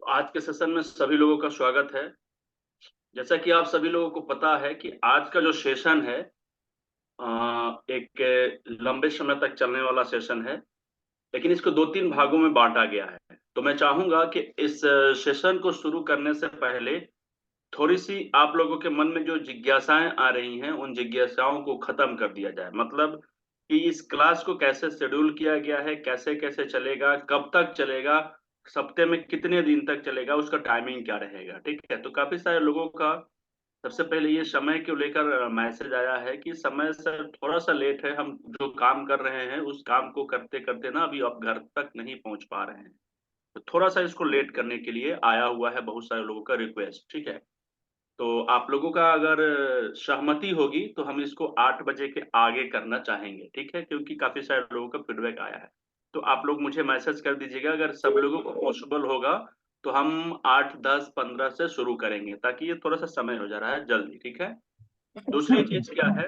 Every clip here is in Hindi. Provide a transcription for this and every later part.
आज के सेशन में सभी लोगों का स्वागत है। जैसा कि आप सभी लोगों को पता है कि आज का जो सेशन है एक लंबे समय तक चलने वाला सेशन है, लेकिन इसको दो तीन भागों में बांटा गया है। तो मैं चाहूंगा कि इस सेशन को शुरू करने से पहले थोड़ी सी आप लोगों के मन में जो जिज्ञासाएं आ रही हैं उन जिज्ञासाओं को खत्म कर दिया जाए। मतलब कि इस क्लास को कैसे शेड्यूल किया गया है, कैसे कैसे चलेगा, कब तक चलेगा, सप्ते में कितने दिन तक चलेगा, उसका टाइमिंग क्या रहेगा। ठीक है, तो काफी सारे लोगों का सबसे पहले ये समय को लेकर मैसेज आया है कि समय से थोड़ा सा लेट है, हम जो काम कर रहे हैं उस काम को करते करते ना अभी आप घर तक नहीं पहुंच पा रहे हैं। तो थोड़ा सा इसको लेट करने के लिए आया हुआ है बहुत सारे लोगों का रिक्वेस्ट। ठीक है, तो आप लोगों का अगर सहमति होगी तो हम इसको 8 बजे के आगे करना चाहेंगे। ठीक है, क्योंकि काफी सारे लोगों का फीडबैक आया है। तो आप लोग मुझे मैसेज कर दीजिएगा, अगर सब लोगों को पॉसिबल होगा तो हम 8, 10, 15 से शुरू करेंगे, ताकि ये थोड़ा सा समय हो जा रहा है जल्दी। ठीक है, दूसरी चीज क्या है,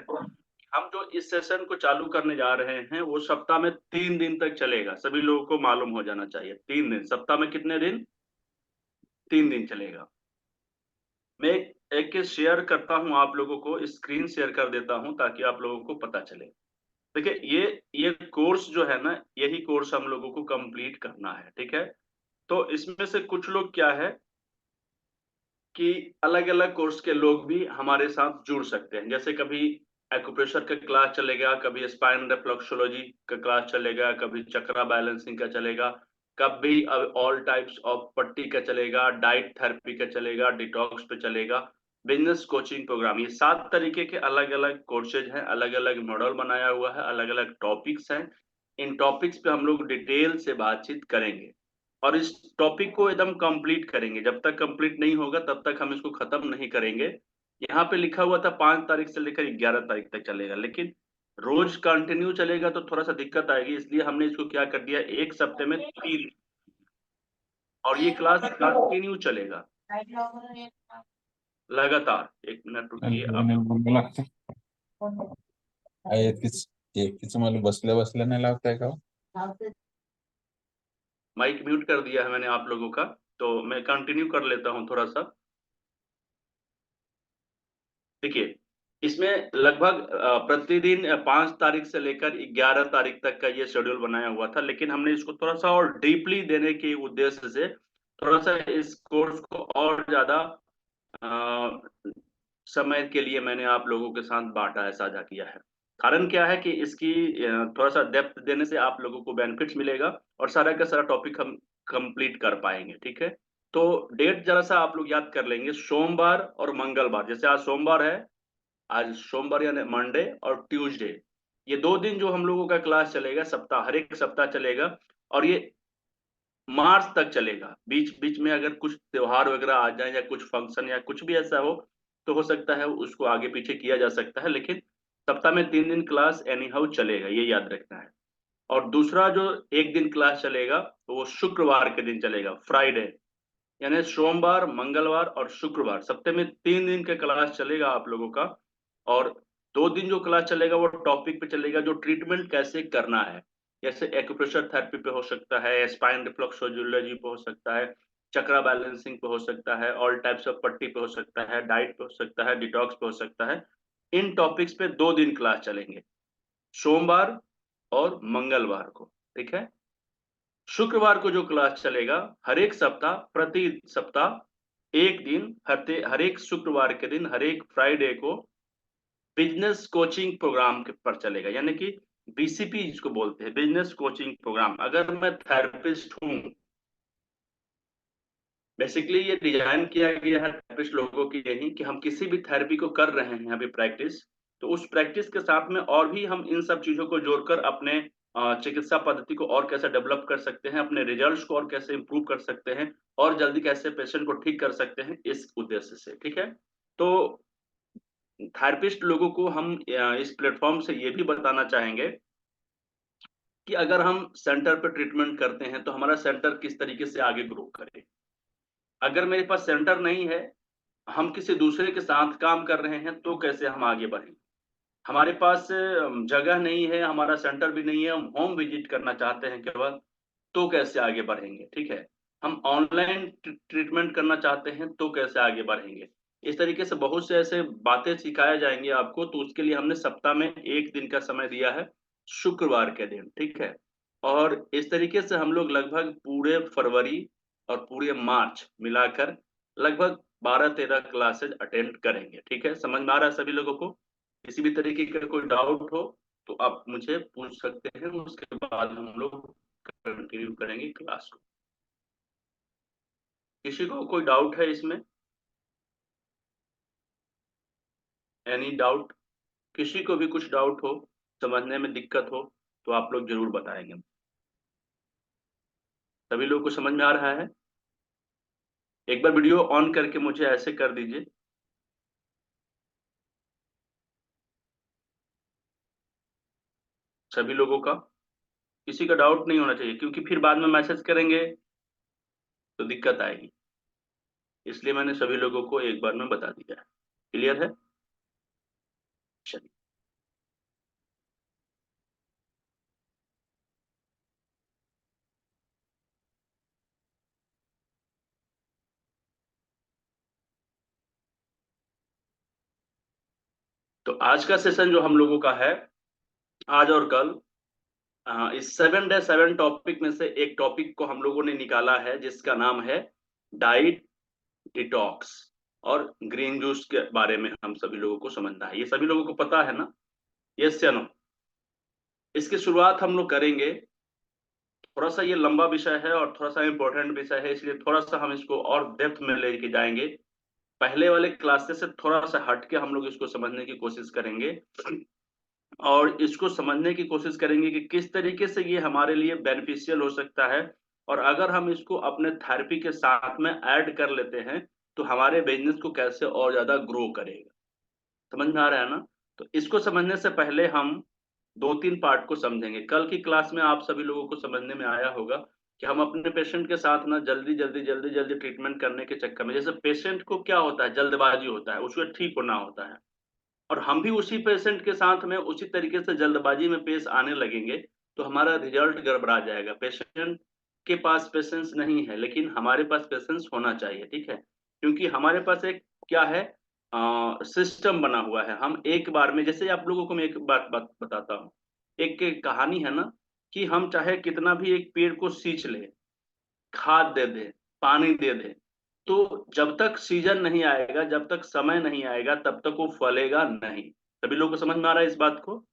हम जो इस सेशन को चालू करने जा रहे हैं वो सप्ताह में 3 दिन तक चलेगा। सभी लोगों को मालूम हो जाना चाहिए, 3 दिन, सप्ताह में कितने दिन, 3 दिन चलेगा। मैं एक शेयर करता हूं, आप लोगों को स्क्रीन शेयर कर देता हूं ताकि आप लोगों को पता चले। देखिए, ये कोर्स जो है ना, यही कोर्स हम लोगों को कंप्लीट करना है। ठीक है, तो इसमें से कुछ लोग क्या है कि अलग अलग कोर्स के लोग भी हमारे साथ जुड़ सकते हैं। जैसे कभी एक्यूप्रेशर का क्लास चलेगा, कभी स्पाइन रिफ्लेक्सोलॉजी का क्लास चलेगा, कभी चक्रा बैलेंसिंग का चलेगा, कभी ऑल टाइप्स ऑफ पट्टी का चलेगा, डाइट थेरेपी का चलेगा, डिटॉक्स पे चलेगा, बिजनेस कोचिंग प्रोग्राम। ये 7 तरीके के अलग अलग कोर्सेज हैं, अलग अलग मॉडल बनाया हुआ है, अलग अलग टॉपिक्स हैं। इन टॉपिक्स पे हम लोग डिटेल से बातचीत करेंगे और इस टॉपिक को एकदम कंप्लीट करेंगे। जब तक कंप्लीट नहीं होगा तब तक हम इसको खत्म नहीं करेंगे। यहाँ पे लिखा हुआ था 5 तारीख से लेकर 11 तारीख तक चलेगा, लेकिन रोज कंटिन्यू चलेगा तो थोड़ा सा दिक्कत आएगी, इसलिए हमने इसको क्या कर दिया, एक सप्ते में 3, और ये क्लास कंटिन्यू चलेगा लगातार। 1 मिनट रुकिए आप लोग। मला एकटीच मला बसल्या बसल्या नाही लावताय का हो? माइक म्यूट कर दिया है मैंने आप लोगों का, तो मैं कंटिन्यू कर लेता हूँ थोड़ा सा। देखिए, इसमें लगभग प्रतिदिन 5 तारीख से लेकर 11 तारीख तक का ये शेड्यूल बनाया हुआ था, लेकिन हमने इसको थोड़ा सा और डीपली देने के उद्देश्य से थोड़ा सा इस कोर्स को और ज्यादा अ, समय के लिए मैंने आप लोगों के साथ बांटा है, साझा किया है। कारण क्या है कि इसकी थोड़ा सा डेप्थ देने से आप लोगों को बेनिफिट्स मिलेगा और सारा का सारा टॉपिक हम कंप्लीट कर पाएंगे। ठीक है, तो डेट जरा सा आप लोग याद कर लेंगे, सोमवार और मंगलवार। जैसे आज सोमवार है, आज सोमवार यानी मंडे और ट्यूसडे, ये 2 दिन जो हम लोगों का क्लास चलेगा, सप्ताह, हर एक सप्ताह चलेगा। और ये मार्च तक चलेगा। बीच बीच में अगर कुछ त्योहार वगैरह आ जाए या कुछ फंक्शन या कुछ भी ऐसा हो तो हो सकता है उसको आगे पीछे किया जा सकता है, लेकिन सप्ताह में 3 दिन क्लास एनी हाउ चलेगा, ये याद रखना है। और दूसरा जो एक दिन क्लास चलेगा तो वो शुक्रवार के दिन चलेगा, फ्राइडे, यानी सोमवार, मंगलवार और शुक्रवार, सप्ताह में 3 दिन का क्लास चलेगा आप लोगों का। और 2 दिन जो क्लास चलेगा वो टॉपिक पे चलेगा, जो ट्रीटमेंट कैसे करना है। जैसे एक्यूप्रेशर थेरेपी पे हो सकता है, स्पाइन रिफ्लेक्सोलॉजी पे हो सकता है, चक्रा बैलेंसिंग पे हो सकता है, ऑल टाइप्स ऑफ पट्टी पे हो सकता है, डाइट पे हो सकता है, डिटॉक्स पे हो सकता है। इन टॉपिक्स पे 2 दिन क्लास चलेंगे, सोमवार और मंगलवार को। ठीक है, शुक्रवार को जो क्लास चलेगा, हर एक सप्ताह, प्रति सप्ताह एक दिन, हर एक शुक्रवार के दिन, हर एक फ्राइडे को बिजनेस कोचिंग प्रोग्राम के पर चलेगा, यानी कि बीसीपी जिसको बोलते हैं, बिजनेस कोचिंग प्रोग्राम। अगर मैं थेरेपिस्ट हूँ, बेसिकली ये डिजाइन किया गया है थेरेपिस्ट लोगों के लिए ही, कि हम किसी भी थेरेपी को कर रहे हैं अभी प्रैक्टिस, तो उस प्रैक्टिस के साथ में और भी हम इन सब चीजों को जोड़कर अपने चिकित्सा पद्धति को और कैसे डेवलप कर सकते हैं, अपने रिजल्ट्स को और कैसे इंप्रूव कर सकते हैं, और जल्दी कैसे पेशेंट को ठीक कर सकते हैं, इस उद्देश्य से। ठीक है, तो थेरेपिस्ट लोगों को हम इस प्लेटफॉर्म से ये भी बताना चाहेंगे कि अगर हम सेंटर पर ट्रीटमेंट करते हैं तो हमारा सेंटर किस तरीके से आगे ग्रो करे। अगर मेरे पास सेंटर नहीं है, हम किसी दूसरे के साथ काम कर रहे हैं, तो कैसे हम आगे बढ़ें। हमारे पास जगह नहीं है, हमारा सेंटर भी नहीं है, हम होम विजिट करना चाहते हैं केवल, तो कैसे आगे बढ़ेंगे? ठीक है, हम ऑनलाइन ट्रीटमेंट करना चाहते हैं तो कैसे आगे बढ़ेंगे? इस तरीके से बहुत से ऐसे बातें सिखाया जाएंगे आपको, तो उसके लिए हमने सप्ताह में एक दिन का समय दिया है, शुक्रवार के दिन। ठीक है, और इस तरीके से हम लोग लगभग पूरे फरवरी और पूरे मार्च मिलाकर लगभग 12-13 क्लासेज अटेंड करेंगे। ठीक है, समझ में आ रहा है सभी लोगों को? किसी भी तरीके का कोई डाउट हो तो आप मुझे पूछ सकते हैं, उसके बाद हम लोग कंटिन्यू करेंगे क्लास को। किसी को कोई डाउट है इसमें? Any doubt? किसी को भी कुछ डाउट हो, समझने में दिक्कत हो, तो आप लोग जरूर बताएंगे। सभी लोग को समझ में आ रहा है? एक बार वीडियो ऑन करके मुझे ऐसे कर दीजिए। सभी लोगों का, किसी का डाउट नहीं होना चाहिए, क्योंकि फिर बाद में मैसेज करेंगे तो दिक्कत आएगी। इसलिए मैंने सभी लोगों को एक बार में बता दिया है। क्लियर है? चलिए। तो आज का सेशन जो हम लोगों का है, आज और कल, इस 7 डे 7 टॉपिक में से एक टॉपिक को हम लोगों ने निकाला है, जिसका नाम है डाइट, डिटॉक्स और ग्रीन जूस के बारे में हम सभी लोगों को समझना है। ये सभी लोगों को पता है ना? यस या नो? इसकी शुरुआत हम लोग करेंगे। थोड़ा सा ये लंबा विषय है और थोड़ा सा इम्पोर्टेंट विषय है, इसलिए थोड़ा सा हम इसको और डेप्थ में लेके जाएंगे। पहले वाले क्लासेस से थोड़ा सा हट के हम लोग इसको समझने की कोशिश करेंगे, और इसको समझने की कोशिश करेंगे कि किस तरीके से ये हमारे लिए बेनिफिशियल हो सकता है, और अगर हम इसको अपने थेरेपी के साथ में ऐड कर लेते हैं तो हमारे बिजनेस को कैसे और ज्यादा ग्रो करेगा। समझ में आ रहा है ना? तो इसको समझने से पहले हम 2-3 पार्ट को समझेंगे। कल की क्लास में आप सभी लोगों को समझने में आया होगा कि हम अपने पेशेंट के साथ ना जल्दी जल्दी जल्दी जल्दी ट्रीटमेंट करने के चक्कर में, जैसे पेशेंट को क्या होता है, जल्दबाजी होता है, उसको ठीक होना होता है, और हम भी उसी पेशेंट के साथ में उसी तरीके से जल्दबाजी में पेश आने लगेंगे तो हमारा रिजल्ट गड़बड़ा जाएगा। पेशेंट के पास पेशेंस नहीं है, लेकिन हमारे पास पेशेंस होना चाहिए। ठीक है, क्योंकि हमारे पास एक क्या है, सिस्टम बना हुआ है। हम एक बार में, जैसे आप लोगों को मैं एक बात बताता हूँ, एक कहानी है ना, कि हम चाहे कितना भी एक पेड़ को सींच ले, खाद दे दे, पानी दे दे, तो जब तक सीजन नहीं आएगा, जब तक समय नहीं आएगा, तब तक वो फलेगा नहीं। सभी लोगों को समझ में आ रहा है इस बात को?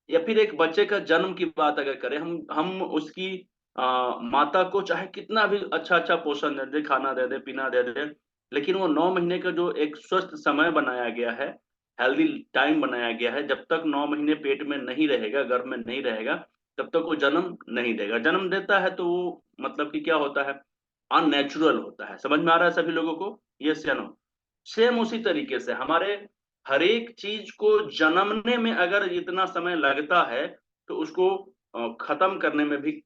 या फिर एक बच्चे का जन्म की बात अगर करें, हम उसकी माता को चाहे कितना भी अच्छा अच्छा पोषण दे दे, खाना दे दे, पीना दे दे, लेकिन वो 9 महीने का जो एक स्वस्थ समय बनाया गया है, हेल्दी टाइम बनाया गया है, जब तक 9 महीने पेट में नहीं रहेगा, गर्भ में नहीं रहेगा, तब तक वो जन्म नहीं देगा। जन्म देता है तो वो मतलब कि क्या होता है, अननेचुरल होता है। समझ में आ रहा है सभी लोगों को? यस या नो? सेम उसी तरीके से हमारे हर एक चीज को जन्मने में अगर इतना समय लगता है, तो उसको खत्म करने में भी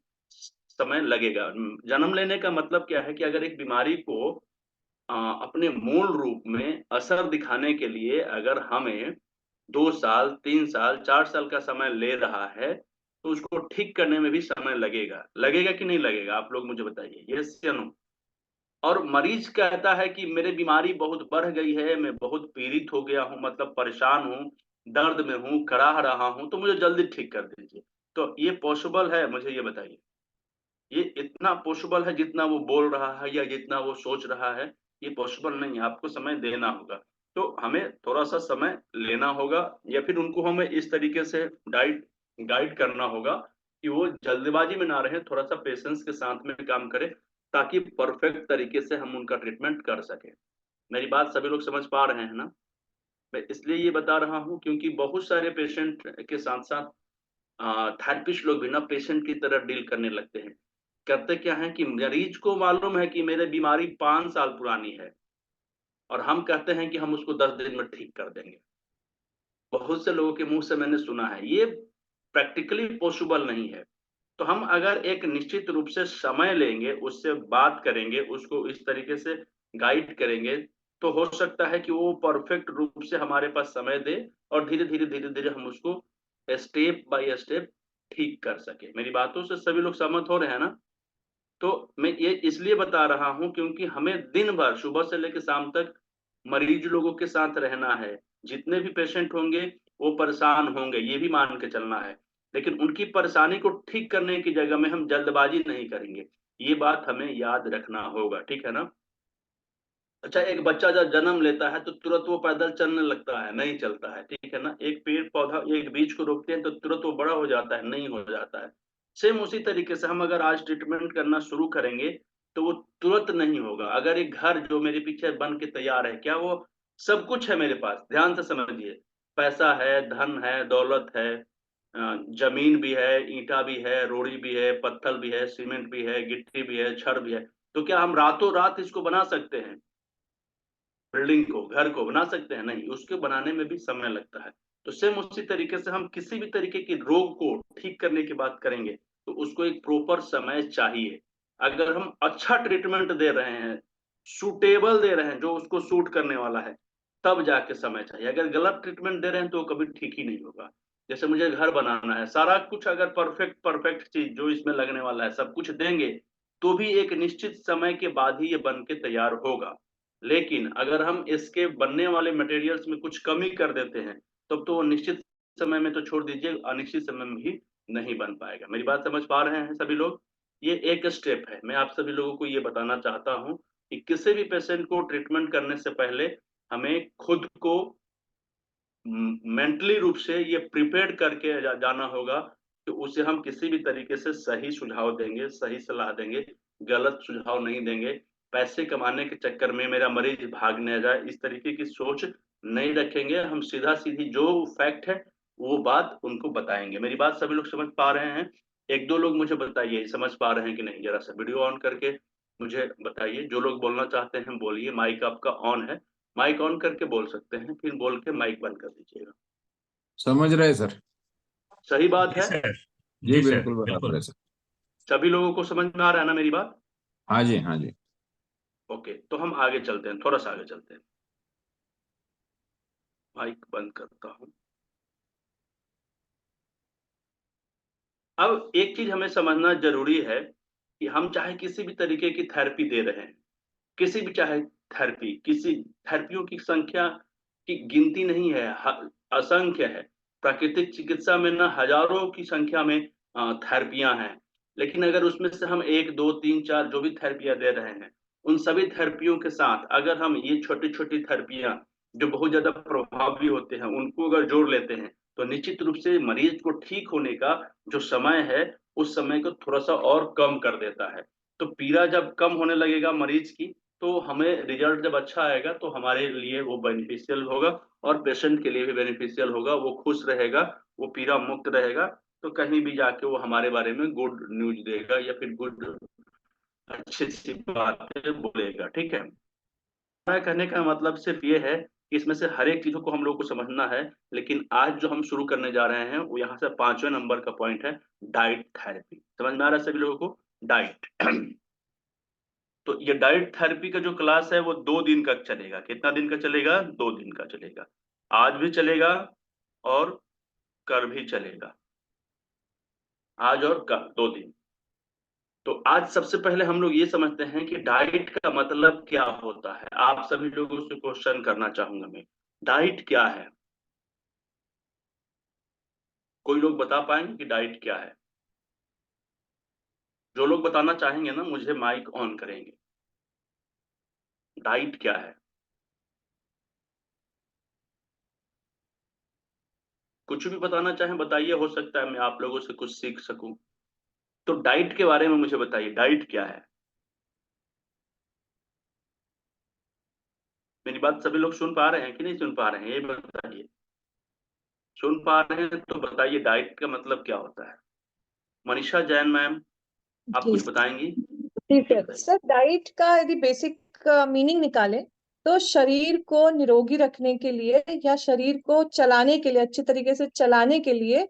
समय लगेगा। जन्म लेने का मतलब क्या है कि अगर एक बीमारी को अपने मूल रूप में असर दिखाने के लिए अगर हमें 2 साल, 3 साल, 4 साल का समय ले रहा है, तो उसको ठीक करने में भी समय लगेगा। लगेगा कि नहीं लगेगा? आप लोग मुझे बताइए, यस या नो? और मरीज कहता है कि मेरी बीमारी बहुत बढ़ गई है, मैं बहुत पीड़ित हो गया हूँ, मतलब परेशान हूँ, दर्द में हूँ, कराह रहा हूँ, तो मुझे जल्दी ठीक कर दीजिए। तो ये पॉसिबल है? मुझे ये बताइए। ये इतना पॉसिबल है जितना वो बोल रहा है या जितना वो सोच रहा है? ये पॉसिबल नहीं है, आपको समय देना होगा। तो हमें थोड़ा सा समय लेना होगा, या फिर उनको हमें इस तरीके से गाइड गाइड करना होगा कि वो जल्दबाजी में ना रहे, थोड़ा सा पेशेंस के साथ में काम करें, ताकि परफेक्ट तरीके से हम उनका ट्रीटमेंट कर सकें। मेरी बात सभी लोग समझ पा रहे हैं ना? मैं इसलिए ये बता रहा हूँ क्योंकि बहुत सारे पेशेंट के साथ साथ थेरेपिस्ट लोग भी ना पेशेंट की तरह डील करने लगते हैं। करते क्या है कि मरीज को मालूम है कि मेरे बीमारी 5 साल पुरानी है, और हम कहते हैं कि हम उसको 10 दिन में ठीक कर देंगे। बहुत से लोगों के मुंह से मैंने सुना है, ये प्रैक्टिकली पॉसिबल नहीं है। तो हम अगर एक निश्चित रूप से समय लेंगे, उससे बात करेंगे, उसको इस तरीके से गाइड करेंगे, तो हो सकता है कि वो परफेक्ट रूप से हमारे पास समय दे और धीरे धीरे हम उसको स्टेप बाय स्टेप ठीक कर सके। मेरी बातों से सभी लोग सहमत हो रहे हैं ना? तो मैं ये इसलिए बता रहा हूँ क्योंकि हमें दिन भर सुबह से लेकर शाम तक मरीज लोगों के साथ रहना है। जितने भी पेशेंट होंगे वो परेशान होंगे, ये भी मान के चलना है। लेकिन उनकी परेशानी को ठीक करने की जगह में हम जल्दबाजी नहीं करेंगे। ये बात हमें याद रखना होगा, ठीक है ना? अच्छा, एक बच्चा जब जन्म लेता है तो तुरंत वो पैदल चलने लगता है? नहीं चलता है, ठीक है ना? एक पेड़ पौधा एक बीज को रोकते हैं तो तुरंत वो बड़ा हो जाता है? नहीं हो जाता है। सेम उसी तरीके से हम अगर आज ट्रीटमेंट करना शुरू करेंगे तो वो तुरंत नहीं होगा। अगर एक घर जो मेरे पीछे बन के तैयार है, क्या वो सब कुछ है मेरे पास? ध्यान से समझिए। पैसा है, धन है, दौलत है, जमीन भी है, ईंटा भी है, रोड़ी भी है, पत्थर भी है, सीमेंट भी है, गिट्टी भी है, छड़ भी है। तो क्या हम रातों रात इसको बना सकते हैं? बिल्डिंग को, घर को बना सकते हैं? नहीं, उसके बनाने में भी समय लगता है। तो सेम उसी तरीके से हम किसी भी तरीके की रोग को ठीक करने की बात करेंगे तो उसको एक प्रॉपर समय चाहिए। अगर हम अच्छा ट्रीटमेंट दे रहे हैं, सूटेबल दे रहे हैं, जो उसको सूट करने वाला है, तब जाके समय चाहिए। अगर गलत ट्रीटमेंट दे रहे हैं तो वो कभी ठीक ही नहीं होगा। जैसे मुझे घर बनाना है, सारा कुछ अगर परफेक्ट परफेक्ट चीज जो इसमें लगने वाला है सब कुछ देंगे तो भी एक निश्चित समय के बाद ही ये बन के तैयार होगा। लेकिन अगर हम इसके बनने वाले मटेरियल्स में कुछ कमी कर देते हैं तब तो वो निश्चित समय में तो छोड़ दीजिए, अनिश्चित समय में भी नहीं बन पाएगा। मेरी बात समझ पा रहे हैं सभी लोग? ये एक स्टेप है। मैं आप सभी लोगों को ये बताना चाहता हूँ कि किसी भी पेशेंट को ट्रीटमेंट करने से पहले हमें खुद को मेंटली रूप से ये प्रिपेयर करके जाना होगा कि उसे हम किसी भी तरीके से सही सुझाव देंगे, सही सलाह देंगे, गलत सुझाव नहीं देंगे। पैसे कमाने के चक्कर में मेरा मरीज भाग न जाए, इस तरीके की सोच नहीं रखेंगे। हम सीधा सीधी जो फैक्ट है वो बात उनको बताएंगे। मेरी बात सभी लोग समझ पा रहे हैं? एक दो लोग मुझे बताइए समझ पा रहे हैं कि नहीं, जरा सा वीडियो ऑन करके मुझे बताइए। जो लोग बोलना चाहते हैं बोलिए, माइक आपका ऑन है। माइक ऑन करके बोल सकते हैं, फिर बोल के माइक बंद कर दीजिएगा। समझ रहे सर? सही बात जी है? सर। जी जी सर, बिल्कुल बराबर बिल्कुल। है सर। सभी लोगों को समझ में आ रहा है ना मेरी बात? हाँ जी, हाँ जी। ओके, तो हम आगे चलते हैं, थोड़ा सा आगे चलते हैं। माइक बंद करता हूँ। अब एक चीज हमें समझना जरूरी है कि हम चाहे किसी भी तरीके की थेरेपी दे रहे हैं, किसी भी चाहे थेरेपी, किसी थेरेपियों की संख्या की गिनती नहीं है, असंख्य है। प्राकृतिक चिकित्सा में ना हजारों की संख्या में थेरेपियां हैं। लेकिन अगर उसमें से हम एक दो तीन चार जो भी थेरेपियां दे रहे हैं, उन सभी थेरेपियों के साथ अगर हम ये छोटी छोटी थेरेपियां जो बहुत ज्यादा प्रभावी होते हैं उनको अगर जोड़ लेते हैं तो निश्चित रूप से मरीज को ठीक होने का जो समय है उस समय को थोड़ा सा और कम कर देता है। तो पीड़ा जब कम होने लगेगा मरीज की तो हमें रिजल्ट जब अच्छा आएगा तो हमारे लिए वो बेनिफिशियल होगा और पेशेंट के लिए भी बेनिफिशियल होगा। वो खुश रहेगा, वो पीड़ा मुक्त रहेगा, तो कहीं भी जाके वो हमारे बारे में गुड न्यूज देगा या फिर गुड अच्छी सी बातें बोलेगा, ठीक है? मेरा कहने का मतलब सिर्फ ये है कि इसमें से हर एक चीजों को हम लोग को समझना है। लेकिन आज जो हम शुरू करने जा रहे हैं वो यहाँ से 5वें नंबर का पॉइंट है, डाइट थेरेपी। समझ में आ रहा है सभी लोगों को? डाइट तो ये डाइट थेरेपी का जो क्लास है वो 2 दिन का चलेगा। कितना दिन का चलेगा? 2 दिन का चलेगा। आज भी चलेगा और कल भी चलेगा। आज और कल 2 दिन। तो आज सबसे पहले हम लोग ये समझते हैं कि डाइट का मतलब क्या होता है। आप सभी लोगों से क्वेश्चन करना चाहूंगा मैं, डाइट क्या है? कोई लोग बता पाएंगे कि डाइट क्या है? जो लोग बताना चाहेंगे ना मुझे माइक ऑन करेंगे। डाइट क्या है? कुछ भी बताना चाहें बताइए, हो सकता है मैं आप लोगों से कुछ सीख सकूं। तो डाइट के बारे में मुझे बताइए, डाइट क्या है? मेरी बात सभी लोग सुन पा रहे हैं कि नहीं सुन पा रहे हैं, ये बताइए। सुन पा रहे हैं तो बताइए डाइट का मतलब क्या होता है? मनीषा जैन मैम, आप जी कुछ बताएंगी? ठीक जी है बताइए। सर। डाइट का यदि बेसिक मीनिंग निकाले तो शरीर को निरोगी रखने के लिए या शरीर को चलाने के लिए, अच्छे तरीके से चलाने के लिए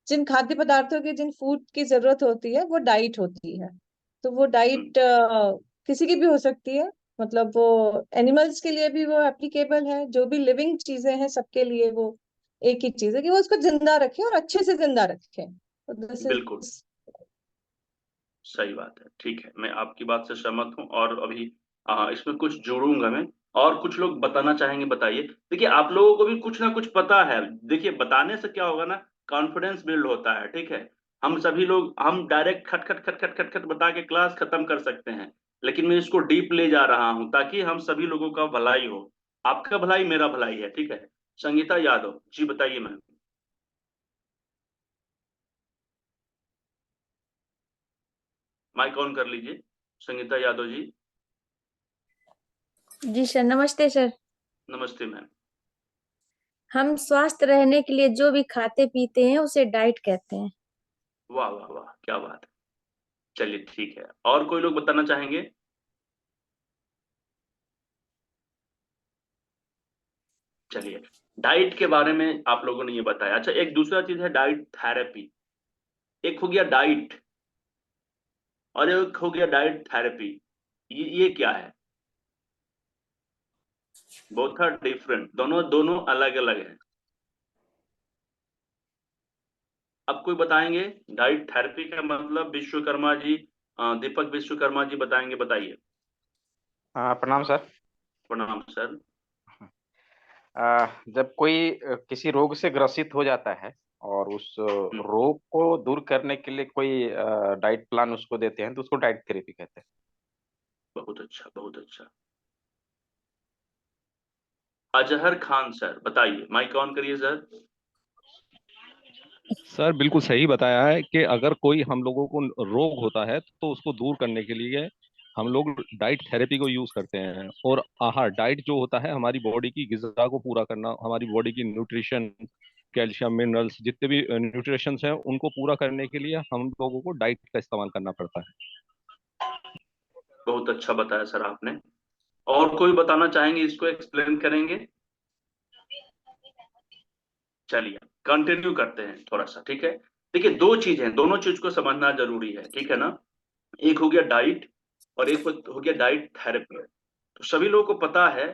जिन खाद्य पदार्थों की, जिन फूड की जरूरत होती है वो डाइट होती है। तो वो हम्म, डाइट किसी की भी हो सकती है। मतलब वो एनिमल्स के लिए भी वो एप्लीकेबल है, जो भी लिविंग चीजें हैं सबके लिए वो एक ही चीज है कि वो उसको जिंदा रखे और अच्छे से जिंदा रखे। तो दिस बिल्कुल इज। सही बात है, ठीक है, मैं आपकी बात से सहमत हूँ। और अभी इसमें कुछ जोड़ूंगा मैं। और कुछ लोग बताना चाहेंगे, बताइए। देखिए, आप लोगों को भी कुछ ना कुछ पता है। देखिए, बताने से क्या होगा ना, कॉन्फिडेंस बिल्ड होता है, ठीक है। हम सभी लोग, हम डायरेक्ट खट खट खट खट खट खट बता के क्लास खत्म कर सकते हैं, लेकिन मैं इसको डीप ले जा रहा हूँ ताकि हम सभी लोगों का भलाई हो। आपका भलाई मेरा भलाई है, ठीक है। संगीता यादव जी, बताइए मैम। माइक ऑन कर लीजिए, संगीता यादव जी। जी सर, नमस्ते सर। नमस्ते मैम। हम स्वस्थ रहने के लिए जो भी खाते पीते हैं उसे डाइट कहते हैं। वाह वाह वाह, क्या बात है। चलिए ठीक है, और कोई लोग बताना चाहेंगे? चलिए, डाइट के बारे में आप लोगों ने ये बताया। अच्छा, एक दूसरा चीज है डाइट थेरेपी। एक हो गया डाइट और एक हो गया डाइट थेरेपी। ये क्या है? बोथ आर डिफरेंट, दोनों दोनों अलग अलग है। अब कोई बताएंगे? डाइट थेरेपी का मतलब विश्वकर्मा जी, दीपक विश्वकर्मा जी बताएंगे, बताइए। हाँ, प्रणाम सर। प्रणाम सर। जब कोई किसी रोग से ग्रसित हो जाता है और उस हम्म, रोग को दूर करने के लिए कोई डाइट प्लान उसको देते हैं तो उसको डाइट थेरेपी कहते हैं। बहुत अच्छा, बहुत अच्छा। अजहर खान सर बताइए, माइक ऑन करिए सर। सर बिल्कुल सही बताया है कि अगर कोई हम लोगों को रोग होता है तो उसको दूर करने के लिए हम लोग डाइट थेरेपी को यूज करते हैं। और आहार, डाइट जो होता है हमारी बॉडी की गिज़ा को पूरा करना, हमारी बॉडी की न्यूट्रिशन, कैल्शियम, मिनरल्स, जितने भी न्यूट्रिशंस हैं उनको पूरा करने के लिए हम लोगों को डाइट का इस्तेमाल करना पड़ता है। बहुत अच्छा बताया सर आपने। और कोई बताना चाहेंगे, इसको एक्सप्लेन करेंगे? चलिए, कंटिन्यू करते हैं थोड़ा सा, ठीक है। देखिए, दो चीज हैं, दोनों चीज को समझना जरूरी है, ठीक है ना। एक हो गया डाइट और एक हो गया डाइट थेरेपी। तो सभी लोगों को पता है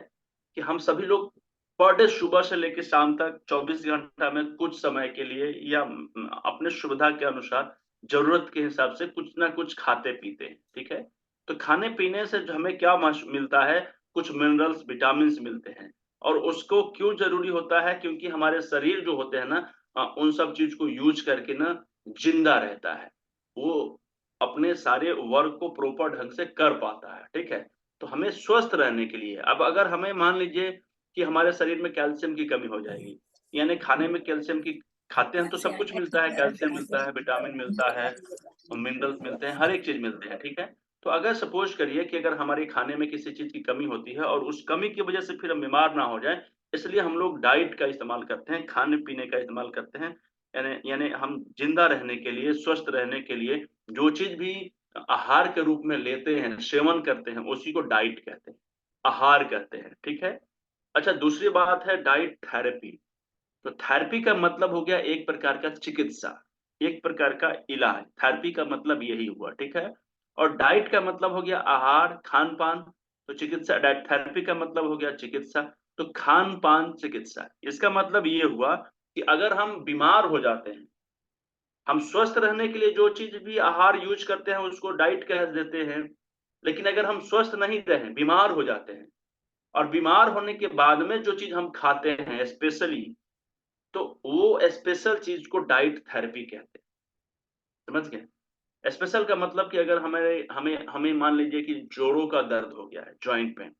कि हम सभी लोग पर डे सुबह से लेकर शाम तक 24 घंटा में कुछ समय के लिए या अपने सुविधा के अनुसार जरूरत के हिसाब से कुछ ना कुछ खाते पीते हैं, ठीक है। तो खाने पीने से जो हमें क्या मिलता है, कुछ मिनरल्स, विटामिन मिलते हैं। और उसको क्यों जरूरी होता है? क्योंकि हमारे शरीर जो होते हैं ना, उन सब चीज को यूज करके ना जिंदा रहता है। वो अपने सारे वर्क को प्रॉपर ढंग से कर पाता है, ठीक है। तो हमें स्वस्थ रहने के लिए, अब अगर हमें मान लीजिए कि हमारे शरीर में कैल्शियम की कमी हो जाएगी, यानी खाने में कैल्शियम की, खाते हैं तो सब कुछ मिलता है, कैल्शियम मिलता है, विटामिन मिलता है, मिनरल्स मिलते हैं, हर एक चीज मिलते हैं, ठीक है। तो अगर सपोज करिए कि अगर हमारे खाने में किसी चीज की कमी होती है और उस कमी की वजह से फिर हम बीमार ना हो जाए, इसलिए हम लोग डाइट का इस्तेमाल करते हैं, खाने पीने का इस्तेमाल करते हैं। यानी हम जिंदा रहने के लिए, स्वस्थ रहने के लिए जो चीज भी आहार के रूप में लेते हैं, सेवन करते हैं, उसी को डाइट कहते हैं, आहार कहते हैं, ठीक है। अच्छा, दूसरी बात है डाइट थेरेपी। तो थेरेपी का मतलब हो गया एक प्रकार का चिकित्सा, एक प्रकार का इलाज। थेरेपी का मतलब यही हुआ, ठीक है। और डाइट का मतलब हो गया आहार, खान पान। तो चिकित्सा, डाइट थेरेपी का मतलब हो गया चिकित्सा। तो खान पान चिकित्सा, इसका मतलब ये हुआ कि अगर हम बीमार हो जाते हैं, हम स्वस्थ रहने के लिए जो चीज भी आहार यूज करते हैं उसको डाइट कह देते हैं। लेकिन अगर हम स्वस्थ नहीं रहे, बीमार हो जाते हैं, और बीमार होने के बाद में जो चीज हम खाते हैं स्पेशली, तो वो स्पेशल चीज को डाइट थेरेपी कहते हैं। समझ गए? स्पेशल का मतलब कि अगर हमें हमें हमें मान लीजिए कि जोड़ों का दर्द हो गया है, जॉइंट पेन।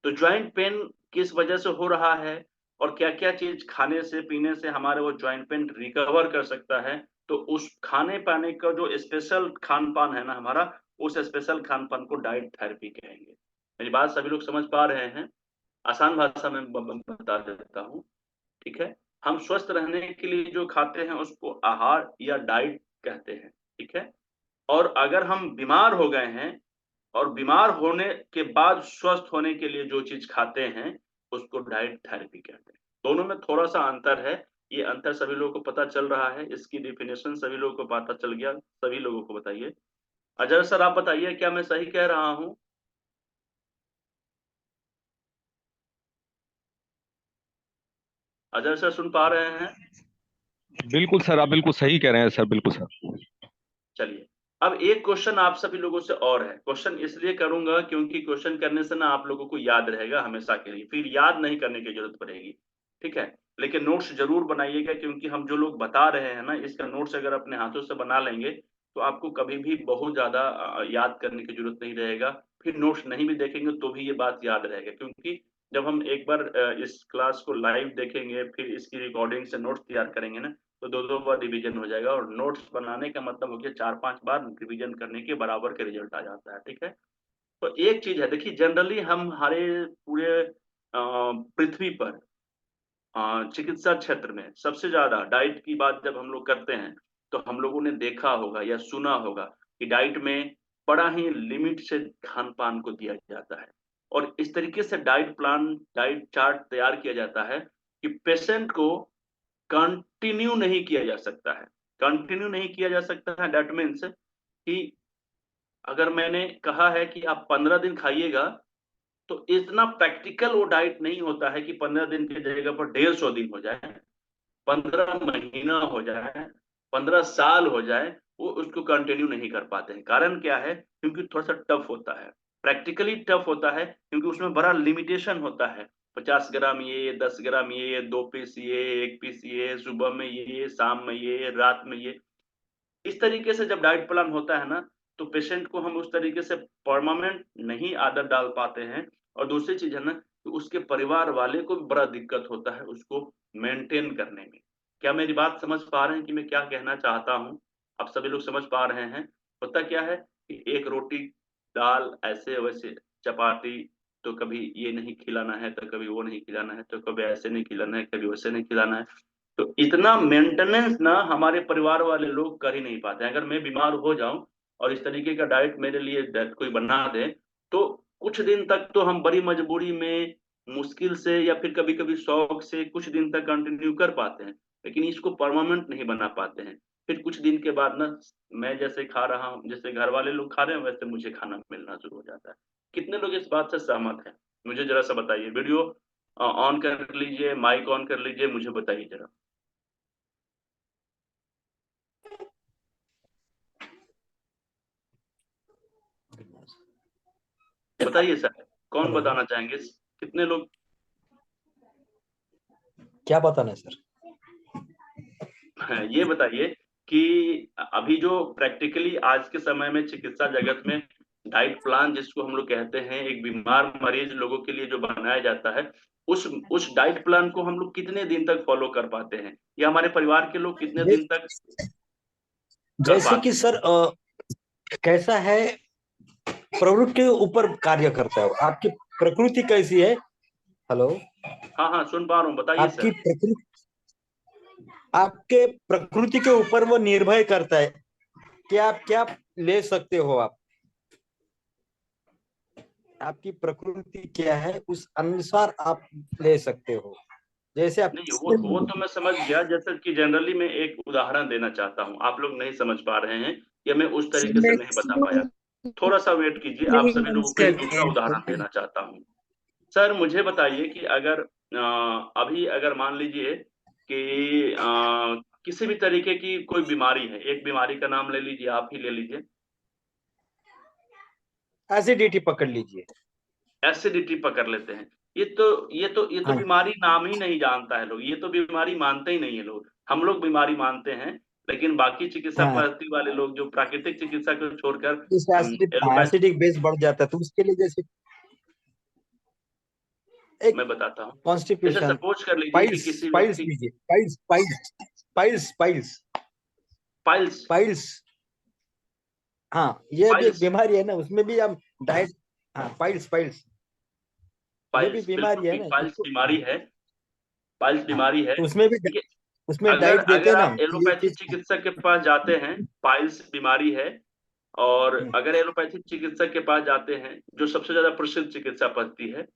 तो जॉइंट पेन किस वजह से हो रहा है और क्या क्या चीज खाने से पीने से हमारे वो जॉइंट पेन रिकवर कर सकता है, तो उस खाने पाने का जो स्पेशल खान पान है ना हमारा, उस स्पेशल खान पान को डाइट थेरेपी कहेंगे। मेरी बात सभी लोग समझ पा रहे हैं? आसान भाषा में बता देता हूँ, ठीक है। हम स्वस्थ रहने के लिए जो खाते हैं उसको आहार या डाइट कहते हैं, ठीक है। और अगर हम बीमार हो गए हैं और बीमार होने के बाद स्वस्थ होने के लिए जो चीज खाते हैं उसको डाइट थेरेपी कहते हैं। दोनों में थोड़ा सा अंतर है। ये अंतर सभी लोगों को पता चल रहा है, इसकी डिफिनेशन सभी लोगों को पता चल गया? सभी लोगों को बताइए। अजय सर, आप बताइए क्या मैं सही कह रहा हूँ? अजय सर सुन पा रहे हैं? बिल्कुल सर, आप बिल्कुल सही कह रहे हैं सर, बिल्कुल सर। चलिए, अब एक क्वेश्चन आप सभी लोगों से और है। क्वेश्चन इसलिए करूंगा क्योंकि क्वेश्चन करने से ना आप लोगों को याद रहेगा हमेशा के लिए, फिर याद नहीं करने की जरूरत पड़ेगी, ठीक है। लेकिन नोट्स जरूर बनाइएगा, क्योंकि हम जो लोग बता रहे हैं ना, इसका नोट्स अगर अपने हाथों से बना लेंगे तो आपको कभी भी बहुत ज्यादा याद करने की जरूरत नहीं रहेगा। फिर नोट्स नहीं भी देखेंगे तो भी ये बात याद रहेगा, क्योंकि जब हम एक बार इस क्लास को लाइव देखेंगे, फिर इसकी रिकॉर्डिंग से नोट्स तैयार करेंगे ना, तो दो दो बार रिवीजन हो जाएगा, और नोट्स बनाने का मतलब हो गया 4-5 बार रिवीजन करने के बराबर के रिजल्ट आ जाता है, ठीक है। तो एक चीज है, देखिए जनरली हम हमारे पूरे पृथ्वी पर चिकित्सा क्षेत्र में सबसे ज्यादा डाइट की बात जब हम लोग करते हैं, तो हम लोगों ने देखा होगा या सुना होगा कि डाइट में बड़ा ही लिमिट से खान पान को दिया जाता है, और इस तरीके से डाइट प्लान, डाइट चार्ट तैयार किया जाता है कि पेशेंट को कंटिन्यू नहीं किया जा सकता है। कंटिन्यू नहीं किया जा सकता है, दैट मीन्स कि अगर मैंने कहा है कि आप 15 दिन खाइएगा, तो इतना प्रैक्टिकल वो डाइट नहीं होता है कि 15 दिन की जगह पर 150 दिन हो जाए, 15 महीना हो जाए, 15 साल हो जाए, वो उसको कंटिन्यू नहीं कर पाते हैं। कारण क्या है? क्योंकि थोड़ा सा टफ होता है, प्रैक्टिकली टफ होता है, क्योंकि उसमें बड़ा लिमिटेशन होता है। 50 ग्राम ये, 10 ग्राम ये, 2 पीस ये, 1 पीस ये, सुबह में ये, शाम में ये, रात में ये। इस तरीके से जब डाइट प्लान होता है ना, तो पेशेंट को हम उस तरीके से परमानेंट नहीं आदत डाल पाते हैं। और दूसरी चीज है ना, कि उसके परिवार वाले को भी बड़ा दिक्कत होता है उसको मेंटेन करने में। क्या मेरी बात समझ पा रहे हैं कि मैं क्या कहना चाहता हूँ? आप सभी लोग समझ पा रहे हैं? होता क्या है कि एक रोटी, दाल, ऐसे वैसे, चपाती, तो कभी ये नहीं खिलाना है, तो कभी वो नहीं खिलाना है, तो कभी ऐसे नहीं खिलाना है, कभी वैसे नहीं खिलाना है। तो इतना मेंटेनेंस ना हमारे परिवार वाले लोग कर ही नहीं पाते हैं। अगर मैं बीमार हो जाऊं और इस तरीके का डाइट मेरे लिए कोई बना दे, तो कुछ दिन तक तो हम बड़ी मजबूरी में, मुश्किल से, या फिर कभी कभी शौक से कुछ दिन तक कंटिन्यू कर पाते हैं, लेकिन इसको परमानेंट नहीं बना पाते हैं। फिर कुछ दिन के बाद ना, मैं जैसे खा रहा हूँ, जैसे घर वाले लोग खा रहे हैं, वैसे मुझे खाना मिलना शुरू हो जाता है। कितने लोग इस बात से सहमत हैं? मुझे जरा सा बताइए। वीडियो ऑन कर लीजिए, माइक ऑन कर लीजिए, मुझे बताइए जरा। बताइए सर, कौन हेलो, बताना चाहेंगे? कितने लोग? क्या बताना है सर? ये बताइए कि अभी जो प्रैक्टिकली आज के समय में चिकित्सा जगत में डाइट प्लान जिसको हम लोग कहते हैं, एक बीमार मरीज लोगों के लिए जो बनाया जाता है, उस डाइट प्लान को हम लोग कितने दिन तक फॉलो कर पाते हैं, या हमारे परिवार के लोग कितने दिन तक कर जैसे पाते कि हैं? सर कैसा है, प्रवृत्ति के ऊपर कार्य करता है। आपकी प्रकृति कैसी है? हेलो, हाँ हाँ, सुन पा रहा हूँ, बताइए आपकी सर। प्रकृति, आपके प्रकृति के ऊपर वो निर्भर करता है कि आप क्या ले सकते हो। आपकी प्रकृति क्या है, उस अनुसार आप ले सकते हो। जैसे आप नहीं, वो तो मैं समझ गया। जैसे कि जनरली मैं एक उदाहरण देना चाहता हूँ, आप लोग नहीं समझ पा रहे हैं, या मैं उस तरीके से नहीं बता पाया। थोड़ा सा वेट कीजिए, आप सभी लोगों को एक दूसरा उदाहरण देना चाहता हूँ। सर मुझे बताइए कि अगर अभी अगर मान लीजिए कि किसी भी तरीके की कोई बीमारी है, एक बीमारी का नाम ले लीजिए, आप ही ले लीजिए। एसिडिटी पकड़ लीजिए। एसिडिटी पकड़ लेते हैं। ये तो हाँ, बीमारी नाम ही नहीं जानता है लोग, ये तो बीमारी मानते ही नहीं है लोग। हम लोग बीमारी मानते हैं, लेकिन बाकी चिकित्सा हाँ, पद्धति वाले लोग जो प्राकृतिक चिकित्सा को छोड़कर इस एलोपैथ, एसिडिक बेस बढ़ जाता है, तो उसके लिए जैसे एक मैं बताता हूँ। जैसे कॉन्स्टिपेशन, सपोज कर लीजिए कि पाइल्स, किसी पाइल्स व्यक्ति, लीजिए, piles, piles, piles, piles, piles, piles. हाँ, ये भी एक पाइल्स, बीमारी है ना, उसमें भी हम डाइट। हाँ, पाइल्स, पाइल्स, ये भी पाइल्स बिल्कुल बीमारी है ठीक, ना, पाइल्स इसको। बीमारी है, पाइल्स हाँ, बीमारी है, तो उसमें भी ठीक है। उसमें अगर डाइट देते अगर हैं ना आप हम, ये एलोपैथी चीज। चिकित्सक के पास जाते हैं, पाइल्स बीमारी है, और अगर एलोपैथी चिकित्सक के पास जाते हैं, जो सबसे ज्यादा प्रसिद्ध चिकित्सा पद्धति है,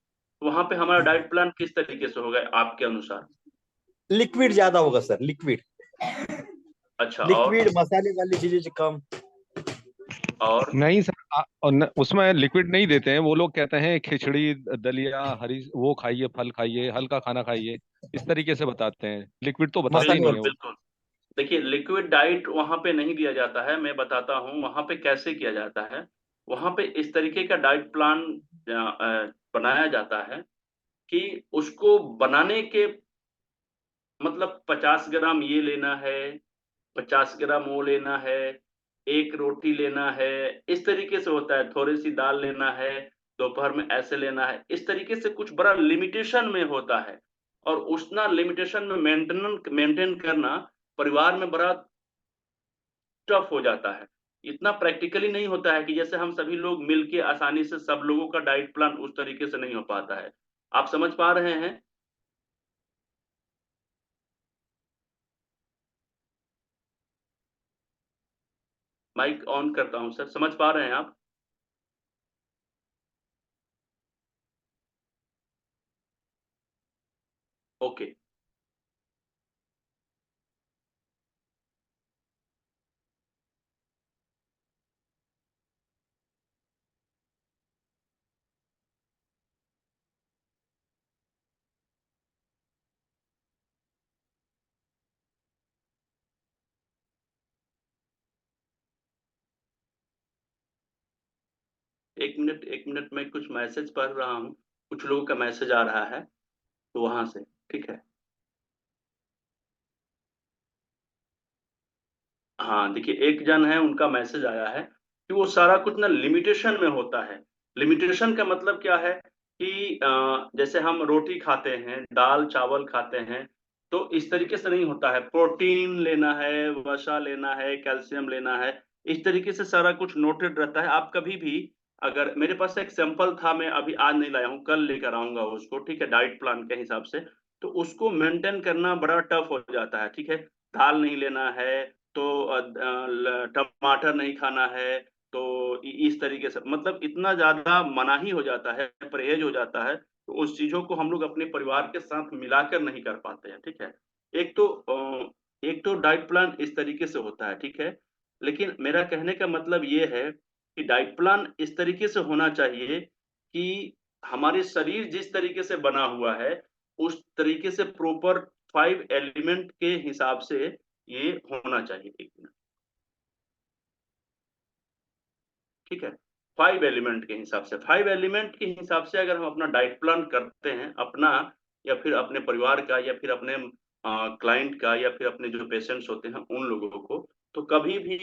वहां पे हमारा डाइट प्लान किस तरीके से होगा आपके अनुसार? लिक्विड ज्यादा होगा सर, लिक्विड, अच्छा, लिक्विड, मसाले वाली चीजें कम। और नहीं सर, उसमें लिक्विड नहीं देते हैं। वो लोग कहते हैं खिचड़ी, दलिया, हरी वो खाइए, फल खाइए, हल्का खाना खाइए, इस तरीके से बताते हैं, लिक्विड तो बताते ही मसाले नहीं बिल्कुल है वाले। वो। बिल्कुल। देखिए लिक्विड डाइट वहां पे नहीं दिया जाता है, मैं बताता हूँ वहां पे कैसे किया जाता है। वहां पे इस तरीके का डाइट प्लान बनाया जाता है कि उसको बनाने के मतलब 50 ग्राम ये लेना है, 50 ग्राम वो लेना है, एक रोटी लेना है, इस तरीके से होता है। थोड़ी सी दाल लेना है, दोपहर में ऐसे लेना है, इस तरीके से कुछ बड़ा लिमिटेशन में होता है। और उतना लिमिटेशन में मेंटेन करना परिवार में बड़ा टफ हो जाता है। इतना प्रैक्टिकली नहीं होता है कि जैसे हम सभी लोग मिलके आसानी से सब लोगों का डाइट प्लान उस तरीके से नहीं हो पाता है। आप समझ पा रहे हैं? माइक ऑन करता हूं सर, समझ पा रहे हैं आप? ओके। एक मिनट में कुछ मैसेज पढ़ रहा हूँ, कुछ लोगों का मैसेज आ रहा है, तो वहां से। ठीक है। हाँ देखिए, एक जन है उनका मैसेज आया है कि वो सारा कुछ ना लिमिटेशन में होता है। लिमिटेशन का मतलब क्या है कि जैसे हम रोटी खाते हैं, दाल चावल खाते हैं, तो इस तरीके से नहीं होता है। प्रोटीन लेना है, वसा लेना है, कैल्शियम लेना है, इस तरीके से सारा कुछ नोटेड रहता है। आप कभी भी, अगर मेरे पास एक सैंपल था, मैं अभी आज नहीं लाया हूँ, कल लेकर आऊंगा उसको, ठीक है, डाइट प्लान के हिसाब से। तो उसको मेंटेन करना बड़ा टफ हो जाता है। ठीक है, दाल नहीं लेना है, तो टमाटर नहीं खाना है, तो इस तरीके से मतलब इतना ज्यादा मनाही हो जाता है, परहेज हो जाता है, तो उस चीजों को हम लोग अपने परिवार के साथ मिलाकर नहीं कर पाते हैं। ठीक है। एक तो एक तो डाइट प्लान इस तरीके से होता है। ठीक है। लेकिन मेरा कहने का मतलब ये है कि डाइट प्लान इस तरीके से होना चाहिए कि हमारे शरीर जिस तरीके से बना हुआ है, उस तरीके से प्रॉपर 5 एलिमेंट के हिसाब से ये होना चाहिए। एक मिनट। ठीक है। 5 एलिमेंट के हिसाब से, 5 एलिमेंट के हिसाब से अगर हम अपना डाइट प्लान करते हैं अपना, या फिर अपने परिवार का, या फिर अपने क्लाइंट का, या फिर अपने जो पेशेंट्स होते हैं उन लोगों को, तो कभी भी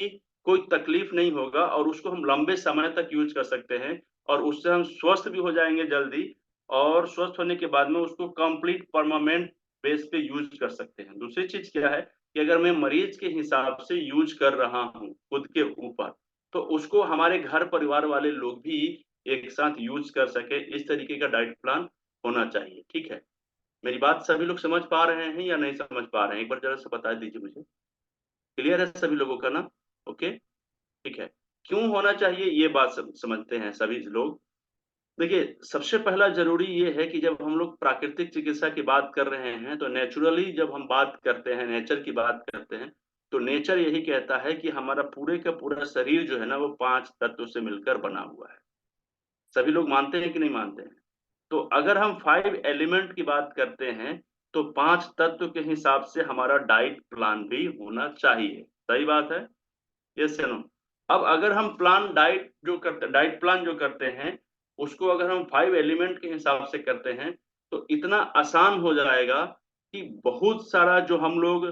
कोई तकलीफ नहीं होगा, और उसको हम लंबे समय तक यूज कर सकते हैं, और उससे हम स्वस्थ भी हो जाएंगे जल्दी। और स्वस्थ होने के बाद में उसको कंप्लीट परमानेंट बेस पे यूज कर सकते हैं। दूसरी चीज क्या है कि अगर मैं मरीज के हिसाब से यूज कर रहा हूँ खुद के ऊपर, तो उसको हमारे घर परिवार वाले लोग भी एक साथ यूज कर सके, इस तरीके का डाइट प्लान होना चाहिए। ठीक है। मेरी बात सभी लोग समझ पा रहे हैं या नहीं समझ पा रहे हैं? एक बार जरा से बता दीजिए मुझे। क्लियर है सभी लोगों का ना? ओके। ठीक है। क्यों होना चाहिए ये बात समझते हैं सभी लोग। देखिए, सबसे पहला जरूरी ये है कि जब हम लोग प्राकृतिक चिकित्सा की बात कर रहे हैं, तो नेचुरली जब हम बात करते हैं, नेचर की बात करते हैं, तो नेचर यही कहता है कि हमारा पूरे का पूरा शरीर जो है ना, वो 5 तत्व से मिलकर बना हुआ है। सभी लोग मानते हैं कि नहीं मानते हैं? तो अगर हम 5 एलिमेंट की बात करते हैं, तो 5 तत्व के हिसाब से हमारा डाइट प्लान भी होना चाहिए। सही बात है? यस या नो? अब अगर हम डाइट प्लान जो करते हैं, उसको अगर हम 5 एलिमेंट के हिसाब से करते हैं, तो इतना आसान हो जाएगा कि बहुत सारा जो हम लोग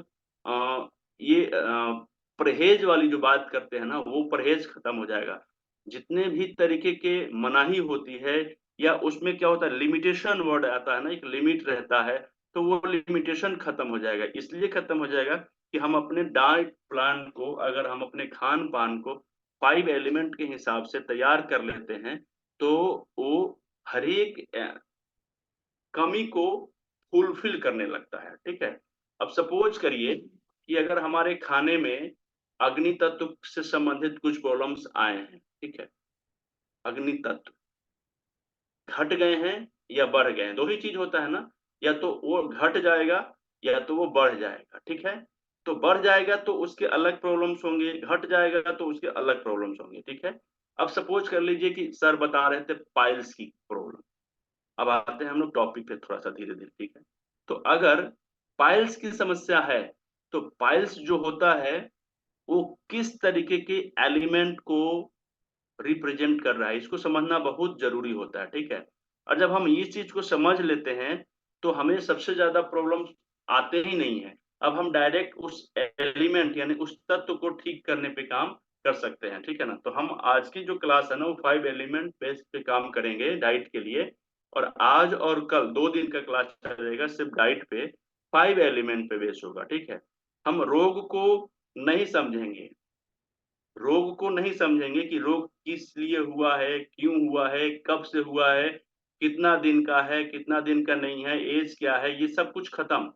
ये परहेज वाली जो बात करते हैं ना, वो परहेज खत्म हो जाएगा। जितने भी तरीके के मनाही होती है, या उसमें क्या होता है, लिमिटेशन वर्ड आता है ना, एक लिमिट रहता है, तो वो लिमिटेशन खत्म हो जाएगा। इसलिए खत्म हो जाएगा कि हम अपने डाइट प्लान को, अगर हम अपने खान पान को 5 एलिमेंट के हिसाब से तैयार कर लेते हैं, तो वो हर एक कमी को फुलफिल करने लगता है। ठीक है। अब सपोज करिए कि अगर हमारे खाने में अग्नि तत्व से संबंधित कुछ प्रॉब्लम्स आए हैं, ठीक है, अग्नि तत्व घट गए हैं या बढ़ गए हैं, दो ही चीज होता है ना, या तो वो घट जाएगा या तो वो बढ़ जाएगा। ठीक है। तो बढ़ जाएगा तो उसके अलग प्रॉब्लम्स होंगे, घट जाएगा तो उसके अलग प्रॉब्लम्स होंगे। ठीक है। अब सपोज कर लीजिए कि सर बता रहे थे पाइल्स की प्रॉब्लम। अब आते हैं हम लोग टॉपिक पे थोड़ा सा धीरे धीरे। ठीक है। तो अगर पाइल्स की समस्या है तो पाइल्स जो होता है वो किस तरीके के एलिमेंट को रिप्रेजेंट कर रहा है, इसको समझना बहुत जरूरी होता है, ठीक है। और जब हम इस चीज को समझ लेते हैं तो हमें सबसे ज्यादा प्रॉब्लम आते ही नहीं है। अब हम डायरेक्ट उस एलिमेंट यानी उस तत्व को ठीक करने पे काम कर सकते हैं, ठीक है ना। तो हम आज की जो क्लास है ना वो 5 एलिमेंट बेस पे काम करेंगे डाइट के लिए। और आज और कल 2 दिन का क्लास चलेगा सिर्फ डाइट पे, 5 एलिमेंट पे बेस होगा, ठीक है। हम रोग को नहीं समझेंगे, रोग को नहीं समझेंगे कि रोग किस लिए हुआ है, क्यों हुआ है, कब से हुआ है, कितना दिन का है, कितना दिन का नहीं है, एज क्या है, ये सब कुछ खत्म।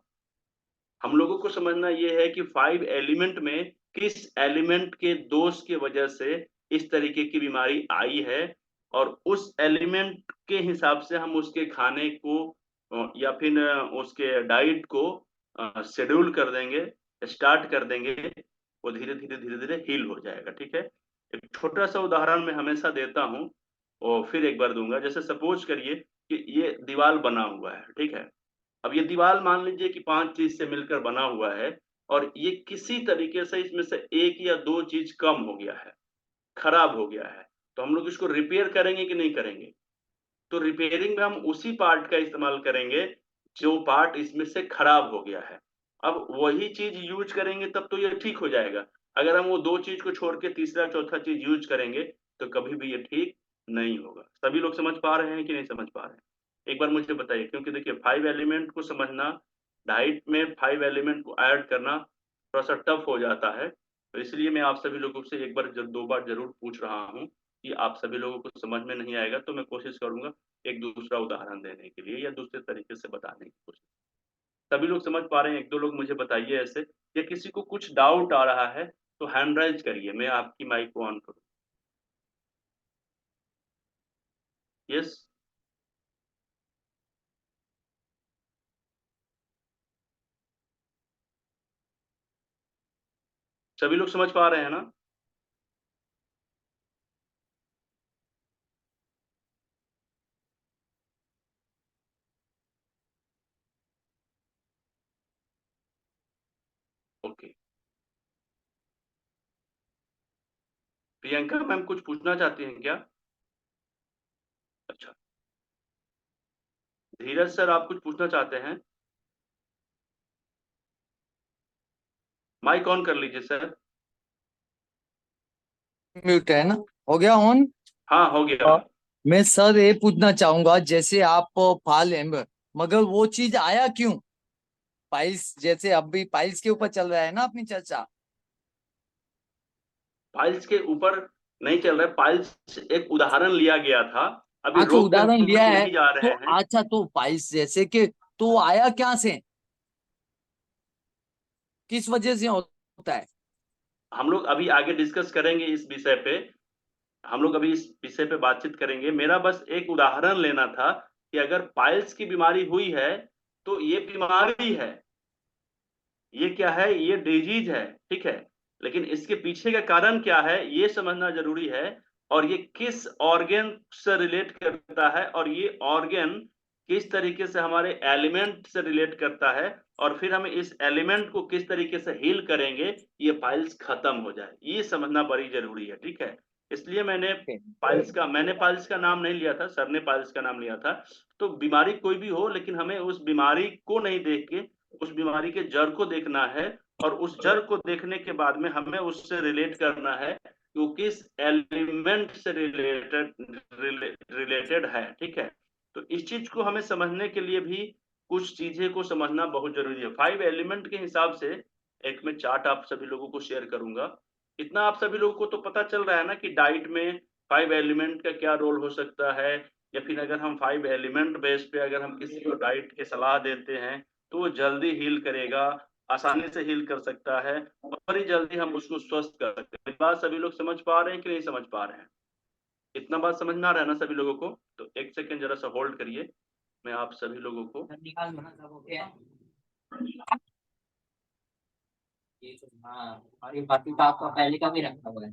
हम लोगों को समझना ये है कि 5 एलिमेंट में किस एलिमेंट के दोष की वजह से इस तरीके की बीमारी आई है, और उस एलिमेंट के हिसाब से हम उसके खाने को या फिर उसके डाइट को शेड्यूल कर देंगे, स्टार्ट कर देंगे, वो धीरे धीरे धीरे धीरे हील हो जाएगा, ठीक है। एक छोटा सा उदाहरण मैं हमेशा देता हूँ और फिर एक बार दूंगा। जैसे सपोज करिए कि ये दीवार बना हुआ है, ठीक है। अब ये दीवार मान लीजिए कि 5 चीज से मिलकर बना हुआ है, और ये किसी तरीके से इसमें से एक या दो चीज कम हो गया है, खराब हो गया है, तो हम लोग इसको रिपेयर करेंगे कि नहीं करेंगे? तो रिपेयरिंग में हम उसी पार्ट का इस्तेमाल करेंगे जो पार्ट इसमें से खराब हो गया है। अब वही चीज यूज करेंगे तब तो ये ठीक हो जाएगा। अगर हम वो दो चीज को छोड़ के तीसरा चौथा चीज यूज करेंगे तो कभी भी ये ठीक नहीं होगा। सभी लोग समझ पा रहे हैं कि नहीं समझ पा रहे हैं? एक बार मुझे बताइए, क्योंकि देखिए 5 एलिमेंट को समझना, डाइट में 5 एलिमेंट को ऐड करना थोड़ा सा टफ हो जाता है। तो इसलिए मैं आप सभी लोगों से एक बार दो बार जरूर पूछ रहा हूँ कि आप सभी लोगों को समझ में नहीं आएगा तो मैं कोशिश करूंगा एक दूसरा उदाहरण देने के लिए या दूसरे तरीके से बताने की कोशिश। सभी लोग समझ पा रहे हैं? एक दो लोग मुझे बताइए ऐसे, या किसी को कुछ डाउट आ रहा है तो हैंड राइज करिए, मैं आपकी माइक को ऑन करूँ। यस, सभी लोग समझ पा रहे हैं ना? ओके, प्रियंका मैम कुछ पूछना चाहती हैं क्या? अच्छा, धीरज सर आप कुछ पूछना चाहते हैं? माइक ऑन कर लीजिए सर। म्यूट है ना, हो गया ऑन। हाँ हो गया। मैं सर ये पूछना चाहूंगा, जैसे आप फाल एम्बर, मगर वो चीज आया क्यों? पाइल्स, जैसे अभी पाइल्स के ऊपर चल रहा है ना अपनी चर्चा। पाइल्स के ऊपर नहीं चल रहा है, पाइल्स एक उदाहरण लिया गया था, अभी हाँ तो रोग पे उदाहरण हम लिया लोग है, नहीं जा तो रहे हैं। अच्छा तो पाइल्स जैसे कि, तो आया क्या से, किस वजह से होता है? हम लोग अभी आगे डिस्कस करेंगे इस विषय पे, हम लोग अभी इस विषय पे बातचीत करेंगे। मेरा बस एक उदाहरण लेना था कि अगर पाइल्स की बीमारी हुई है तो ये बीमारी है, ये क्या है, ये डिजीज है, ठीक है। लेकिन इसके पीछे का कारण क्या है ये समझना जरूरी है, और ये किस ऑर्गन से रिलेट करता है, और ये ऑर्गन किस तरीके से हमारे एलिमेंट से रिलेट करता है, और फिर हम इस एलिमेंट को किस तरीके से हील करेंगे ये पाइल्स खत्म हो जाए, ये समझना बड़ी जरूरी है, ठीक है। इसलिए मैंने पाइल्स का नाम नहीं लिया था, सर ने पाइल्स का नाम लिया था। तो बीमारी कोई भी हो, लेकिन हमें उस बीमारी को नहीं देख के उस बीमारी के जड़ को देखना है, और उस जड़ को देखने के बाद में हमें उससे रिलेट करना है कि वो किस एलिमेंट से रिलेटेड है, ठीक है। तो इस चीज को हमें समझने के लिए भी कुछ चीजें को समझना बहुत जरूरी है। 5 एलिमेंट के हिसाब से एक मैं चार्ट आप सभी लोगों को शेयर करूंगा। इतना आप सभी लोगों को तो पता चल रहा है ना कि डाइट में 5 एलिमेंट का क्या रोल हो सकता है, या फिर अगर हम 5 एलिमेंट बेस पे अगर हम किसी को डाइट की सलाह देते हैं तो वो जल्दी हील करेगा, आसानी से हील कर सकता है, और बड़ी जल्दी हम उसको स्वस्थ कर सकते हैं। बात सभी लोग समझ पा रहे हैं कि नहीं समझ पा रहे हैं? इतना बात समझ में आ रहा है ना सभी लोगों को? तो एक सेकेंड जरा सा होल्ड करिए, मैं आप सभी लोगों को हाँ, और ये बाकी तो आपका पहले का भी रखा हुआ है।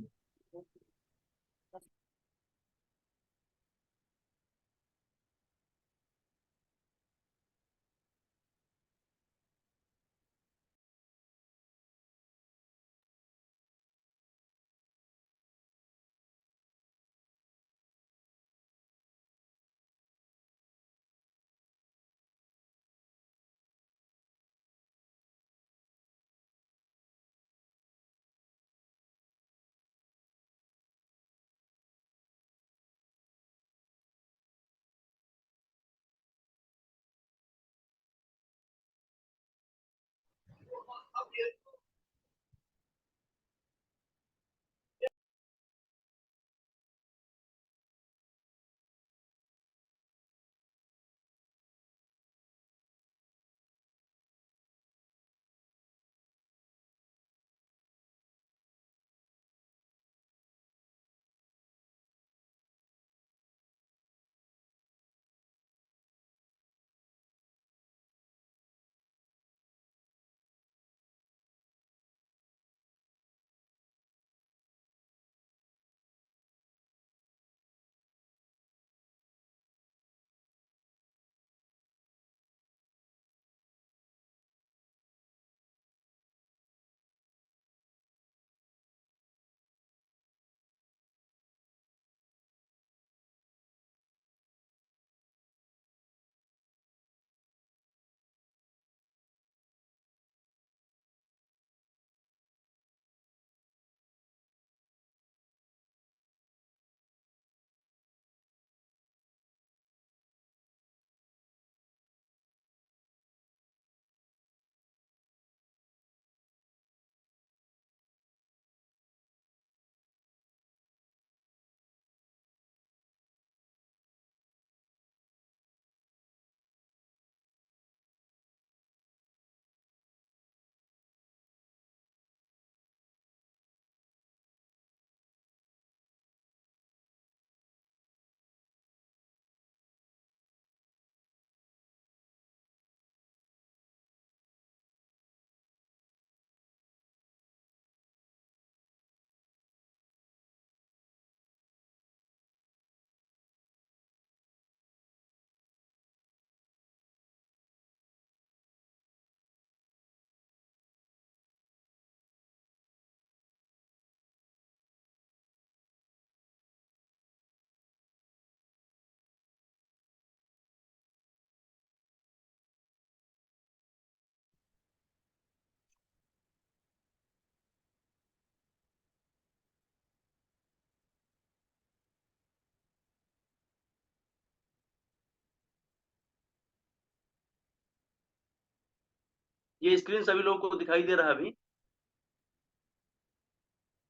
ये स्क्रीन सभी लोगों को दिखाई दे रहा है अभी?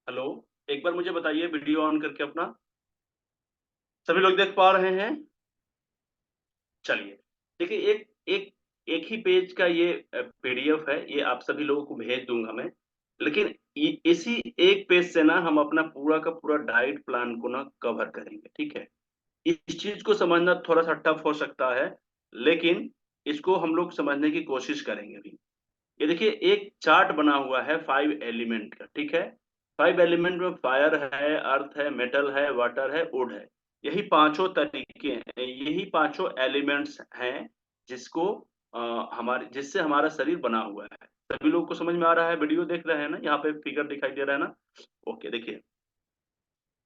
हेलो, एक बार मुझे बताइए वीडियो ऑन करके अपना, सभी लोग देख पा रहे हैं? चलिए, देखिए एक एक एक ही पेज का ये पीडीएफ है, ये आप सभी लोगों को भेज दूंगा मैं। लेकिन इसी एक पेज से ना हम अपना पूरा का पूरा डाइट प्लान को ना कवर करेंगे, ठीक है? इस चीज को समझना थोड़ा सा टफ हो सकता है, लेकिन इसको हम लोग समझने की कोशिश करेंगे अभी। ये देखिए एक चार्ट बना हुआ है 5 एलिमेंट का, ठीक है? 5 एलिमेंट में फायर है, अर्थ है, मेटल है, वाटर है, वुड है। यही पांचों तरीके हैं, यही पांचों एलिमेंट्स हैं जिसको हमारे जिससे हमारा शरीर बना हुआ है। सभी लोगों को समझ में आ रहा है? वीडियो देख रहे हैं ना? यहाँ पे फिगर दिखाई दे रहा है ना? ओके, देखिए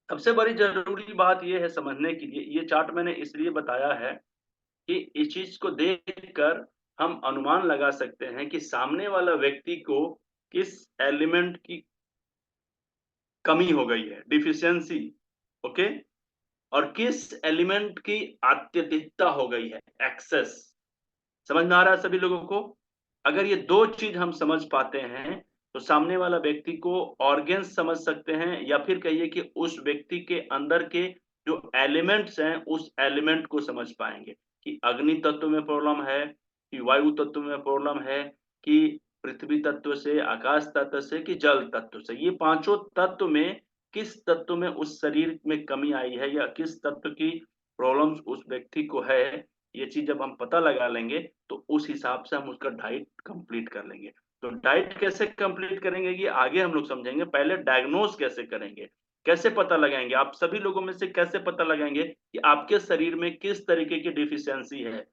सबसे बड़ी जरूरी बात ये है समझने के लिए, ये चार्ट मैंने इसलिए बताया है कि इस चीज को देखकर हम अनुमान लगा सकते हैं कि सामने वाला व्यक्ति को किस एलिमेंट की कमी हो गई है, डिफिशियंसी, ओके, और किस एलिमेंट की अत्यधिकता हो गई है, एक्सेस। समझ में आ रहा है सभी लोगों को? अगर ये दो चीज हम समझ पाते हैं तो सामने वाला व्यक्ति को ऑर्गेन्स समझ सकते हैं, या फिर कहिए कि उस व्यक्ति के अंदर के जो एलिमेंट्स हैं उस एलिमेंट को समझ पाएंगे कि अग्नि तत्व में प्रॉब्लम है, कि वायु तत्व में प्रॉब्लम है, कि पृथ्वी तत्व से, आकाश तत्व से, कि जल तत्व से। ये पांचों तत्व में किस तत्व में उस शरीर में कमी आई है या किस तत्व की प्रॉब्लम्स उस व्यक्ति को है, ये चीज जब हम पता लगा लेंगे तो उस हिसाब से हम उसका डाइट कंप्लीट कर लेंगे। तो डाइट कैसे कंप्लीट करेंगे ये आगे हम लोग समझेंगे। पहले डायग्नोस कैसे करेंगे, कैसे पता लगाएंगे, आप सभी लोगों में से कैसे पता लगाएंगे कि आपके शरीर में किस तरीके की डिफिशियंसी है,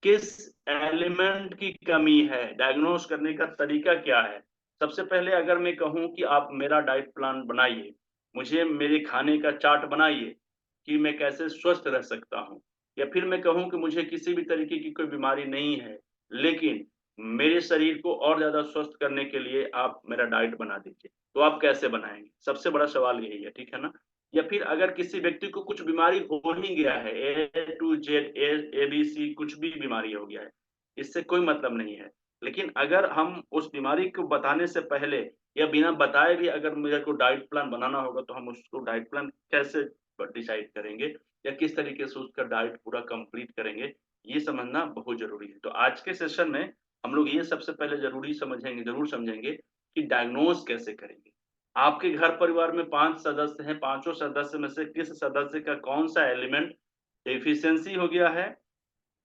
किस एलिमेंट की कमी है, डायग्नोस करने का तरीका क्या है। सबसे पहले अगर मैं कहूं कि आप मेरा डाइट प्लान बनाइए, मुझे मेरे खाने का चार्ट बनाइए कि मैं कैसे स्वस्थ रह सकता हूं, या फिर मैं कहूं कि मुझे किसी भी तरीके की कोई बीमारी नहीं है, लेकिन मेरे शरीर को और ज्यादा स्वस्थ करने के लिए आप मेरा डाइट बना दीजिए, तो आप कैसे बनाएंगे? सबसे बड़ा सवाल यही है, ठीक है ना? या फिर अगर किसी व्यक्ति को कुछ बीमारी हो ही गया है, A to Z, A B C कुछ भी बीमारी हो गया है, इससे कोई मतलब नहीं है। लेकिन अगर हम उस बीमारी को बताने से पहले या बिना बताए भी अगर मेरे को डाइट प्लान बनाना होगा तो हम उसको डाइट प्लान कैसे डिसाइड करेंगे या किस तरीके से उसका डाइट पूरा कंप्लीट करेंगे, ये समझना बहुत जरूरी है। तो आज के सेशन में हम लोग ये सबसे पहले जरूर समझेंगे कि डायग्नोज कैसे करेंगे। आपके घर परिवार में 5 सदस्य हैं, पांचों सदस्य में से किस सदस्य का कौन सा एलिमेंट एफिशिएंसी हो गया है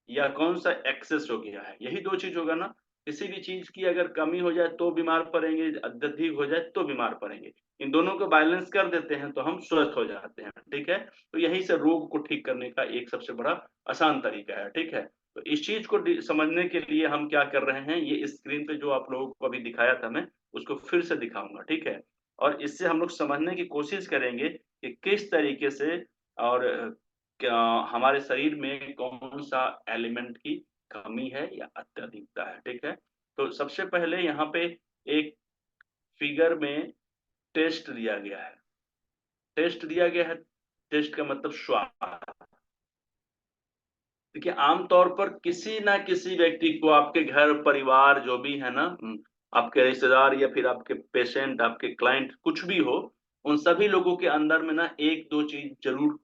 या कौन सा एक्सेस हो गया है, यही दो चीज होगा ना। किसी भी चीज की अगर कमी हो जाए तो बीमार पड़ेंगे, अत्यधिक हो जाए तो बीमार पड़ेंगे। इन दोनों को बैलेंस कर देते हैं तो हम स्वस्थ हो जाते हैं, ठीक है? तो यही से रोग को ठीक करने का एक सबसे बड़ा आसान तरीका है, ठीक है? तो इस चीज को समझने के लिए हम क्या कर रहे हैं, ये स्क्रीन पे जो आप लोगों को अभी दिखाया था मैं उसको फिर से दिखाऊंगा, ठीक है? और इससे हम लोग समझने की कोशिश करेंगे कि किस तरीके से और क्या हमारे शरीर में कौन सा एलिमेंट की कमी है या अत्यधिकता है, ठीक है? तो सबसे पहले यहाँ पे एक फिगर में टेस्ट दिया गया है। टेस्ट दिया गया है, टेस्ट का मतलब स्वाद। देखिए आमतौर पर किसी ना किसी व्यक्ति को आपके घर परिवार जो भी है ना, आपके रिश्तेदार या फिर आपके पेशेंट, आपके क्लाइंट कुछ भी हो, उन सभी लोगों के अंदर में ना एक दो चीज जरूर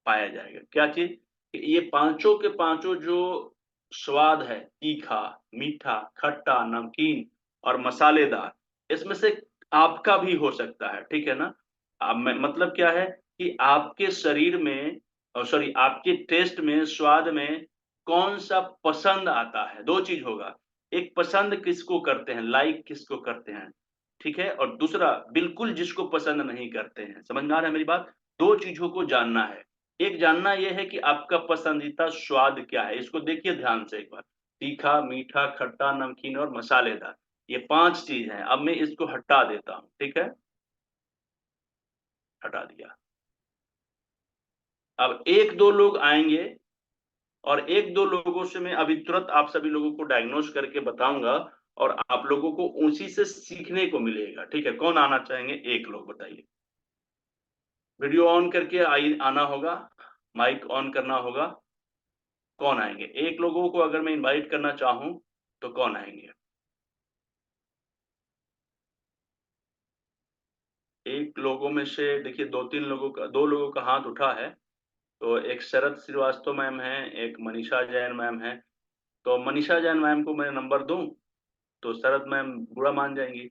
पाया जाएगा। क्या चीज? ये पांचों के पांचों जो स्वाद है, तीखा, मीठा, खट्टा, नमकीन और मसालेदार, इसमें से आपका भी हो सकता है, ठीक है ना? मतलब क्या है कि आपके शरीर में, सॉरी, आपके टेस्ट में, स्वाद में कौन सा पसंद आता है। दो चीज होगा, एक पसंद किसको करते हैं, लाइक किसको करते हैं, ठीक है? और दूसरा बिल्कुल जिसको पसंद नहीं करते हैं। समझ में आ रहा है मेरी बात? दो चीजों को जानना है। एक जानना यह है कि आपका पसंदीदा स्वाद क्या है, इसको देखिए ध्यान से एक बार। तीखा, मीठा, खट्टा, नमकीन और मसालेदार, ये 5 चीज हैं। अब मैं इसको हटा देता हूं, ठीक है? हटा दिया। अब एक दो लोग आएंगे और एक दो लोगों से मैं अभी तुरंत आप सभी लोगों को डायग्नोस करके बताऊंगा और आप लोगों को उसी से सीखने को मिलेगा, ठीक है? कौन आना चाहेंगे? एक लोग बताइए। वीडियो ऑन करके आना होगा, माइक ऑन करना होगा। कौन आएंगे? एक लोगों को अगर मैं इनवाइट करना चाहूं तो कौन आएंगे? लोगों में से देखिए 2 लोगों का हाथ उठा है। तो एक शरद श्रीवास्तव मैम है, एक मनीषा जैन मैम है। तो मनीषा जैन मैम को मैं नंबर दूं तो शरद मैम बुरा मान जाएंगी,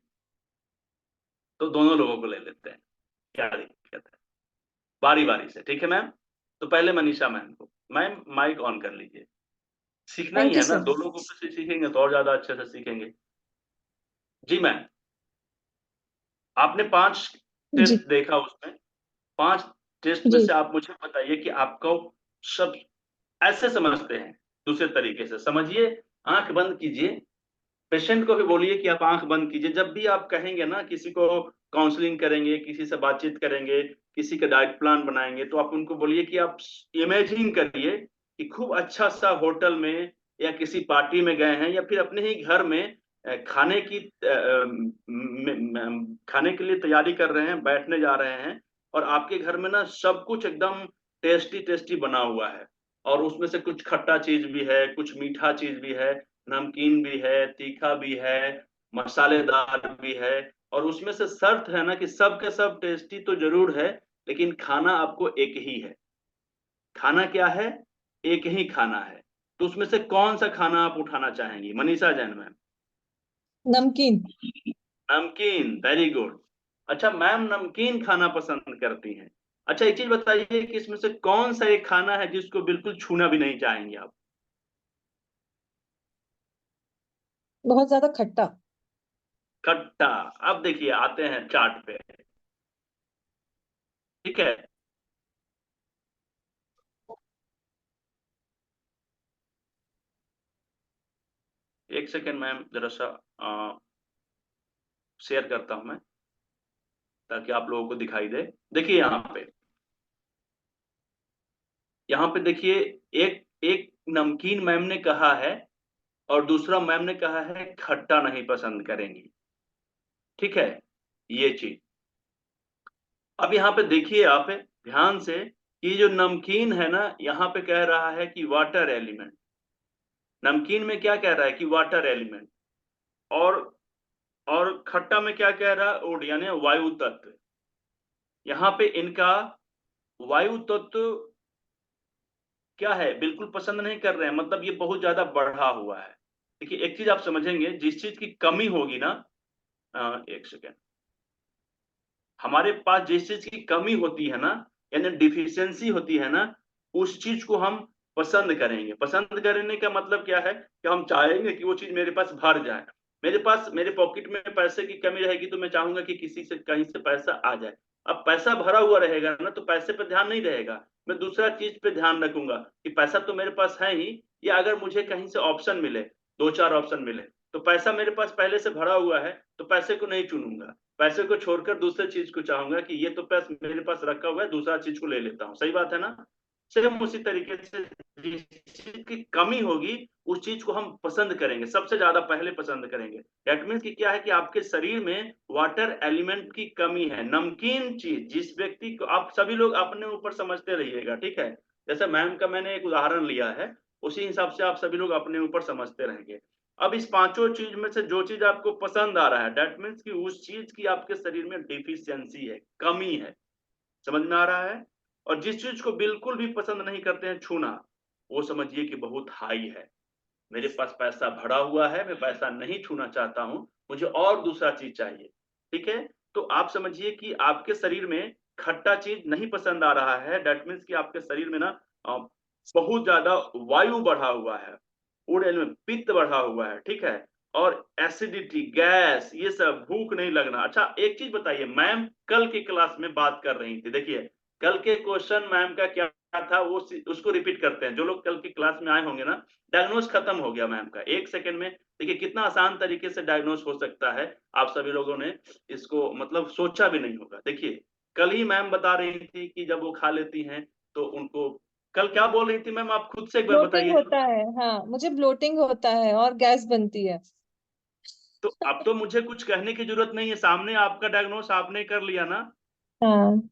तो दोनों लोगों को ले लेते हैं, क्या दिक्कत है? बारी बारी से, ठीक है मैम? तो पहले मनीषा मैम को। मैम माइक ऑन कर लीजिए। सीखना ही थैंक यू है ना, सर। 2 लोगों से सीखेंगे तो और ज्यादा अच्छे से सीखेंगे। जी मैम, आपने 5 जी टेस्ट देखा उसमें, 5 टेस्ट में जी से आप मुझे बताइए कि आपको सब ऐसे समझते हैं, दूसरे तरीके से समझिए। आंख बंद कीजिए, पेशेंट को भी बोलिए कि आप आंख बंद कीजिए। जब भी आप कहेंगे ना, किसी को काउंसलिंग करेंगे, किसी से बातचीत करेंगे, किसी का डाइट प्लान बनाएंगे, तो आप उनको बोलिए कि आप इमेजिन करिए कि खूब अच्छा सा होटल में या किसी पार्टी में गए हैं, या फिर अपने ही घर में खाने के लिए तैयारी कर रहे हैं, बैठने जा रहे हैं, और आपके घर में ना सब कुछ एकदम टेस्टी टेस्टी बना हुआ है, और उसमें से कुछ खट्टा चीज भी है, कुछ मीठा चीज भी है, नमकीन भी है, तीखा भी है, मसालेदार भी है, और उसमें से शर्त है ना कि सब के सब टेस्टी तो जरूर है, लेकिन खाना आपको एक ही है। खाना क्या है? एक ही खाना है। तो उसमें से कौन सा खाना आप उठाना चाहेंगी मनीषा जैन मैम? नमकीन। नमकीन, वेरी गुड। अच्छा मैम नमकीन खाना पसंद करती हैं। अच्छा एक चीज बताइए कि इसमें से कौन सा एक खाना है जिसको बिल्कुल छूना भी नहीं चाहेंगे आप? बहुत ज्यादा खट्टा। खट्टा। अब देखिए आते हैं चाट पे, ठीक है? एक सेकेंड मैम, जरा सा शेयर करता हूं मैं, ताकि आप लोगों को दिखाई दे। देखिए यहाँ पे देखिए, एक एक नमकीन मैम ने कहा है, और दूसरा मैम ने कहा है खट्टा नहीं पसंद करेंगी, ठीक है? ये चीज। अब यहाँ पे देखिए आप ध्यान से, कि जो नमकीन है ना, यहाँ पे कह रहा है कि वाटर एलिमेंट। नमकीन में क्या कह रहा है कि वाटर एलिमेंट, और और खट्टा में क्या कह रहा है? ओड, यानी वायु तत्व। यहाँ पे इनका वायु तत्व क्या है, बिल्कुल पसंद नहीं कर रहे हैं, मतलब ये बहुत ज्यादा बढ़ा हुआ है। देखिए एक चीज आप समझेंगे, जिस चीज की कमी होगी ना, एक सेकेंड, हमारे पास जिस चीज की कमी होती है ना, यानी डिफिशियंसी होती है ना, उस चीज को हम पसंद करेंगे। पसंद करने का मतलब क्या है कि हम चाहेंगे कि वो चीज मेरे पास भर जाए। मेरे पॉकेट में पैसे की कमी रहेगी, तो मैं चाहूंगा कि किसी से कहीं से पैसा आ जाए। अब पैसा भरा हुआ रहेगा ना, तो पैसे पे ध्यान नहीं रहेगा, मैं दूसरा चीज पे ध्यान रखूंगा कि पैसा तो मेरे पास है ही, या अगर मुझे कहीं से ऑप्शन मिले, 2-4 ऑप्शन मिले, तो पैसा मेरे पास पहले से भरा हुआ है, तो पैसे को नहीं चुनूंगा। पैसे को छोड़कर दूसरे चीज को चाहूंगा कि ये तो पैसा मेरे पास रखा हुआ है, दूसरा चीज को ले लेता हूँ। सही बात है ना? सेम उसी तरीके से जिस चीज की कमी होगी, उस चीज को हम पसंद करेंगे, सबसे ज्यादा पहले पसंद करेंगे। दैट मीन्स कि क्या है कि आपके शरीर में वाटर एलिमेंट की कमी है। नमकीन चीज जिस व्यक्ति को, आप सभी लोग अपने ऊपर समझते रहिएगा, ठीक है? जैसे मैम का मैंने एक उदाहरण लिया है, उसी हिसाब से आप सभी लोग अपने ऊपर समझते रहेंगे। अब इस पांचों चीज में से जो चीज आपको पसंद आ रहा है, दैट मीन्स कि उस चीज की आपके शरीर में डिफिशियंसी है, कमी है। समझ में आ रहा है? और जिस चीज को बिल्कुल भी पसंद नहीं करते हैं छूना, वो समझिए कि बहुत हाई है। मेरे पास पैसा भरा हुआ है, मैं पैसा नहीं छूना चाहता हूं, मुझे और दूसरा चीज चाहिए, ठीक है? तो आप समझिए कि आपके शरीर में खट्टा चीज नहीं पसंद आ रहा है, दैट मीन्स कि आपके शरीर में ना बहुत ज्यादा वायु बढ़ा हुआ है, उड़ेल में पित्त बढ़ा हुआ है, ठीक है? और एसिडिटी, गैस, ये सब, भूख नहीं लगना। अच्छा एक चीज बताइए, मैम कल की क्लास में बात कर रही थी, देखिए कल के क्वेश्चन मैम का क्या था, वो उसको रिपीट करते हैं। जो लोग कल की क्लास में आए होंगे ना, डायग्नोज खत्म हो गया मैम का 1 सेकंड में। देखिए कितना आसान तरीके से डायग्नोज हो सकता है, आप सभी लोगों ने इसको मतलब सोचा भी नहीं होगा। देखिए कल ही मैम बता रही थी कि जब वो खा लेती हैं तो उनको, कल क्या बोल रही थी मैम, आप खुद से एक बार ब्लोटिंग बताइए होता जरा। है, हाँ मुझे ब्लोटिंग होता है और गैस बनती है। तो अब तो मुझे कुछ कहने की जरूरत नहीं है, सामने आपका डायग्नोस आपने कर लिया ना। हाँ।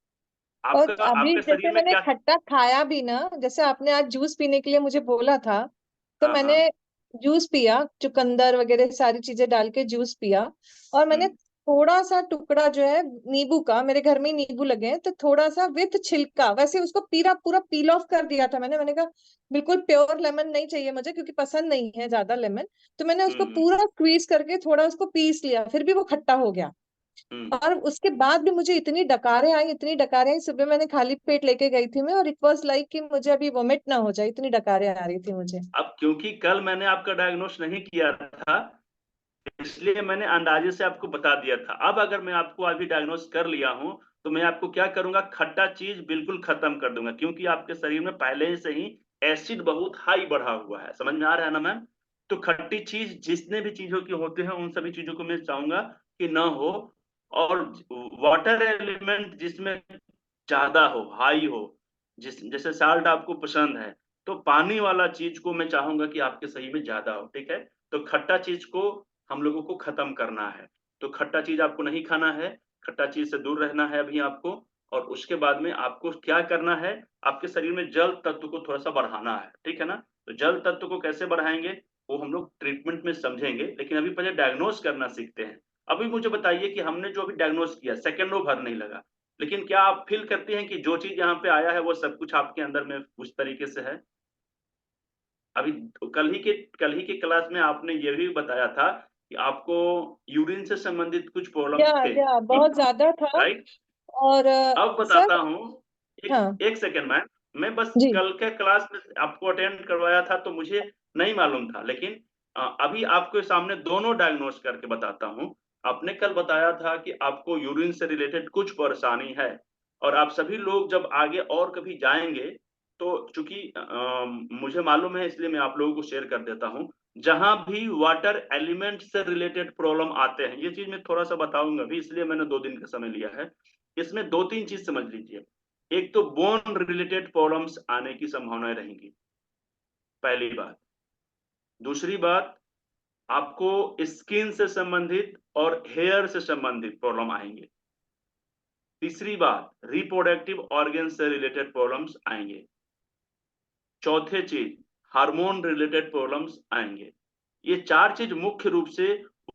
और आपका अभी आपके जैसे शरीर में मैंने क्या? खट्टा खाया भी ना, जैसे आपने आज जूस पीने के लिए मुझे बोला था, तो हाँ हाँ। मैंने जूस पिया, चुकंदर वगैरह सारी चीजें डाल के जूस पिया, और मैंने थोड़ा सा टुकड़ा जो है नींबू का, मेरे घर में ही नींबू लगे हैं, तो थोड़ा सा विथ छिलका, वैसे उसको पूरा पील ऑफ कर दिया था मैंने कहा बिल्कुल प्योर लेमन नहीं चाहिए मुझे, क्योंकि पसंद नहीं है ज्यादा लेमन। तो मैंने उसको पूरा स्क्वीज करके थोड़ा उसको पीस लिया, फिर भी वो खट्टा हो गया। और उसके बाद भी मुझे इतनी डकारें आई, इतनी डकारें आई, सुबह मैंने खाली पेट लेके गई थी मैं, और इट वाज लाइक कि मुझे अभी वोमिट ना हो जाए, इतनी डकारें आ रही थी मुझे। अब क्योंकि कल मैंने आपका डायग्नोस नहीं किया था, इसलिए मैंने अंदाजे से आपको बता दिया था। अब अगर मैं आपको अभी डायग्नोस कर लिया हूं, तो मैं आपको क्या करूंगा, खट्टा चीज बिल्कुल खत्म कर दूंगा, क्योंकि आपके शरीर में पहले से ही एसिड बहुत हाई बढ़ा हुआ है। समझ में आ रहा है ना मैम? तो खट्टी चीज जितने भी चीजों की होते हैं, उन सभी चीजों को मैं चाहूंगा कि ना हो। और वाटर एलिमेंट जिसमें ज्यादा हो, हाई हो, जैसे साल्ट आपको पसंद है, तो पानी वाला चीज को मैं चाहूंगा कि आपके सही में ज्यादा हो। ठीक है? तो खट्टा चीज को हम लोगों को खत्म करना है। तो खट्टा चीज आपको नहीं खाना है, खट्टा चीज से दूर रहना है अभी आपको। और उसके बाद में आपको क्या करना है, आपके शरीर में जल तत्व को थोड़ा सा बढ़ाना है। ठीक है ना? तो जल तत्व को कैसे बढ़ाएंगे, वो हम लोग ट्रीटमेंट में समझेंगे, लेकिन अभी पहले डायग्नोस करना सीखते हैं। अभी मुझे बताइए कि हमने जो अभी डायग्नोस किया, सेकेंडों भर नहीं लगा, लेकिन क्या आप फील करते हैं कि जो चीज यहाँ पे आया है वो सब कुछ आपके अंदर में उस तरीके से है? अभी कल ही के क्लास में आपने ये भी बताया था कि आपको यूरिन से संबंधित कुछ प्रॉब्लम्स थे, या बहुत ज्यादा था। राइट? और अब बताता सर, हूँ, हाँ एक सेकेंड मैम। मैं बस जी, कल के क्लास में आपको अटेंड करवाया था, तो मुझे नहीं मालूम था, लेकिन अभी आपके सामने दोनों डायग्नोस करके बताता हूँ। आपने कल बताया था कि आपको यूरिन से रिलेटेड कुछ परेशानी है, और आप सभी लोग जब आगे और कभी जाएंगे, तो चूंकि मुझे मालूम है, इसलिए मैं आप लोगों को शेयर कर देता हूँ। जहां भी वाटर एलिमेंट से रिलेटेड प्रॉब्लम आते हैं, ये चीज मैं थोड़ा सा बताऊंगा भी, इसलिए मैंने 2 दिन का समय लिया है। इसमें 2-3 चीज समझ लीजिए। एक तो बोन रिलेटेड प्रॉब्लम्स आने की संभावनाएं रहेंगी, पहली बात। दूसरी बात, आपको स्किन से संबंधित और हेयर से संबंधित प्रॉब्लम आएंगे। तीसरी बात, रिप्रोडक्टिव ऑर्गन से रिलेटेड प्रॉब्लम्स आएंगे। चौथे चीज, हार्मोन रिलेटेड प्रॉब्लम्स आएंगे। ये 4 चीज मुख्य रूप से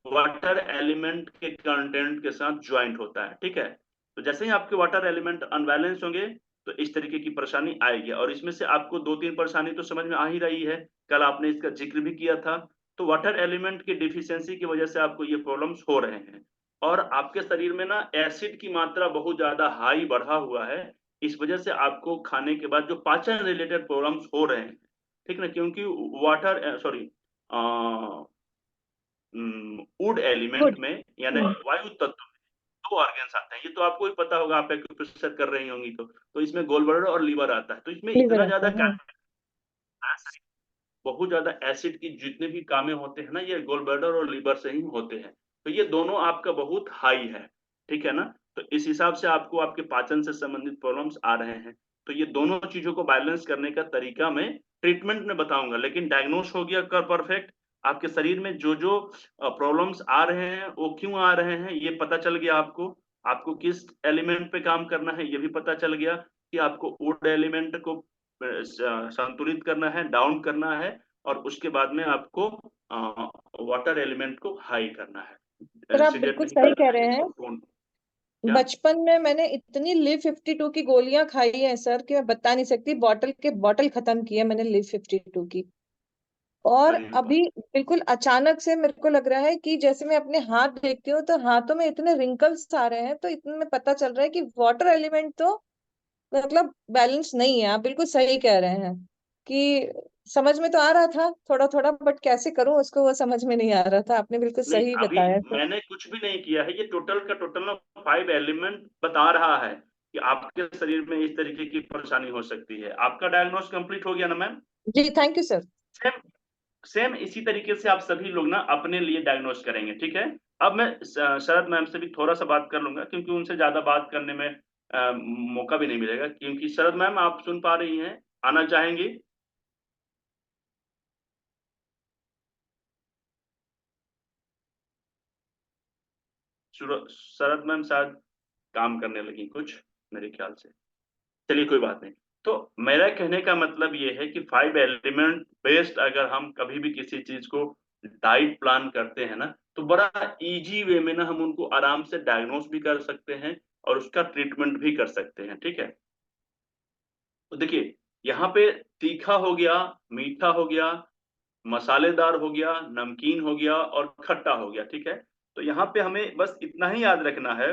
वाटर एलिमेंट के कंटेंट के साथ ज्वाइंट होता है। ठीक है? तो जैसे ही आपके वाटर एलिमेंट अनबैलेंस होंगे, तो इस तरीके की परेशानी आएगी। और इसमें से आपको 2-3 परेशानी तो समझ में आ ही रही है, कल आपने इसका जिक्र भी किया था। तो वाटर एलिमेंट की डिफिशियंसी की वजह से आपको ये प्रॉब्लम्स हो रहे हैं। और आपके शरीर में ना एसिड की मात्रा बहुत ज्यादा हाई बढ़ा हुआ है। इस वजह से आपको खाने के बाद जो पाचन रिलेटेड प्रॉब्लम्स हो रहे हैं, ठीक ना? क्योंकि water sorry would element good. में, यानी वायु तत्व में 2 ऑर्गन्स आते हैं। ये तो आपको ही पता होगा, आप एक्यूप्रेशर कर रही होंगी। तो इसमें गोल ब्लैडर और लीवर आता है। तो इसमें लीवर इतना आता ज्यादा है, हाँ। बहुत ज्यादा एसिड की जितने भी कामें होते हैं ना, ये गोल ब्लैडर और लीवर से ही होते हैं। तो ये दोनों आपका बहुत हाई है। ठीक है ना? तो इस हिसाब से आपको आपके पाचन से संबंधित प्रॉब्लम्स आ रहे हैं। तो ये दोनों चीजों को बैलेंस करने का तरीका मैं ट्रीटमेंट में बताऊंगा, लेकिन डायग्नोस हो गया कर परफेक्ट। आपके शरीर में जो जो प्रॉब्लम्स आ रहे हैं, वो क्यों आ रहे हैं, ये पता चल गया आपको। आपको किस एलिमेंट पे काम करना है, ये भी पता चल गया कि आपको वुड एलिमेंट को संतुलित करना है, डाउन करना है, और उसके बाद में आपको वाटर एलिमेंट को हाई करना है। सर आप एसिडेट बिल्कुल नहीं सही करना कह है, रहे हैं। इसको क्या? बचपन में मैंने इतनी लिव 52 की गोलियां खाई है सर, कि मैं बता नहीं सकती, बॉटल खत्म की है मैंने लिव 52 की। और अरे वाह! अभी बिल्कुल अचानक से मेरे को लग रहा है कि जैसे मैं अपने हाथ देखती हूँ, तो हाथों में इतने रिंकल्स आ रहे हैं, तो इतने में पता चल रहा है कि वाटर एलिमेंट तो मतलब बैलेंस नहीं है। आप बिल्कुल सही कह रहे हैं कि समझ में तो आ रहा था थोड़ा थोड़ा, बट कैसे करूं उसको, वो समझ में नहीं आ रहा था। आपने बिल्कुल नहीं, सही अभी बताया सर। मैंने कुछ भी नहीं किया है। ये टोटल का टोटल ना 5 एलिमेंट बता रहा है कि आपके शरीर में इस तरीके की परेशानी हो सकती है। आपका डायग्नोस कंप्लीट हो गया ना मैम? जी thank you sir. Same same इसी तरीके से आप सभी लोग ना अपने लिए डायग्नोस करेंगे। ठीक है? अब मैं शरद मैम से भी थोड़ा सा बात कर लूंगा, क्योंकि उनसे ज्यादा बात करने में मौका भी नहीं मिलेगा। क्योंकि शरद मैम, आप सुन पा रही हैं, आना चाहेंगी? शरद मैम शायद काम करने लगी कुछ, मेरे ख्याल से। चलिए, कोई बात नहीं। तो मेरा कहने का मतलब ये है कि 5 एलिमेंट बेस्ड अगर हम कभी भी किसी चीज को डाइट प्लान करते हैं ना, तो बड़ा इजी वे में ना हम उनको आराम से डायग्नोस भी कर सकते हैं और उसका ट्रीटमेंट भी कर सकते हैं। ठीक है, तो देखिए यहाँ पे तीखा हो गया, मीठा हो गया, मसालेदार हो गया, नमकीन हो गया और खट्टा हो गया। ठीक है, तो यहाँ पे हमें बस इतना ही याद रखना है।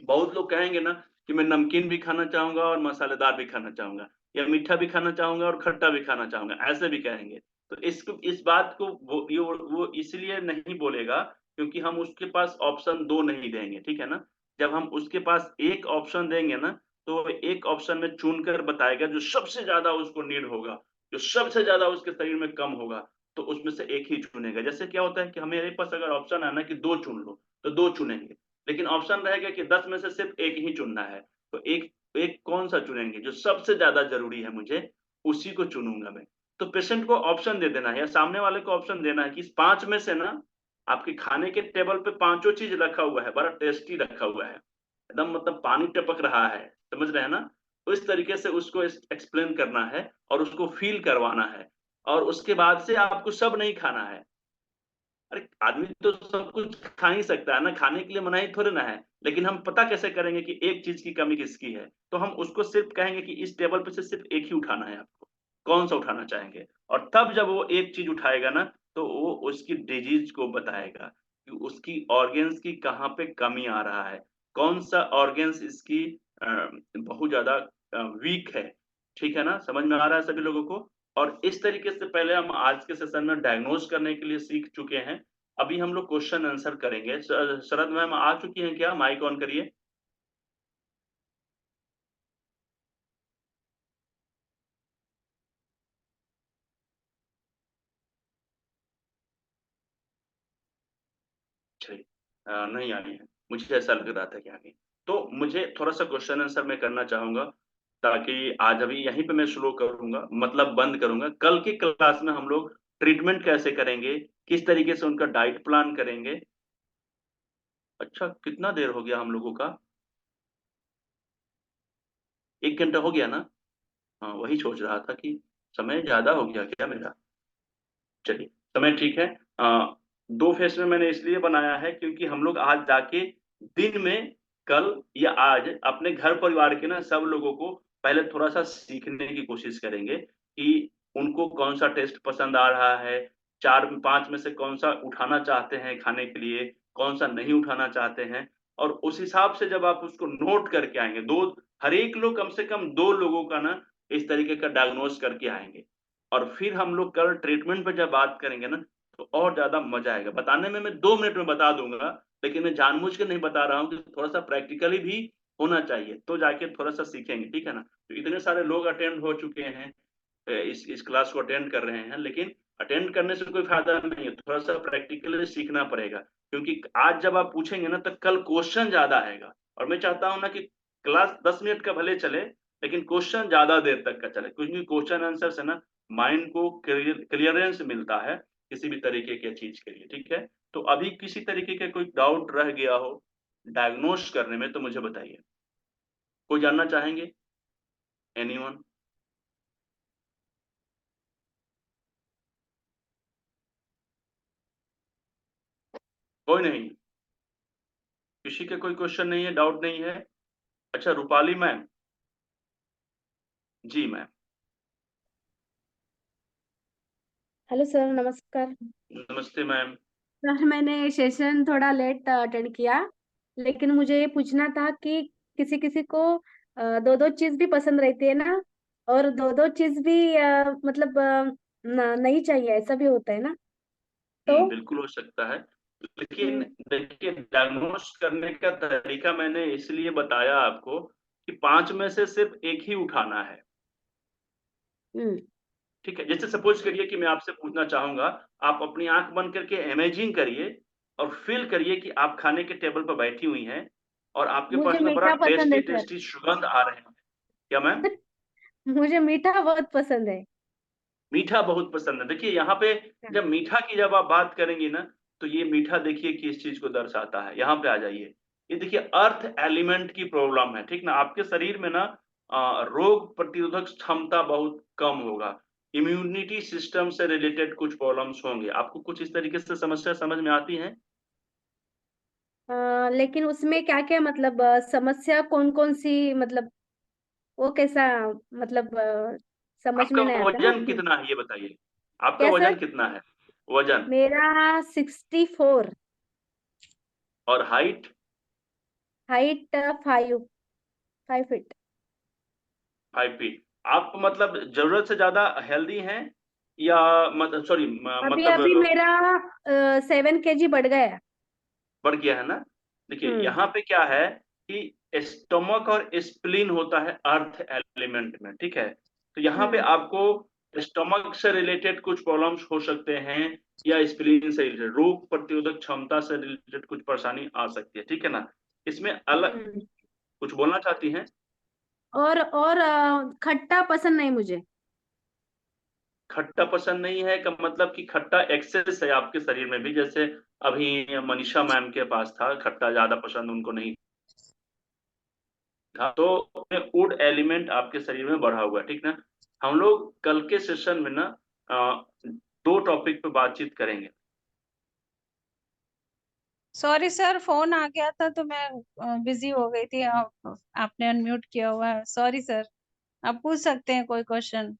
बहुत लोग कहेंगे ना कि मैं नमकीन भी खाना चाहूंगा और मसालेदार भी खाना चाहूंगा, या मीठा भी खाना चाहूंगा और खट्टा भी खाना चाहूंगा, ऐसे भी कहेंगे। तो इस बात को वो इसलिए नहीं बोलेगा क्योंकि हम उसके पास ऑप्शन 2 नहीं देंगे। ठीक है ना, जब हम उसके पास एक ऑप्शन देंगे ना, तो एक ऑप्शन में चुनकर बताएगा जो सबसे ज्यादा उसको नीड होगा, जो सबसे ज्यादा उसके शरीर में कम होगा, तो उसमें से एक ही चुनेगा। जैसे क्या होता है कि हमारे पास अगर ऑप्शन है ना कि 2 चुन लो, तो 2 चुनेंगे, लेकिन ऑप्शन रहेगा कि 10 में से सिर्फ एक ही चुनना है, तो एक एक कौन सा चुनेंगे? जो सबसे ज्यादा जरूरी है मुझे, उसी को चुनूंगा मैं। तो पेशेंट को ऑप्शन दे देना है या सामने वाले को ऑप्शन देना है कि इस 5 में से ना आपके खाने के टेबल पे पांचों चीज रखा हुआ है, बड़ा टेस्टी रखा हुआ है, एकदम मतलब पानी टपक रहा है, समझ रहे हैं ना? तो इस तरीके से उसको एक्सप्लेन करना है और उसको फील करवाना है, और उसके बाद से आपको सब नहीं खाना है। अरे आदमी तो सब कुछ खा ही सकता है ना, खाने के लिए मनाही थोड़ी ना है, लेकिन हम पता कैसे करेंगे कि एक चीज की कमी किसकी है? तो हम उसको सिर्फ कहेंगे कि इस टेबल पे से सिर्फ एक ही उठाना है आपको, कौन सा उठाना चाहेंगे? और तब जब वो एक चीज उठाएगा ना, तो वो उसकी डिजीज को बताएगा कि उसकी ऑर्गेन्स की कहाँ पे कमी आ रहा है, कौन सा ऑर्गेन्स इसकी बहुत ज्यादा वीक है। ठीक है ना, समझ में आ रहा है सभी लोगों को? और इस तरीके से पहले हम आज के सेशन में डायग्नोज करने के लिए सीख चुके हैं। अभी हम लोग क्वेश्चन आंसर करेंगे। शरद मैम आ चुकी हैं क्या? माइक ऑन करिए। चलिए, नहीं आई है, मुझे ऐसा लग रहा था कि आ गई। तो मुझे थोड़ा सा क्वेश्चन आंसर मैं करना चाहूंगा, ताकि आज अभी यहीं पे मैं स्लो करूंगा, मतलब बंद करूंगा। कल की क्लास में हम लोग ट्रीटमेंट कैसे करेंगे, किस तरीके से उनका डाइट प्लान करेंगे। अच्छा, कितना देर हो गया हम लोगों का? 1 घंटा हो गया ना? हाँ, वही सोच रहा था कि समय ज्यादा हो गया क्या मेरा। चलिए, समय ठीक है। 2 फेस में मैंने इसलिए बनाया है क्योंकि हम लोग आज जाके दिन में, कल या आज अपने घर परिवार के ना सब लोगों को पहले थोड़ा सा सीखने की कोशिश करेंगे कि उनको कौन सा टेस्ट पसंद आ रहा है, 4-5 में से कौन सा उठाना चाहते हैं खाने के लिए, कौन सा नहीं उठाना चाहते हैं। और उस हिसाब से जब आप उसको नोट करके आएंगे, दो, हर एक लोग कम से कम 2 लोगों का ना इस तरीके का डायग्नोस करके आएंगे, और फिर हम लोग कल ट्रीटमेंट पे जब बात करेंगे ना, तो और ज्यादा मजा आएगा। बताने में मैं 2 मिनट में बता दूंगा, लेकिन मैं जानबूझ के नहीं बता रहा हूँ कि थोड़ा सा प्रैक्टिकली भी होना चाहिए, तो जाके थोड़ा सा सीखेंगे। ठीक है ना? तो इतने सारे लोग अटेंड हो चुके हैं, इस क्लास को अटेंड कर रहे हैं, लेकिन अटेंड करने से कोई फायदा नहीं है, थोड़ा सा प्रैक्टिकली सीखना पड़ेगा। क्योंकि आज जब आप पूछेंगे ना, तो कल क्वेश्चन ज्यादा आएगा, और मैं चाहता हूँ ना कि क्लास 10 मिनट का भले चले, लेकिन क्वेश्चन ज्यादा देर तक का चले, क्योंकि क्वेश्चन आंसर से ना माइंड को क्लियरेंस मिलता है किसी भी तरीके के चीज के लिए। ठीक है, तो अभी किसी तरीके का कोई डाउट रह गया हो डायग्नोस करने में, तो मुझे बताइए। कोई जानना चाहेंगे? एनीवन? कोई नहीं? किसी के कोई क्वेश्चन नहीं है, डाउट नहीं है? अच्छा, रूपाली मैम। जी मैम। हेलो सर, नमस्कार। नमस्ते मैम। सर, मैंने सेशन थोड़ा लेट अटेंड किया, लेकिन मुझे ये पूछना था कि किसी किसी को दो दो चीज भी पसंद रहती है ना, और दो दो चीज भी मतलब नहीं चाहिए, ऐसा भी होता है ना? तो बिल्कुल हो सकता है, लेकिन हम्म देखिए डायग्नोस करने का तरीका मैंने इसलिए बताया आपको कि 5 में से सिर्फ एक ही उठाना है। हम्म ठीक है, जैसे सपोज करिए कि मैं आपसे पूछना चाहूंगा, आप अपनी आंख बंद करके इमेजिन करिए और फील करिए कि आप खाने के टेबल पर बैठी हुई हैं और आपके मुझे पास ना बड़ा मीठा पसंद टेस्टी है सर। टेस्टी सुगंध आ रहे हैं। क्या मैम? मुझे मीठा बहुत पसंद है। मीठा बहुत पसंद है। देखिए यहाँ पे हाँ। जब मीठा की जब आप बात करेंगी ना, तो ये मीठा देखिए किस चीज को दर्शाता है। यहाँ पे आ जाइए, ये देखिए अर्थ एलिमेंट की प्रॉब्लम है। ठीक ना, आपके शरीर में ना रोग प्रतिरोधक क्षमता बहुत कम होगा, इम्यूनिटी सिस्टम से रिलेटेड कुछ प्रॉब्लम्स होंगे। आपको कुछ इस तरीके से समस्या समझ में आती है? लेकिन उसमें क्या क्या मतलब समस्या कौन कौन सी, मतलब वो कैसा, मतलब समझ आपका में नहीं आता ना। वजन कितना है ये बताइए, आपका क्या वजन सर? कितना है? वजन मेरा 64, और हाइट? Height 5 feet. 5 फीट। आप मतलब जरूरत से ज्यादा हेल्दी हैं या मतलब सॉरी अभी अभी मतलब मेरा 7 kg बढ़ गया। बढ़ गया है ना? देखिए हम्म। यहाँ पे क्या है कि स्टमक और स्प्लीन होता है अर्थ एलिमेंट में, ठीक है? तो यहाँ पे हम्म। आपको स्टमक से रिलेटेड कुछ प्रॉब्लम्स हो सकते हैं या स्प्लीन से रिलेटेड, रोग प्रतिरोधक क्षमता से रिलेटेड कुछ परेशानी आ सकती है, ठीक है ना? इसमें अलग हम्म। कुछ बोलना चाहती हैं? और खट्टा पसंद नहीं मुझे। खट्टा पसंद नहीं है का मतलब कि खट्टा एक्सेस है आपके शरीर में भी, जैसे अभी मनीषा मैम के पास था, खट्टा ज्यादा पसंद उनको नहीं था, तो फूड एलिमेंट आपके शरीर में बढ़ा हुआ है, ठीक ना? हम लोग कल के सेशन में ना दो टॉपिक पे बातचीत करेंगे। सॉरी सर, फोन आ गया था तो मैं बिजी हो गई थी। आपने अनम्यूट किया हुआ है, सॉरी सर। आप पूछ सकते हैं कोई question.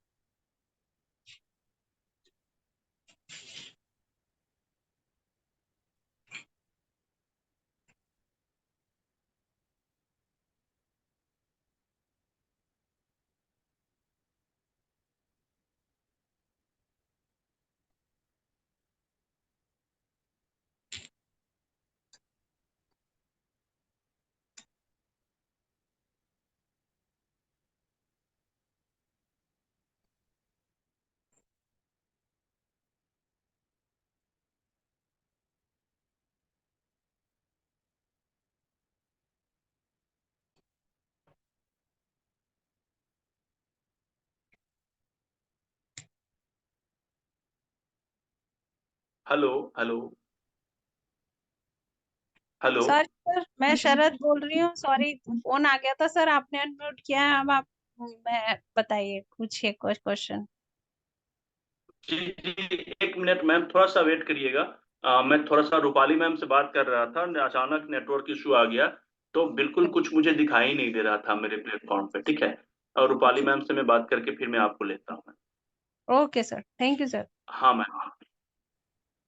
Hello hello hello. Sorry sir, मैं शरद बोल रही हूँ। सॉरी, फोन आ गया था सर, आपने अनम्यूट किया है। अब आप मैं बताइए, पूछिए कोई क्वेश्चन। जी जी, एक मिनट मैम, थोड़ा सा वेट करिएगा। मैं थोड़ा सा रूपाली मैम से बात कर रहा था, अचानक नेटवर्क इशू आ गया, तो बिल्कुल कुछ मुझे दिखाई नहीं दे रहा था मेरे प्लेटफॉर्म पे, ठीक है? और रूपाली मैम से मैं बात करके फिर मैं आपको लेता हूँ। Okay sir, thank you sir. हाँ मैम।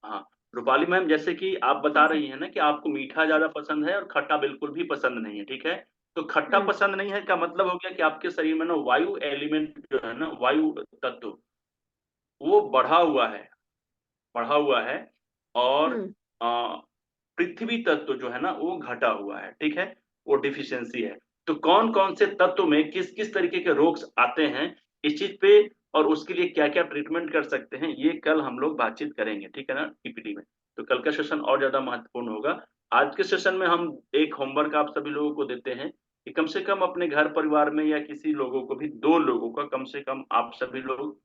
हाँ, रूपाली मैम, जैसे कि आप बता रही हैं ना कि आपको मीठा ज्यादा पसंद है और खट्टा बिल्कुल भी पसंद नहीं है, ठीक है? तो खट्टा हम्म। पसंद नहीं है का मतलब हो गया कि आपके शरीर में ना वायु एलिमेंट जो है ना, वायु तत्व, वो बढ़ा हुआ है। और हम्म। अ, पृथ्वी तत्व जो है ना वो घटा हुआ है, ठीक है? वो डिफिशियंसी है। तो कौन कौन से तत्व में किस किस तरीके के रोग आते हैं, इस चीज पे और उसके लिए क्या क्या ट्रीटमेंट कर सकते हैं, ये कल हम लोग बातचीत करेंगे, ठीक है ना, पीपीटी में। तो कल का सेशन और ज्यादा महत्वपूर्ण होगा। आज के सेशन में हम एक होमवर्क आप सभी लोगों को देते हैं कि कम से कम अपने घर परिवार में या किसी लोगों को भी, 2 लोगों का कम से कम आप सभी लोग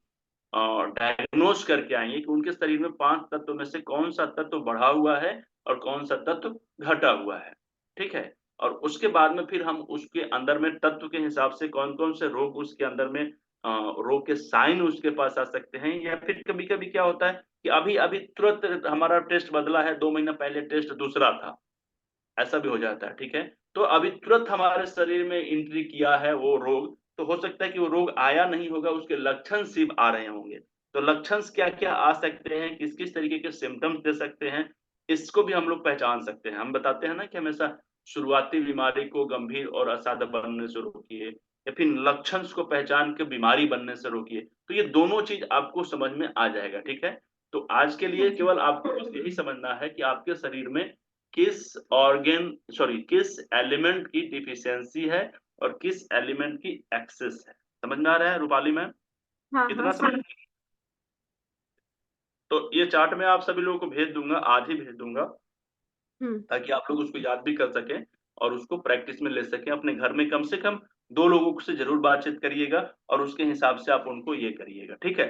डायग्नोज करके आएंगे कि उनके शरीर में 5 तत्व में से कौन सा तत्व बढ़ा हुआ है और कौन सा तत्व घटा हुआ है, ठीक है? और उसके बाद में फिर हम उसके अंदर में तत्व के हिसाब से कौन कौन से रोग उसके अंदर में रोग के साइन उसके पास आ सकते हैं, या फिर कभी कभी क्या होता है कि अभी अभी तुरंत हमारा टेस्ट बदला है, 2 महीना पहले टेस्ट दूसरा था, ऐसा भी हो जाता है, ठीक है? तो अभी तुरंत हमारे शरीर में एंट्री किया है वो रोग, तो हो सकता है कि वो रोग आया नहीं होगा, उसके लक्षण सिर्फ आ रहे होंगे। तो लक्षण क्या क्या आ सकते हैं, किस किस तरीके के सिम्टम्स दे सकते हैं, इसको भी हम लोग पहचान सकते हैं। हम बताते हैं ना कि हमेशा शुरुआती बीमारी को गंभीर और असाध्य बनने से रोकिए, या फिर लक्षण को पहचान के बीमारी बनने से रोकिए। तो ये दोनों चीज आपको समझ में आ जाएगा, ठीक है? तो आज के लिए केवल आपको बस यही समझना है कि आपके शरीर में किस ऑर्गेन सॉरी किस एलिमेंट की डिफिशियंसी है और किस एलिमेंट की एक्सेस है। समझ में आ रहा है रूपाली मैम? हाँ हाँ इतना समझ? सर। तो ये चार्ट मैं आप सभी लोगों को भेज दूंगा, आज ही भेज दूंगा, हम्म। ताकि आप लोग उसको याद भी कर सकें और उसको प्रैक्टिस में ले सकें। अपने घर में कम से कम 2 लोगों से जरूर बातचीत करिएगा और उसके हिसाब से आप उनको ये करिएगा, ठीक है?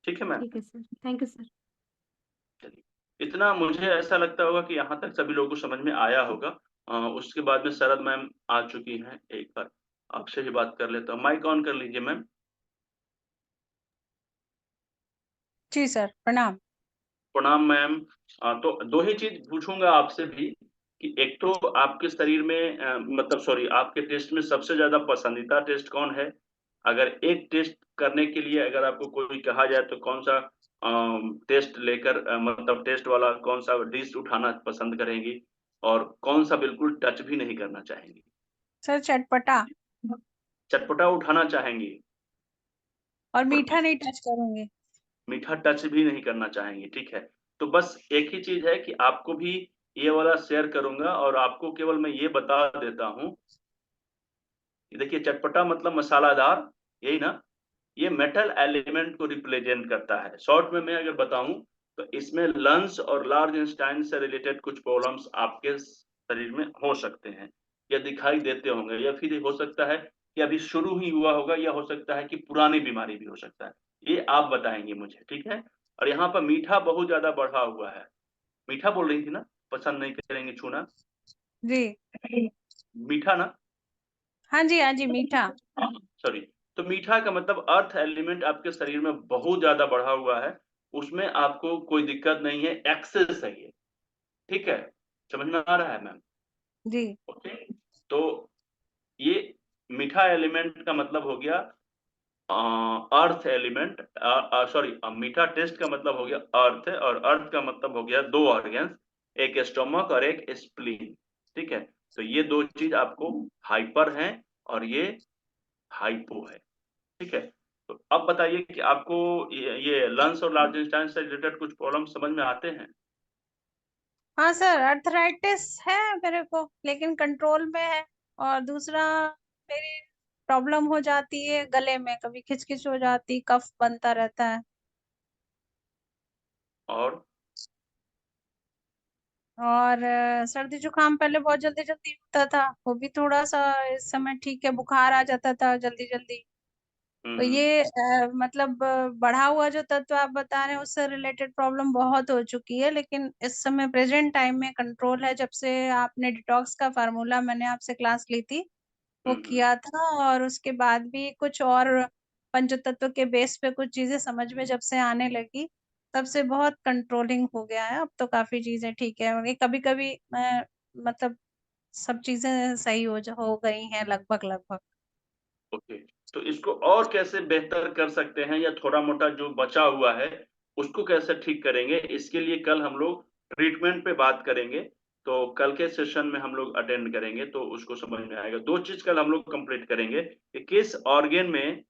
ठीक है मैम? ठीक है सर, थैंक यू सर। चलिए, इतना मुझे ऐसा लगता होगा कि यहाँ तक सभी लोगों को समझ में आया होगा। उसके बाद में शरद मैम आ चुकी हैं, एक बार आपसे ही बात कर लेता हूँ। माइक ऑन कर लीजिए मैम। जी सर, प्रणाम। प्रणाम मैम। तो दो ही चीज पूछूंगा आपसे भी कि एक तो आपके शरीर में मतलब सॉरी आपके टेस्ट में सबसे ज्यादा पसंदीदा टेस्ट कौन है? अगर एक टेस्ट करने के लिए अगर आपको कोई कहा जाए तो कौन सा टेस्ट लेकर मतलब टेस्ट वाला कौन सा डिश उठाना पसंद करेंगी और कौन सा बिल्कुल टच भी नहीं करना चाहेंगी? सर चटपटा चटपटा उठाना चाहेंगी और और मीठा नहीं टच करूंगी। मीठा टच भी नहीं करना चाहेंगे, ठीक है। तो बस एक ही चीज है कि आपको भी ये वाला शेयर करूंगा और आपको केवल मैं ये बता देता हूँ कि देखिए चटपटा मतलब मसालादार, यही ना? ये मेटल एलिमेंट को रिप्रेजेंट करता है। शॉर्ट में मैं अगर बताऊं तो इसमें लंग्स और लार्ज इंटेस्टाइन से रिलेटेड कुछ प्रॉब्लम्स आपके शरीर में हो सकते हैं या दिखाई देते होंगे, या फिर हो सकता है कि अभी शुरू ही हुआ होगा, या हो सकता है कि पुरानी बीमारी भी हो सकता है। ये आप बताएंगे मुझे, ठीक है। और यहाँ पर मीठा बहुत ज्यादा बढ़ा हुआ है। मीठा बोल रही थी ना, पसंद नहीं करेंगे छूना? जी। मीठा ना? हाँ जी, मीठा। सॉरी। तो मीठा का मतलब अर्थ एलिमेंट आपके शरीर में बहुत ज्यादा बढ़ा हुआ है, उसमें आपको कोई दिक्कत नहीं है, एक्सेस है ये, ठीक है। समझ में आ रहा है मैम? जी। ओके। तो ये मीठा एलिमेंट का मतलब हो गया अर्थ एलिमेंट, सॉरी मीठा टेस्ट का मतलब हो गया अर्थ, और अर्थ का मतलब हो गया दो ऑर्गन्स, एक स्टोमक और एक स्प्लीन, ठीक है। तो ये दो चीज आपको हाइपर हैं और ये हाइपो है, ठीक है। तो अब बताइए कि आपको ये लंग्स और लार्ज इंटेस्टाइन से रिलेटेड कुछ प्रॉब्लम समझ में आते हैं? हाँ सर, अर्थराइटिस है मेरे को, लेकिन कंट्रोल में है। और दूसरा, मेरी प्रॉब्लम हो जाती है गले में, कभी खिचखिच हो जाती, कफ बनता रहता है। और और सर्दी जुकाम पहले बहुत जल्दी जल्दी होता था, वो भी थोड़ा सा इस समय ठीक है, बुखार आ जाता था जल्दी जल्दी। तो ये मतलब बढ़ा हुआ जो तत्व आप बता रहे हैं उससे रिलेटेड प्रॉब्लम बहुत हो चुकी है, लेकिन इस समय प्रेजेंट टाइम में कंट्रोल है। जब से आपने डिटॉक्स का फार्मूला मैंने आपसे क्लास ली थी वो किया था, और उसके बाद भी कुछ और पंचतत्व के बेस पे कुछ चीजें समझ में जब से आने लगी, तब से बहुत कंट्रोलिंग हो गया है। अब तो काफी चीजें ठीक है, कभी कभी मैं मतलब सब चीजें सही हो गई हैं लगभग लगभग। ओके। तो इसको और कैसे बेहतर कर सकते हैं, या थोड़ा मोटा जो बचा हुआ है उसको कैसे ठीक करेंगे, इसके लिए कल हम लोग ट्रीटमेंट पे बात करेंगे। तो कल के सेशन में हम लोग अटेंड करेंगे तो उसको समझ में आएगा। दो चीज कल हम लोग कंप्लीट करेंगे कि किस ऑर्गन में,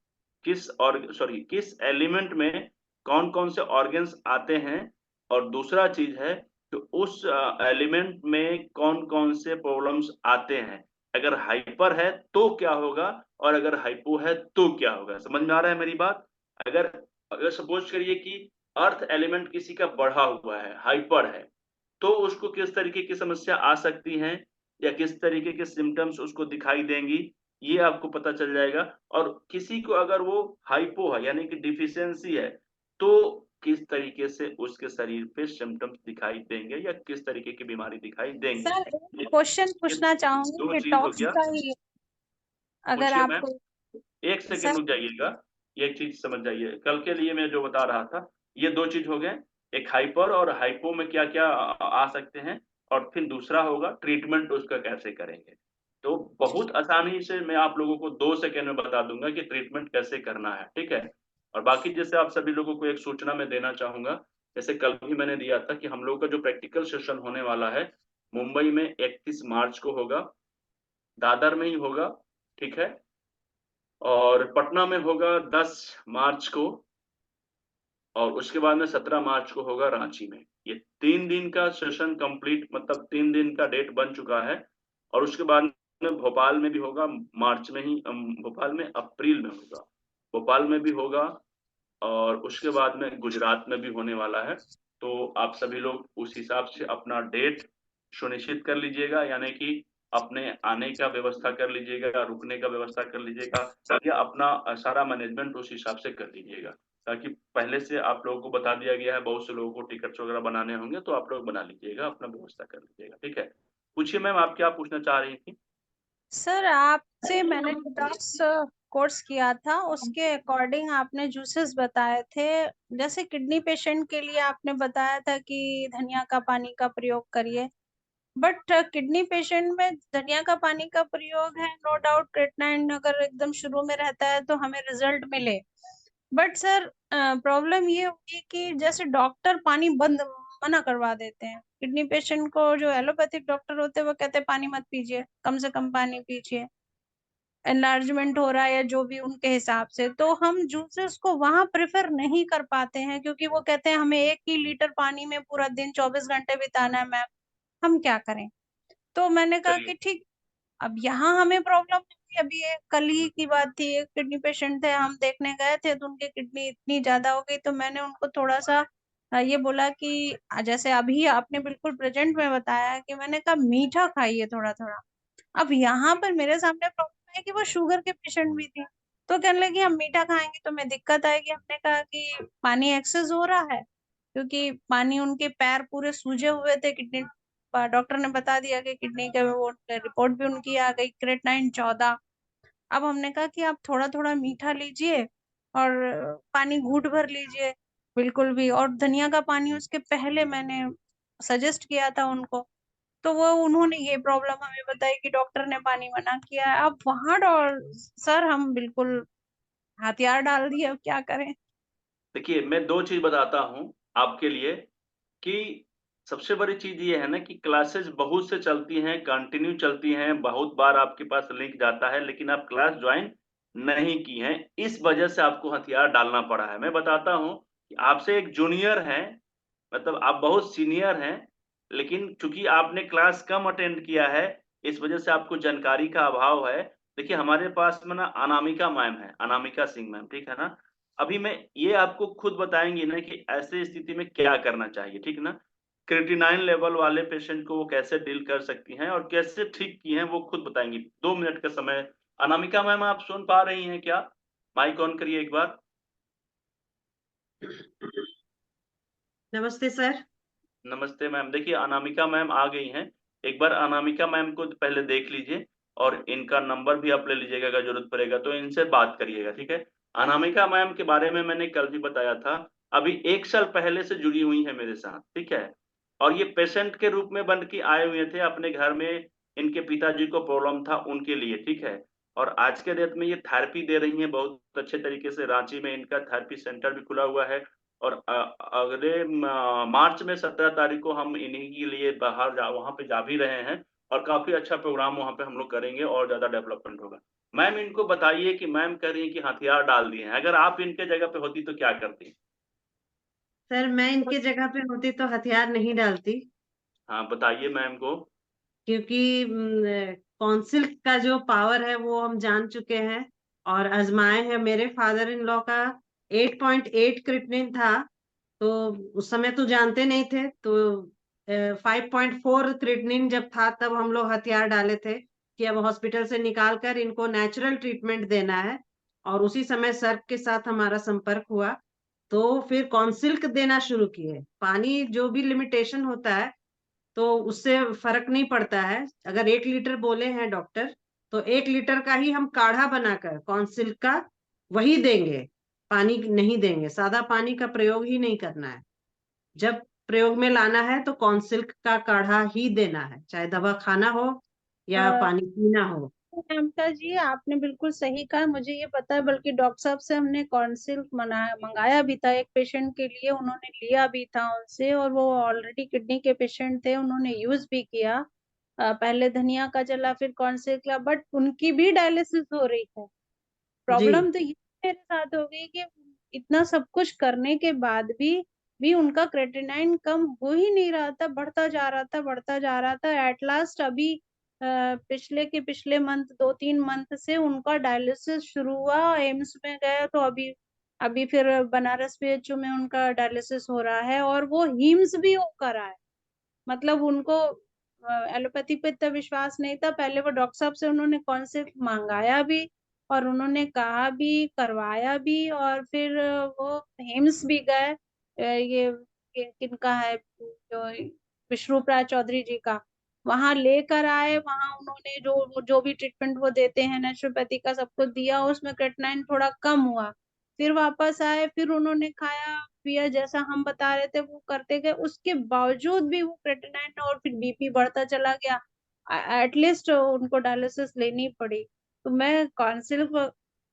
किस एलिमेंट में कौन कौन से ऑर्गन्स आते हैं, और दूसरा चीज है कि उस एलिमेंट में कौन कौन से प्रॉब्लम्स आते हैं। अगर हाइपर है तो क्या होगा, और अगर हाइपो है तो क्या होगा। समझ में आ रहा है मेरी बात? अगर अगर सपोज करिए कि अर्थ एलिमेंट किसी का बढ़ा हुआ है, हाइपर है, तो उसको किस तरीके की समस्या आ सकती है या किस तरीके के सिम्टम्स उसको दिखाई देंगी, ये आपको पता चल जाएगा। और किसी को अगर वो हाइपो है यानी कि डिफिशियंसी है, तो किस तरीके से उसके शरीर पे सिम्टम्स दिखाई देंगे या किस तरीके की बीमारी दिखाई देंगे। सर एक क्वेश्चन पूछना दो चाहूंगी चीज हो डिटॉक्स गया। का ही, अगर पूछिए मैम। आपको। एक सेकंड सर रुक जाइएगा, एक चीज समझ जाइए। कल के लिए मैं जो बता रहा था, ये दो चीज हो गए, एक हाइपर और हाइपो में क्या क्या आ सकते हैं, और फिर दूसरा होगा ट्रीटमेंट उसका कैसे करेंगे। तो बहुत आसानी से मैं आप लोगों को 2 सेकंड में बता दूंगा कि ट्रीटमेंट कैसे करना है, ठीक है। और बाकी जैसे आप सभी लोगों को एक सूचना मैं देना चाहूंगा, जैसे कल भी मैंने दिया था कि हम लोग का जो प्रैक्टिकल सेशन होने वाला है मुंबई में 31 मार्च को होगा, दादर में ही होगा, ठीक है। और पटना में होगा 10 मार्च को, और उसके बाद में 17 मार्च को होगा रांची में। ये 3 दिन का सेशन कंप्लीट, मतलब 3 दिन का डेट बन चुका है। और उसके बाद में भोपाल में भी होगा, मार्च में ही, भोपाल में अप्रैल में होगा, भोपाल में भी होगा। और उसके बाद में गुजरात में भी होने वाला है। तो आप सभी लोग उस हिसाब से अपना डेट सुनिश्चित कर लीजिएगा, यानी कि अपने आने का व्यवस्था कर लीजिएगा, रुकने का व्यवस्था कर लीजिएगा, या अपना सारा मैनेजमेंट उस हिसाब से कर लीजिएगा। ताकि पहले से आप लोगों को बता दिया गया है, बहुत से लोगों को टिकट्स वगैरह बनाने होंगे, तो आप लोग बना लीजिएगा, अपना व्यवस्था कर लीजिएगा, ठीक है। पूछिए मैम, आप क्या पूछना चाह रही थी? सर आपसे मैंने डिटॉक्स कोर्स किया था उसके अकॉर्डिंग आपने जूसेस बताए थे। जैसे किडनी पेशेंट के लिए आपने बताया था कि धनिया का पानी का प्रयोग करिए, बट किडनी पेशेंट में धनिया का पानी का प्रयोग है, नो डाउट क्रेटनाइन अगर एकदम शुरू में रहता है तो हमें रिजल्ट मिले। बट सर प्रॉब्लम ये होगी कि जैसे डॉक्टर पानी बंद मना करवा देते हैं किडनी पेशेंट को, जो एलोपैथिक डॉक्टर होते हैं वो कहते हैं पानी मत पीजिए, कम से कम पानी पीजिए, एनलार्जमेंट हो रहा है या जो भी उनके हिसाब से। तो हम जूसेस को वहां प्रेफर नहीं कर पाते हैं क्योंकि वो कहते हैं हमें 1 ही लीटर पानी में पूरा दिन 24 घंटे बिताना है मैम, हम क्या करें। तो मैंने कहा चलिए कि ठीक, अब यहाँ हमें प्रॉब्लम नहीं। अभी एक कल ही की बात थी, एक किडनी पेशेंट थे, हम देखने गए थे तो उनकी किडनी इतनी ज्यादा हो गई, तो मैंने उनको थोड़ा सा ये बोला कि जैसे अभी आपने बिल्कुल प्रेजेंट में बताया है कि मैंने कहा मीठा खाइए थोड़ा थोड़ा। अब यहाँ पर मेरे सामने प्रॉब्लम है कि वो शुगर के पेशेंट भी थी, तो कहने लगी हम मीठा खाएंगे तो मैं दिक्कत आएगी। हमने कहा कि पानी एक्सेस हो रहा है, क्योंकि पानी उनके पैर पूरे सूजे हुए थे, किडनी डॉक्टर ने बता दिया कि किडनी का वो रिपोर्ट भी उनकी आ गई क्रेटनाइन 14। अब हमने कहा कि आप थोड़ा थोड़ा मीठा लीजिए और पानी घूंट भर लीजिए बिल्कुल भी, और धनिया का पानी उसके पहले मैंने सजेस्ट किया था उनको, तो वो उन्होंने ये प्रॉब्लम हमें बताई कि डॉक्टर ने पानी मना किया है। अब वहां सर हम बिल्कुल हथियार डाल दिए, अब क्या करें। देखिए, मैं 2 चीज़ बताता हूँ आपके लिए कि सबसे बड़ी चीज़ ये है ना कि क्लासेस बहुत से चलती हैं, कंटिन्यू चलती हैं, बहुत बार आपके पास लिंक जाता है, लेकिन आप क्लास जॉइन नहीं की हैं, इस वजह से आपको हथियार डालना पड़ा है। मैं बताता हूँ कि आपसे एक जूनियर हैं, मतलब आप बहुत सीनियर हैं, लेकिन चूँकि आपने क्लास कम अटेंड किया है, इस वजह से आपको जानकारी का अभाव है। देखिए, हमारे पास में ना अनामिका मैम है, अनामिका सिंह मैम, ठीक है ना? अभी मैं ये आपको खुद बताएँगी ना कि ऐसे स्थिति में क्या करना चाहिए, ठीक ना? क्रेटिनाइन लेवल वाले पेशेंट को वो कैसे डील कर सकती हैं और कैसे ठीक की हैं, वो खुद बताएँगी। 2 मिनट का समय। अनामिका मैम, आप सुन पा रही हैं क्या? माइक ऑन करिए एक बार। नमस्ते सर। नमस्ते मैम। देखिए, अनामिका मैम आ गई हैं। एक बार अनामिका मैम को पहले देख लीजिए और इनका नंबर भी आप ले लीजिएगा, अगर ज़रूरत पड़ेगा तो इनसे बात करिएगा, ठीक है? अनामिका मैम के बारे में मैंने कल भी बताया था, अभी 1 साल पहले से जुड़ी हुई हैं मेरे साथ, ठीक है? और ये पेशेंट के रूप में बन के आए हुए थे अपने घर में, इनके पिताजी को प्रॉब्लम था उनके लिए, ठीक है? और आज के डेट में ये थेरेपी दे रही हैं बहुत अच्छे तरीके से, रांची में इनका थेरेपी सेंटर भी खुला हुआ है और अगले मार्च में 17 तारीख को हम इन्हीं के लिए बाहर वहाँ पे जा भी रहे हैं और काफ़ी अच्छा प्रोग्राम वहाँ पे हम लोग करेंगे और ज़्यादा डेवलपमेंट होगा। मैम, इनको बताइए कि मैम कह रही हैं कि हथियार डाल दिए हैं, अगर आप इनके जगह पे होती तो क्या करती? सर मैं इनके जगह पे होती तो हथियार नहीं डालती, हाँ, बताइए मैम को। क्योंकि काउंसिल का जो पावर है वो हम जान चुके हैं और आजमाए हैं। मेरे फादर इन लॉ का 8.8 क्रिप्टनिन था, तो उस समय तो जानते नहीं थे, तो 5.4 क्रिप्टनिन जब था तब हम लोग हथियार डाले थे कि अब हॉस्पिटल से निकाल कर इनको नेचुरल ट्रीटमेंट देना है। और उसी समय सर के साथ हमारा संपर्क हुआ, तो फिर कॉन्सिल्क देना शुरू किए। पानी जो भी लिमिटेशन होता है तो उससे फर्क नहीं पड़ता है। अगर 1 लीटर बोले हैं डॉक्टर, तो 1 लीटर का ही हम काढ़ा बनाकर कॉन्सिल्क का वही देंगे, पानी नहीं देंगे, सादा पानी का प्रयोग ही नहीं करना है। जब प्रयोग में लाना है तो कॉन्सिल्क का काढ़ा ही देना है, चाहे दवा खाना हो या पानी पीना हो। ममता जी आपने बिल्कुल सही कहा, मुझे ये पता है, बल्कि डॉक्टर साहब से हमने कॉन्सिल्क मंगाया भी था एक पेशेंट के लिए, उन्होंने लिया भी था उनसे, और वो ऑलरेडी किडनी के पेशेंट थे, उन्होंने यूज भी किया। पहले धनिया का चला फिर कॉन्सिल्क का, बट उनकी भी डायलिसिस हो रही है। प्रॉब्लम तो ये मेरे साथ हो गई कि इतना सब कुछ करने के बाद भी उनका क्रेटिनाइन कम हो ही नहीं रहा था, बढ़ता जा रहा था, बढ़ता जा रहा था। एट लास्ट अभी पिछले मंथ 2-3 मंथ से उनका डायलिसिस शुरू हुआ, एम्स में गए तो अभी अभी फिर बनारस PHU में उनका डायलिसिस हो रहा है, और वो हीम्स भी हो कर आए। मतलब उनको एलोपैथी पे इतना विश्वास नहीं था। पहले वो डॉक्टर साहब से उन्होंने कॉन्सेप्ट मंगाया भी और उन्होंने कहा भी, करवाया भी, और फिर वो हिम्स भी गए। ये किनका है, जो विष्णु प्रसाद चौधरी जी का, वहां लेकर आए, वहां उन्होंने जो जो भी ट्रीटमेंट वो देते हैं नेचुरोपैथी का सबको दिया, उसमें क्रेटिनाइन थोड़ा कम हुआ। फिर वापस आए, फिर उन्होंने खाया पिया जैसा हम बता रहे थे वो करते गए, उसके बावजूद भी वो क्रेटिनाइन और फिर बीपी बढ़ता चला गया। एटलीस्ट उनको डायलिसिस लेनी पड़ी। तो मैं काउंसिल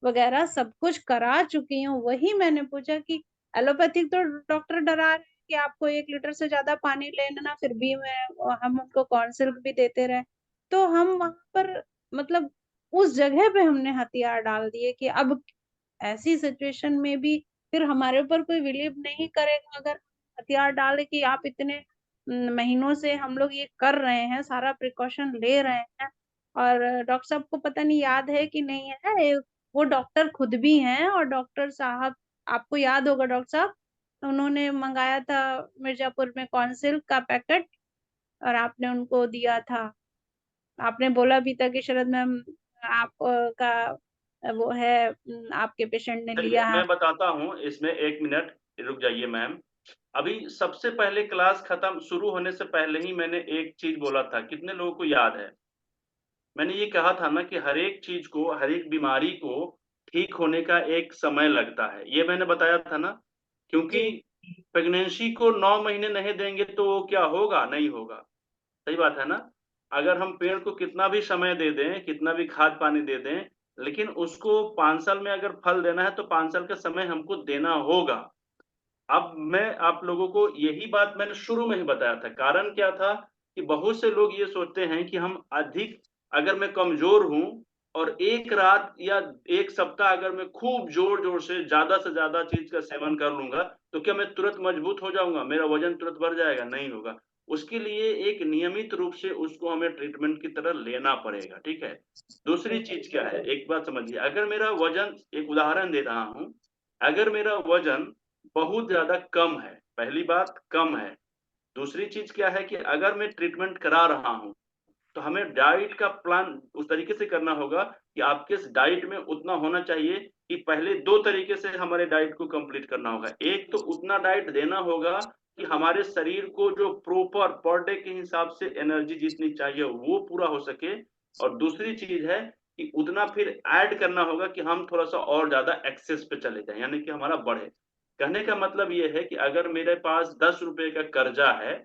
वगैरह सब कुछ करा चुकी हूँ। वही मैंने पूछा कि एलोपैथिक तो डॉक्टर डरा रहे हैं कि आपको 1 लीटर से ज्यादा पानी लेना, फिर भी हम उनको काउंसिल भी देते रहे। तो हम वहां पर मतलब उस जगह पे हमने हथियार डाल दिए कि अब ऐसी सिचुएशन में भी फिर हमारे ऊपर कोई बिलीव नहीं करेगा अगर हथियार डाले कि आप इतने महीनों से हम लोग ये कर रहे हैं, सारा प्रिकॉशन ले रहे हैं। और डॉक्टर साहब को पता नहीं याद है कि नहीं है, वो डॉक्टर खुद भी हैं। और डॉक्टर साहब, आपको याद होगा डॉक्टर साहब, उन्होंने मंगाया था मिर्जापुर में काउंसिल का पैकेट और आपने उनको दिया था। आपने बोला भी था कि शरद मैम आप का वो है, आपके पेशेंट ने देखिए लिया है। मैं बताता हूँ इसमें, 1 मिनट रुक जाइए मैम। अभी सबसे पहले क्लास खत्म शुरू होने से पहले ही मैंने एक चीज बोला था, कितने लोगों को याद है? मैंने ये कहा था ना कि हर एक चीज को, हर एक बीमारी को ठीक होने का एक समय लगता है, ये मैंने बताया था ना। क्योंकि प्रेगनेंसी को 9 महीने नहीं देंगे तो वो क्या होगा? नहीं होगा। सही बात है ना? अगर हम पेड़ को कितना भी समय दे दें, कितना भी खाद पानी दे दें, लेकिन उसको 5 साल में अगर फल देना है तो 5 साल का समय हमको देना होगा। अब मैं आप लोगों को यही बात मैंने शुरू में ही बताया था। कारण क्या था कि बहुत से लोग ये सोचते हैं कि हम अधिक, अगर मैं कमजोर हूं और एक रात या एक सप्ताह अगर मैं खूब जोर जोर से ज्यादा चीज का सेवन कर लूंगा तो क्या मैं तुरंत मजबूत हो जाऊंगा, मेरा वजन तुरंत बढ़ जाएगा? नहीं होगा। उसके लिए एक नियमित रूप से उसको हमें ट्रीटमेंट की तरह लेना पड़ेगा। ठीक है। दूसरी चीज क्या है, एक बात समझिए, अगर मेरा वजन, एक उदाहरण दे रहा हूं, अगर मेरा वजन बहुत ज्यादा कम है, पहली बात कम है। दूसरी चीज क्या है कि अगर मैं ट्रीटमेंट करा रहा हूं तो हमें डाइट का प्लान उस तरीके से करना होगा कि आपके डाइट में उतना होना चाहिए कि पहले 2 तरीके से हमारे डाइट को कंप्लीट करना होगा। एक तो उतना डाइट देना होगा कि हमारे शरीर को जो प्रॉपर पर डे के हिसाब से एनर्जी जितनी चाहिए वो पूरा हो सके। और दूसरी चीज है कि उतना फिर ऐड करना होगा कि हम थोड़ा सा और ज्यादा एक्सेस पे चले जाएं, यानी कि हमारा बढ़े। कहने का मतलब ये है कि अगर मेरे पास 10 रुपए का कर्जा है,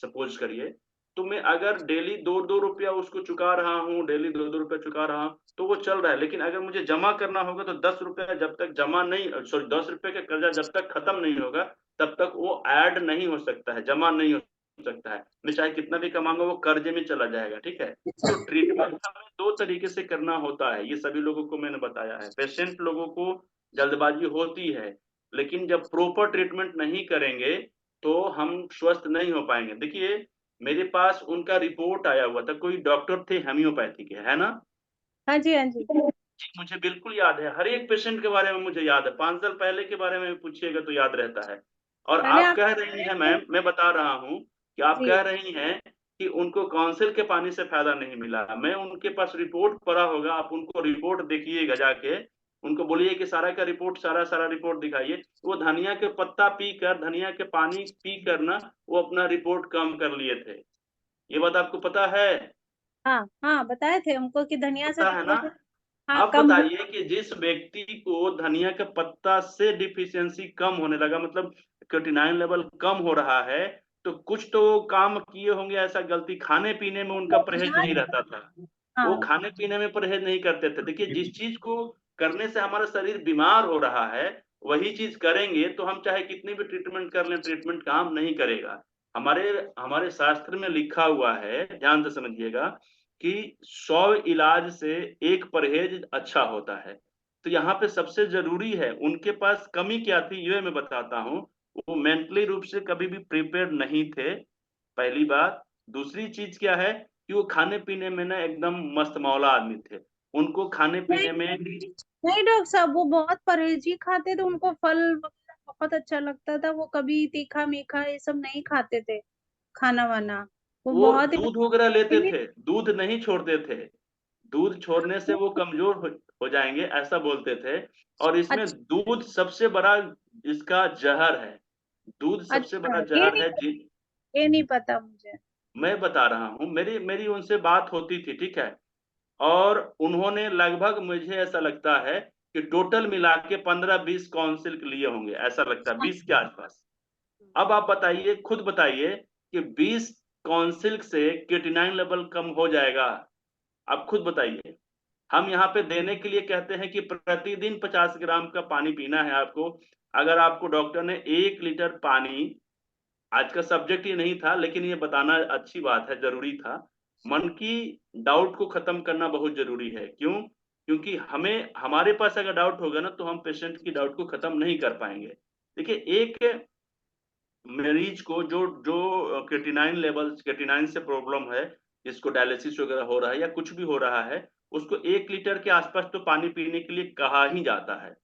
सपोज करिए, तो मैं अगर डेली 2-2 रुपया उसको चुका रहा हूँ, डेली 2-2 रुपया चुका रहा हूँ तो वो चल रहा है। लेकिन अगर मुझे जमा करना होगा तो 10 रुपया जब तक जमा नहीं, सॉरी 10 रुपये का कर्जा जब तक खत्म नहीं होगा तब तक वो ऐड नहीं हो सकता है, जमा नहीं हो सकता है। मैं चाहे कितना भी कमाऊंगा वो कर्जे में चला जाएगा। ठीक है। तो ट्रीटमेंट हमें 2 तरीके से करना होता है, ये सभी लोगों को मैंने बताया है। पेशेंट लोगों को जल्दबाजी होती है, लेकिन जब प्रॉपर ट्रीटमेंट नहीं करेंगे तो हम स्वस्थ नहीं हो पाएंगे। देखिए मेरे पास उनका रिपोर्ट आया हुआ था, कोई डॉक्टर थे होम्योपैथी के, है ना? हाँ जी, हाँ जी। जी, मुझे बिल्कुल याद है, हर एक पेशेंट के बारे में मुझे याद है। 5 साल पहले के बारे में पूछिएगा तो याद रहता है। और मैंने आप आप कह रही हैं मैम, मैं बता रहा हूँ कि आप जी कह रही हैं कि उनको काउंसिल के पानी से फायदा नहीं मिला। मैं उनके पास रिपोर्ट पड़ा होगा, आप उनको रिपोर्ट देखिएगा जाके, उनको बोलिए कि सारा का रिपोर्ट, सारा रिपोर्ट दिखाइए। वो धनिया के पत्ता पीकर, धनिया के पानी पी कर ना वो अपना रिपोर्ट कम कर लिए थे। ये बात आपको पता है? हाँ हाँ, बताए थे हमको कि धनिया से पता है ना? रिपोर्ट हाँ अब कम हुआ। बताइए कि जिस व्यक्ति को धनिया के पत्ता से डिफिशियंसी कम होने लगा, मतलब क्रिएटिनिन लेवल कम हो रहा है, तो कुछ तो वो काम किए होंगे ऐसा गलती, खाने पीने में उनका परहेज नहीं रहता था। वो हाँ खाने पीने में परहेज नहीं करते थे। देखिए जिस चीज को करने से हमारा शरीर बीमार हो रहा है वही चीज करेंगे तो हम चाहे कितनी भी ट्रीटमेंट कर लें, ट्रीटमेंट काम नहीं करेगा। हमारे हमारे शास्त्र में लिखा हुआ है, ध्यान से समझिएगा, कि 100 इलाज से एक परहेज अच्छा होता है। तो यहाँ पे सबसे जरूरी है, उनके पास कमी क्या थी ये मैं बताता हूँ। वो मेंटली रूप से कभी भी प्रिपेयर नहीं थे, पहली बात। दूसरी चीज क्या है कि वो खाने पीने में ना एकदम मस्त मौला आदमी थे। उनको खाने नहीं पीने में नहीं डॉक्टर साहब, वो बहुत परहेजी खाते थे, उनको फल वगैरह बहुत अच्छा लगता था। वो कभी तीखा मीठा ये सब नहीं खाते थे, खाना वाना। वो वो बहुत दूध वगैरह लेते ही थे, दूध नहीं छोड़ते थे। दूध छोड़ने से वो कमजोर हो जाएंगे ऐसा बोलते थे। और इसमें अच्छा दूध सबसे बड़ा इसका जहर है। दूध सबसे अच्छा, बड़ा जहर है जी। ये नहीं पता मुझे। मैं बता रहा हूँ, मेरी मेरी उनसे बात होती थी, ठीक है, और उन्होंने लगभग, मुझे ऐसा लगता है कि टोटल मिला के 15-20 काउंसिल लिए होंगे, ऐसा लगता है 20 के आसपास। अब आप बताइए, खुद बताइए कि 20 काउंसिल से क्रिएटिनाइन लेवल कम हो जाएगा? आप खुद बताइए। हम यहाँ पे देने के लिए कहते हैं कि प्रतिदिन 50 ग्राम का पानी पीना है आपको। अगर आपको डॉक्टर ने 1 लीटर पानी, आज का सब्जेक्ट ये नहीं था लेकिन ये बताना अच्छी बात है, जरूरी था। मन की डाउट को खत्म करना बहुत जरूरी है। क्यों? क्योंकि हमें, हमारे पास अगर डाउट होगा ना तो हम पेशेंट की डाउट को खत्म नहीं कर पाएंगे। देखिए, एक मरीज को जो जो क्रिएटिनाइन लेवल, क्रिएटिनाइन से प्रॉब्लम है, जिसको डायलिसिस वगैरह हो रहा है या कुछ भी हो रहा है, उसको 1 लीटर के आसपास तो पानी पीने के लिए कहा ही जाता है।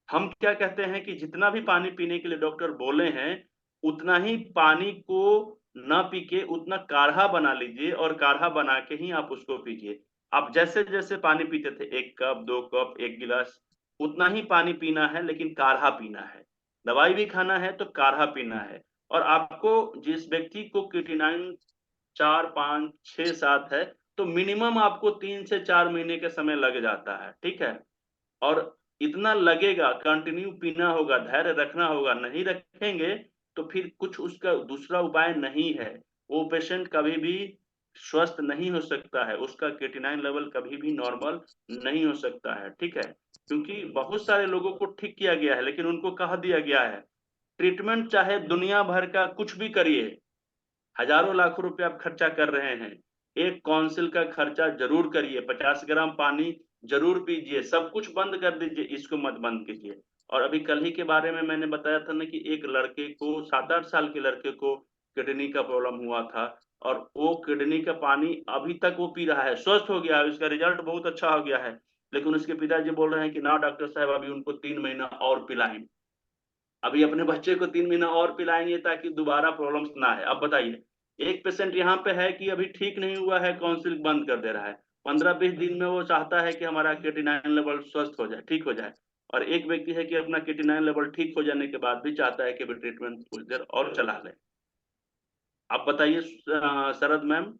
हम क्या कहते हैं कि जितना भी पानी पीने के लिए डॉक्टर बोले हैं, उतना ही पानी को ना पी के उतना काढ़ा बना लीजिए, और काढ़ा बना के ही आप उसको पीजिए। आप जैसे जैसे पानी पीते थे, 1 कप, 2 कप, 1 गिलास, उतना ही पानी पीना है, लेकिन काढ़ा पीना है। दवाई भी खाना है तो काढ़ा पीना है। और आपको, जिस व्यक्ति को क्रिएटिनाइन 4, 5, 6, 7 है, तो मिनिमम आपको 3 से 4 महीने के समय लग जाता है, ठीक है। और इतना लगेगा, कंटिन्यू पीना होगा, धैर्य रखना होगा। नहीं रखेंगे तो फिर कुछ उसका दूसरा उपाय नहीं है। वो पेशेंट कभी भी स्वस्थ नहीं हो सकता है, उसका क्रिएटिनाइन लेवल कभी भी नॉर्मल नहीं हो सकता है, ठीक है। क्योंकि बहुत सारे लोगों को ठीक किया गया है, लेकिन उनको कह दिया गया है ट्रीटमेंट चाहे दुनिया भर का कुछ भी करिए, हजारों लाखों रुपए आप खर्चा कर रहे हैं, एक काउंसिल का खर्चा जरूर करिए, 50 ग्राम पानी जरूर पीजिए, सब कुछ बंद कर दीजिए, इसको मत बंद कीजिए। और अभी कल ही के बारे में मैंने बताया था ना कि एक लड़के को, 7-8 साल के लड़के को किडनी का प्रॉब्लम हुआ था, और वो किडनी का पानी अभी तक वो पी रहा है, स्वस्थ हो गया है, उसका रिजल्ट बहुत अच्छा हो गया है। लेकिन उसके पिताजी बोल रहे हैं कि ना डॉक्टर साहब, अभी उनको 3 महीना और पिलाएं, अभी अपने बच्चे को 3 महीना और पिलाएंगे ताकि दोबारा प्रॉब्लम्स ना है। अब बताइए, एक पेशेंट यहाँ पे है कि अभी ठीक नहीं हुआ है, काउंसिल बंद कर दे रहा है, 15-20 दिन में वो चाहता है कि हमारा क्रिएटिनाइन लेवल स्वस्थ हो जाए, ठीक हो जाए। और एक व्यक्ति है कि अपना क्रिएटिनाइन लेवल ठीक हो जाने के बाद भी चाहता है कि अभी ट्रीटमेंट कुछ देर और चला ले। आप बताइए शरद मैम।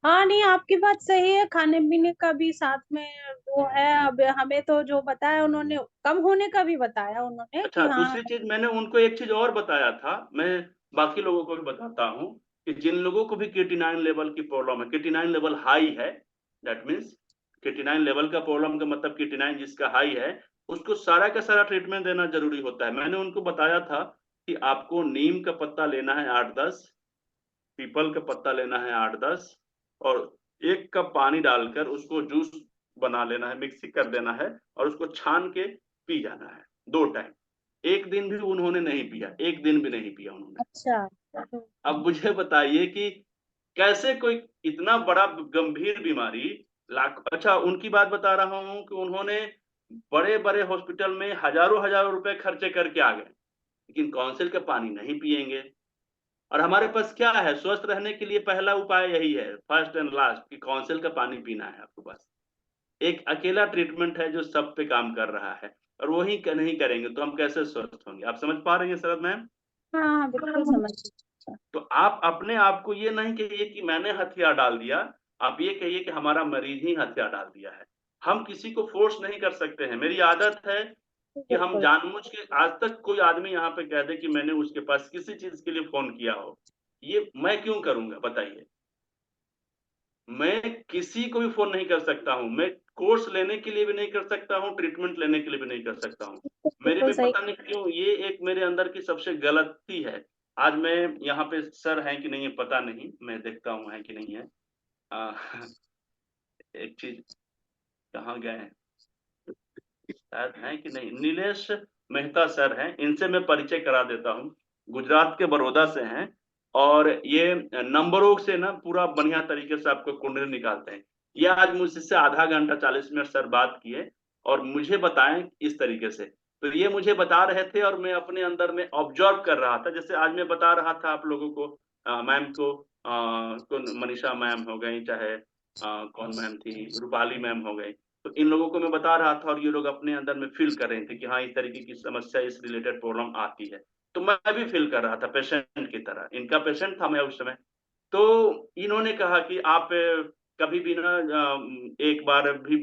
हाँ नहीं, आपकी बात सही है, खाने पीने का भी साथ में वो है। अब हमें तो जो बताया उन्होंने, कम होने का भी बताया उन्होंने अच्छा, कि हाँ। दूसरी चीज मैंने उनको एक चीज और बताया था, मैं बाकी लोगों को भी बताता हूँ कि जिन लोगों को भी क्रिएटिनाइन लेवल की प्रॉब्लम है, क्रिएटिनाइन लेवल हाई है, दैट मीन्स क्रिएटिनाइन लेवल का प्रॉब्लम का मतलब क्रिएटिनाइन जिसका हाई है, उसको सारा का सारा ट्रीटमेंट देना जरूरी होता है। मैंने उनको बताया था कि आपको नीम का पत्ता लेना है 8-10, पीपल का पत्ता लेना है 8-10, और 1 कप पानी डालकर उसको जूस बना लेना है, मिक्सी कर देना है, और उसको छान के पी जाना है 2 टाइम। एक दिन भी उन्होंने नहीं पिया, एक दिन भी नहीं पिया उन्होंने। अच्छा। अब मुझे बताइए कि कैसे कोई इतना बड़ा गंभीर बीमारी, लाख, अच्छा उनकी बात बता रहा हूँ कि उन्होंने बड़े बड़े हॉस्पिटल में हजारों हजारों रुपए खर्चे करके आ गए, लेकिन काउंसिल का पानी नहीं पिएंगे। और हमारे पास क्या है, स्वस्थ रहने के लिए पहला उपाय यही है, फर्स्ट एंड लास्ट, कि काउंसिल का पानी पीना है आपको बस। एक अकेला ट्रीटमेंट है जो सब पे काम कर रहा है, और वही नहीं करेंगे तो हम कैसे स्वस्थ होंगे? आप समझ पा रही हैं शरद मैम? हाँ हाँ, बिल्कुल समझ गई। तो आप अपने आप को ये नहीं कहिए कि मैंने हथियार डाल दिया, आप ये कहिए कि हमारा मरीज ही हथियार डाल दिया है। हम किसी को फोर्स नहीं कर सकते हैं। मेरी आदत है कि हम बिल्कुल। जानबूझ के, आज तक कोई आदमी यहाँ पे कह दे कि मैंने उसके पास किसी चीज के लिए फोन किया हो, ये मैं क्यों करूंगा बताइए? मैं किसी को भी फोन नहीं कर सकता हूँ, मैं कोर्स लेने के लिए भी नहीं कर सकता हूँ, ट्रीटमेंट लेने के लिए भी नहीं कर सकता हूँ। मेरे बिल्कुल में सही। पता नहीं क्यों ये एक मेरे अंदर की सबसे गलती है। आज मैं यहाँ पे, सर हैं कि नहीं है पता नहीं, मैं देखता हूँ है कि नहीं है। आ, एक चीज, कहाँ गए हैं, शायद हैं कि नहीं, नीलेश मेहता सर हैं, इनसे मैं परिचय करा देता हूँ। गुजरात के बड़ौदा से हैं, और ये नंबरों से ना पूरा बढ़िया तरीके से आपको कुंडली निकालते हैं। ये आज मुझसे आधा घंटा 40 मिनट सर बात किए और मुझे बताएं इस तरीके से। तो ये मुझे बता रहे थे और मैं अपने अंदर में ऑब्जर्व कर रहा था, जैसे आज मैं बता रहा था आप लोगों को, मैम को, मनीषा मैम हो गई, चाहे कौन मैम थी, रूपाली मैम हो गई, तो इन लोगों को मैं बता रहा था और ये लोग अपने अंदर में फील कर रहे थे कि हाँ इस तरीके की समस्या, इस रिलेटेड प्रॉब्लम आती है। तो मैं भी फील कर रहा था पेशेंट की तरह, इनका पेशेंट था मैं उस समय। तो इन्होंने कहा कि आप कभी भी ना एक बार भी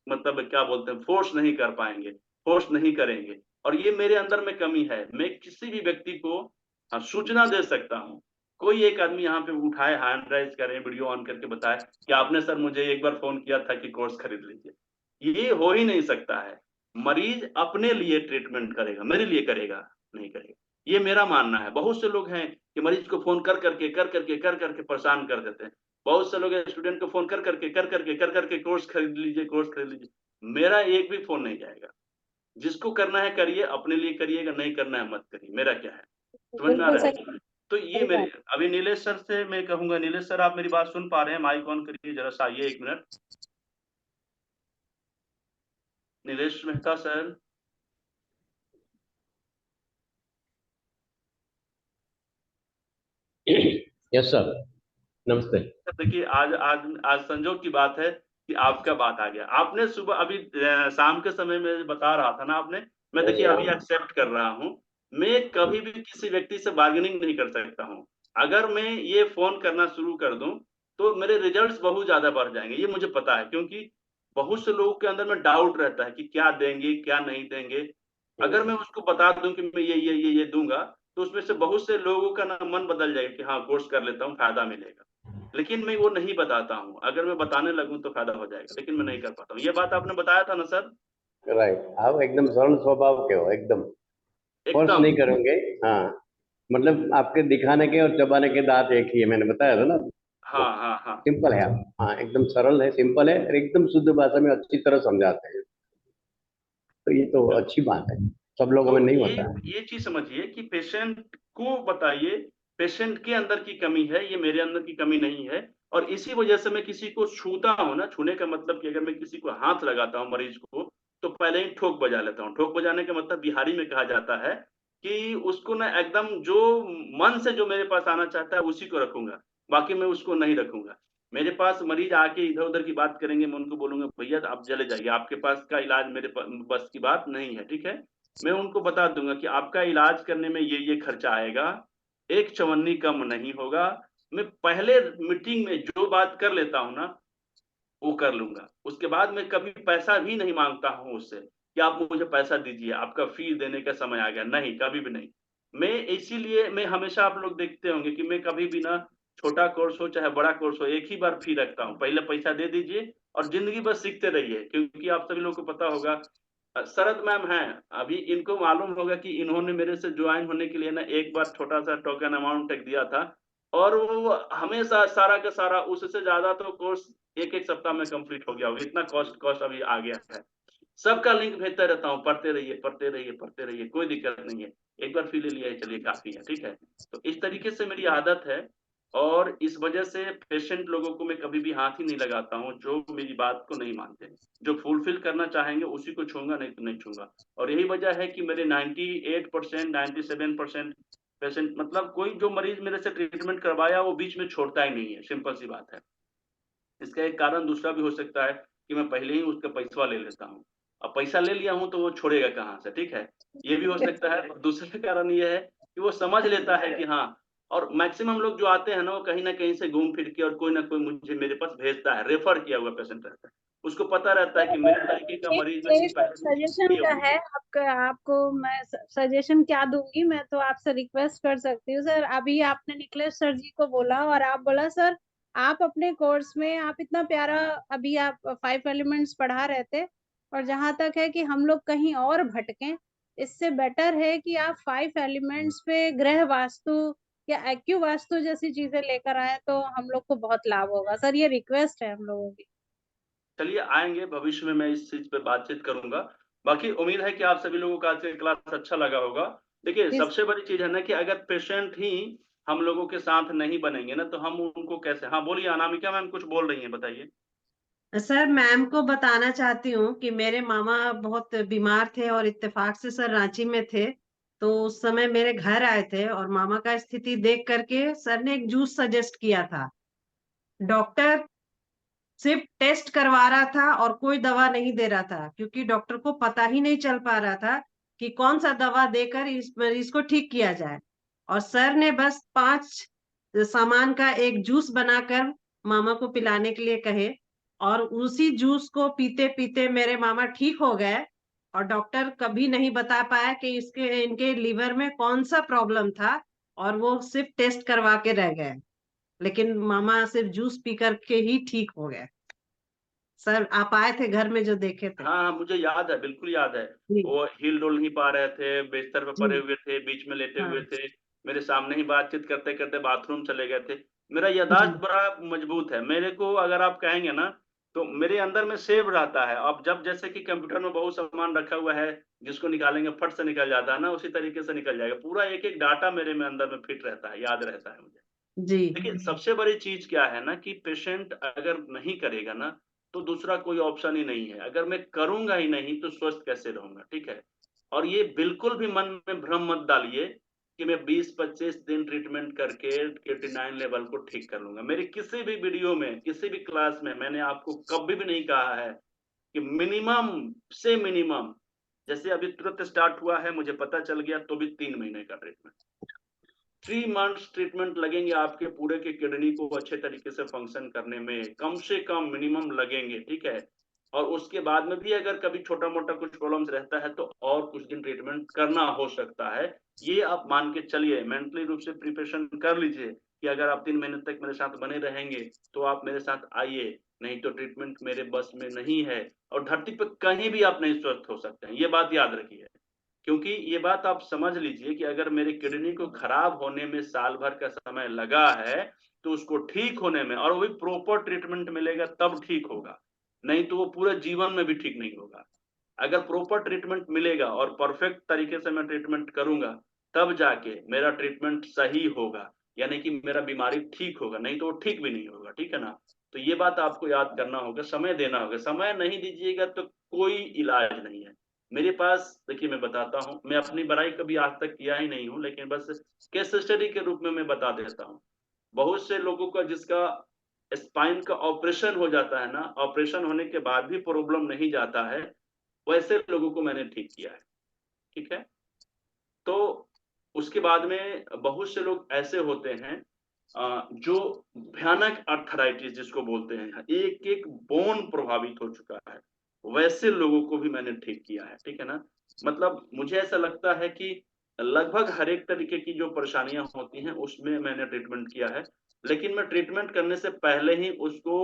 मतलब क्या बोलते हैं, फोर्स नहीं कर पाएंगे, फोर्स नहीं करेंगे। और ये मेरे अंदर में कमी है। मैं किसी भी व्यक्ति को सूचना दे सकता हूँ। कोई एक आदमी यहाँ पे उठाए, हैंड राइज करें, वीडियो ऑन करके बताए कि आपने सर मुझे एक बार फोन किया था कि कोर्स खरीद लीजिए। ये हो ही नहीं सकता है। मरीज अपने लिए ट्रीटमेंट करेगा, मेरे लिए करेगा नहीं करेगा। ये मेरा मानना है। बहुत से लोग हैं कि मरीज को फोन कर करके परेशान कर देते हैं। बहुत से लोग स्टूडेंट को फोन कर करके कोर्स खरीद लीजिए, कोर्स खरीद लीजिए। मेरा एक भी फोन नहीं जाएगा। जिसको करना है करिए, अपने लिए करिएगा, नहीं करना है मत करिए। मेरा क्या है, समझ में आ बिल्कुल रहा सही है? तो ये मेरे, अभी नीलेश सर से मैं कहूंगा, नीलेश सर आप मेरी बात सुन पा रहे हैं? माइक ऑन करिए जरा सा, आइए 1 minute. Nilesh Mehta sir. Yes sir, नमस्ते। देखिए आज आज आज संजोग की बात है कि आपका बात आ गया। आपने सुबह अभी शाम के समय में बता रहा था ना आपने, मैं देखिए अभी एक्सेप्ट कर रहा हूँ। मैं कभी भी किसी व्यक्ति से बार्गेनिंग नहीं कर सकता हूँ। अगर मैं ये फोन करना शुरू कर दूं तो मेरे रिजल्ट्स बहुत ज्यादा बढ़ जाएंगे, ये मुझे पता है। क्योंकि बहुत से लोगों के अंदर में डाउट रहता है कि क्या देंगे क्या नहीं देंगे। अगर मैं उसको बता दूं कि मैं ये दूंगा, तो उसमें से बहुत से लोगों का ना मन बदल जाएगा कि हाँ कोर्स कर लेता हूँ, फायदा मिलेगा। लेकिन मैं वो नहीं बताता हूँ। अगर मैं बताने लगूं तो फायदा हो जाएगा, लेकिन मैं नहीं कर पाता हूँ। ये बात आपने बताया था ना सर? राइट, आप एकदम सरल स्वभाव के हो, एकदम फोर्स एकदम। नहीं करोगे। हाँ, मतलब आपके दिखाने के और चबाने के दांत एक ही है, मैंने बताया था ना। हाँ हाँ हाँ। सिंपल है आप, हाँ एकदम सरल है, सिंपल है और एकदम शुद्ध भाषा में अच्छी तरह समझाते हैं। तो ये तो अच्छी बात है, सब लोगों में तो नहीं होता है। ये चीज समझिए कि पेशेंट को बताइए, पेशेंट के अंदर की कमी है, ये मेरे अंदर की कमी नहीं है। और इसी वजह से मैं किसी को छूता हूँ ना, छूने का मतलब कि अगर मैं किसी को हाथ लगाता हूँ मरीज को, तो पहले ही ठोक बजा लेता हूँ। ठोक बजाने का मतलब बिहारी में कहा जाता है कि उसको ना एकदम जो मन से जो मेरे पास आना चाहता है उसी को रखूंगा, बाकी मैं उसको नहीं रखूंगा। मेरे पास मरीज आके इधर उधर की बात करेंगे, मैं उनको बोलूंगा भैया आप चले जाइए, आपके पास का इलाज मेरे बस की बात नहीं है, ठीक है। मैं उनको बता दूंगा कि आपका इलाज करने में ये खर्चा आएगा, एक चवन्नी कम नहीं होगा। मैं पहले मीटिंग में जो बात कर लेता हूँ ना, वो कर लूंगा। उसके बाद मैं कभी पैसा भी नहीं मांगता हूँ उससे कि आप मुझे पैसा दीजिए, आपका फी देने का समय आ गया, नहीं, कभी भी नहीं। मैं इसीलिए, मैं हमेशा, आप लोग देखते होंगे कि मैं कभी भी ना, छोटा कोर्स हो चाहे बड़ा कोर्स हो, एक ही बार फी रखता हूँ। पहले पैसा दे दीजिए और जिंदगी भर सीखते रहिए। क्योंकि आप सभी लोगों को पता होगा, शरद मैम हैं, अभी इनको मालूम होगा कि इन्होंने मेरे से ज्वाइन होने के लिए ना एक बार छोटा सा टोकन अमाउंट दिया था, और वो हमेशा सारा का सारा, उससे ज्यादा तो कोर्स एक एक सप्ताह में कंप्लीट हो गया होगा। इतना कॉस्ट कॉस्ट अभी आ गया है। सबका लिंक भेजता रहता हूँ, पढ़ते रहिए पढ़ते रहिए पढ़ते रहिए, कोई दिक्कत नहीं है। एक बार फी ले लिया है, चलिए काफी है, ठीक है। तो इस तरीके से मेरी आदत है। और इस वजह से पेशेंट लोगों को मैं कभी भी हाथ ही नहीं लगाता हूँ जो मेरी बात को नहीं मानते। जो फुलफिल करना चाहेंगे उसी को छूंगा, नहीं तो नहीं छूंगा। और यही वजह है कि मेरे 98% 97% पेशेंट, मतलब कोई जो मरीज मेरे से ट्रीटमेंट करवाया वो बीच में छोड़ता ही नहीं है, सिंपल सी बात है। इसका एक कारण दूसरा भी हो सकता है कि मैं पहले ही उसका पैसा ले लेता हूँ। अब पैसा ले लिया हूँ तो वो छोड़ेगा कहाँ से, ठीक है। ये भी हो सकता है। दूसरा कारण ये है कि वो समझ लेता है कि हाँ, और मैक्सिमम लोग जो आते हैं ना, वो कहीं ना कहीं से घूम फिर के और कोई ना कोई मुझे मेरे पास भेजता है, रेफर किया हुआ पेशेंट रहता है। उसको पता रहता है कि मेरे तरीके का मरीज में सिर्फ सजेशन का है आपको मैं सजेशन क्या दूंगी। मैं तो आपसे रिक्वेस्ट कर सकती हूँ सर, अभी आपने निखिलेश सर जी को बोला और आप बोला सर आप अपने कोर्स में आप इतना प्यारा, अभी आप 5 एलिमेंट्स पढ़ा रहे थे, और जहां तक है कि हम लोग कहीं और भटकें, इससे बेटर है कि आप 5 एलिमेंट्स पे ग्रह वास्तु या एक्यू वास्तु जैसी चीजें लेकर आए, तो हम लोग को बहुत लाभ होगा सर। ये रिक्वेस्ट है हम लोगों की। चलिए आएंगे भविष्य में, मैं इस चीज पे बातचीत करूंगा। बाकी उम्मीद है कि आप सभी लोगों का आज का क्लास अच्छा लगा होगा। देखिए सबसे बड़ी चीज है ना कि अगर पेशेंट ही हम लोगों के साथ नहीं बनेंगे ना, तो हम उनको कैसे। हाँ बोलिए अनामिका मैम, कुछ बोल रही हैं, बताइए। सर मैम को बताना चाहती हूँ कि मेरे मामा बहुत बीमार थे और इत्तेफाक से सर रांची में थे, तो उस समय मेरे घर आए थे और मामा का स्थिति देख करके सर ने एक जूस सजेस्ट किया था। डॉक्टर सिर्फ टेस्ट करवा रहा था और कोई दवा नहीं दे रहा था, क्योंकि डॉक्टर को पता ही नहीं चल पा रहा था कि कौन सा दवा देकर इस मरीज को ठीक किया जाए। और सर ने बस 5 सामान का एक जूस बनाकर मामा को पिलाने के लिए कहे, और उसी जूस को पीते पीते मेरे मामा ठीक हो गए। और डॉक्टर कभी नहीं बता पाया कि इनके लीवर में कौन सा प्रॉब्लम था, और वो सिर्फ टेस्ट करवा के रह गए, लेकिन मामा सिर्फ जूस पी करके ही ठीक हो गए। सर आप आए थे घर में जो देखे थे। हाँ हाँ, मुझे याद है, बिल्कुल याद है। जी वो हिल डुल नहीं पा रहे थे, बिस्तर पे पड़े जी हुए थे, बीच में लेटे हुए हाँ थे, मेरे सामने ही बातचीत करते करते बाथरूम चले गए थे। मेरा जी याददाश्त बड़ा मजबूत है। मेरे को अगर आप कहेंगे ना, तो मेरे अंदर में सेव रहता है। अब जब जैसे कि कंप्यूटर में बहुत सामान रखा हुआ है, जिसको निकालेंगे फट से निकल जाता है ना, उसी तरीके से निकल जाएगा। पूरा एक एक डाटा मेरे में अंदर में फिट रहता है, याद रहता है मुझे। जी देखिए, सबसे बड़ी चीज क्या है ना, कि पेशेंट अगर नहीं करेगा ना, तो दूसरा कोई ऑप्शन ही नहीं है। अगर मैं करूंगा ही नहीं तो स्वस्थ कैसे रहूंगा, ठीक है। और ये बिल्कुल भी मन में भ्रम मत डालिए कि मैं 20-25 दिन ट्रीटमेंट करके क्रिएटिनिन लेवल को ठीक कर लूंगा। मेरे किसी भी वीडियो में, किसी भी क्लास में मैंने आपको कभी भी नहीं कहा है कि मिनिमम से मिनिमम, जैसे अभी तुरंत स्टार्ट हुआ है, मुझे पता चल गया, तो भी 3 महीने का ट्रीटमेंट, 3 मंथ्स ट्रीटमेंट लगेंगे आपके पूरे के किडनी को अच्छे तरीके से फंक्शन करने में, कम से कम मिनिमम लगेंगे, ठीक है। और उसके बाद में भी अगर कभी छोटा मोटा कुछ प्रॉब्लम्स रहता है तो और कुछ दिन ट्रीटमेंट करना हो सकता है। ये आप मान के चलिए, मेंटली रूप से प्रिपरेशन कर लीजिए कि अगर आप 3 महीने तक मेरे साथ बने रहेंगे तो आप मेरे साथ आइए, नहीं तो ट्रीटमेंट मेरे बस में नहीं है। और धरती पर कहीं भी आप नहीं स्वस्थ हो सकते हैं, ये बात याद रखिए। क्योंकि ये बात आप समझ लीजिए कि अगर मेरी किडनी को खराब होने में साल भर का समय लगा है, तो उसको ठीक होने में, और वो भी प्रॉपर ट्रीटमेंट मिलेगा तब ठीक होगा, नहीं तो वो पूरे जीवन में भी ठीक नहीं होगा। अगर प्रॉपर ट्रीटमेंट मिलेगा और परफेक्ट तरीके से मैं ट्रीटमेंट करूंगा, तब जाके मेरा ट्रीटमेंट सही होगा, यानी कि मेरा बीमारी ठीक होगा, नहीं तो वो ठीक भी नहीं होगा, ठीक है ना। तो ये बात आपको याद करना होगा, समय देना होगा। समय नहीं दीजिएगा तो कोई इलाज नहीं है। मेरे पास देखिए, मैं बताता हूँ, मैं अपनी बड़ाई कभी आज तक किया ही नहीं हूँ, लेकिन बस केस स्टडी के रूप में मैं बता देता हूँ। बहुत से लोगों का जिसका स्पाइन का ऑपरेशन हो जाता है ना, ऑपरेशन होने के बाद भी प्रॉब्लम नहीं जाता है, वैसे लोगों को मैंने ठीक किया है, ठीक है। तो उसके बाद में बहुत से लोग ऐसे होते हैं जो भयानक अर्थराइटिस जिसको बोलते हैं, एक एक बोन प्रभावित हो चुका है, वैसे लोगों को भी मैंने ठीक किया है, ठीक है ना। मतलब मुझे ऐसा लगता है कि लगभग हर एक तरीके की जो परेशानियां होती हैं उसमें मैंने ट्रीटमेंट किया है। लेकिन मैं ट्रीटमेंट करने से पहले ही उसको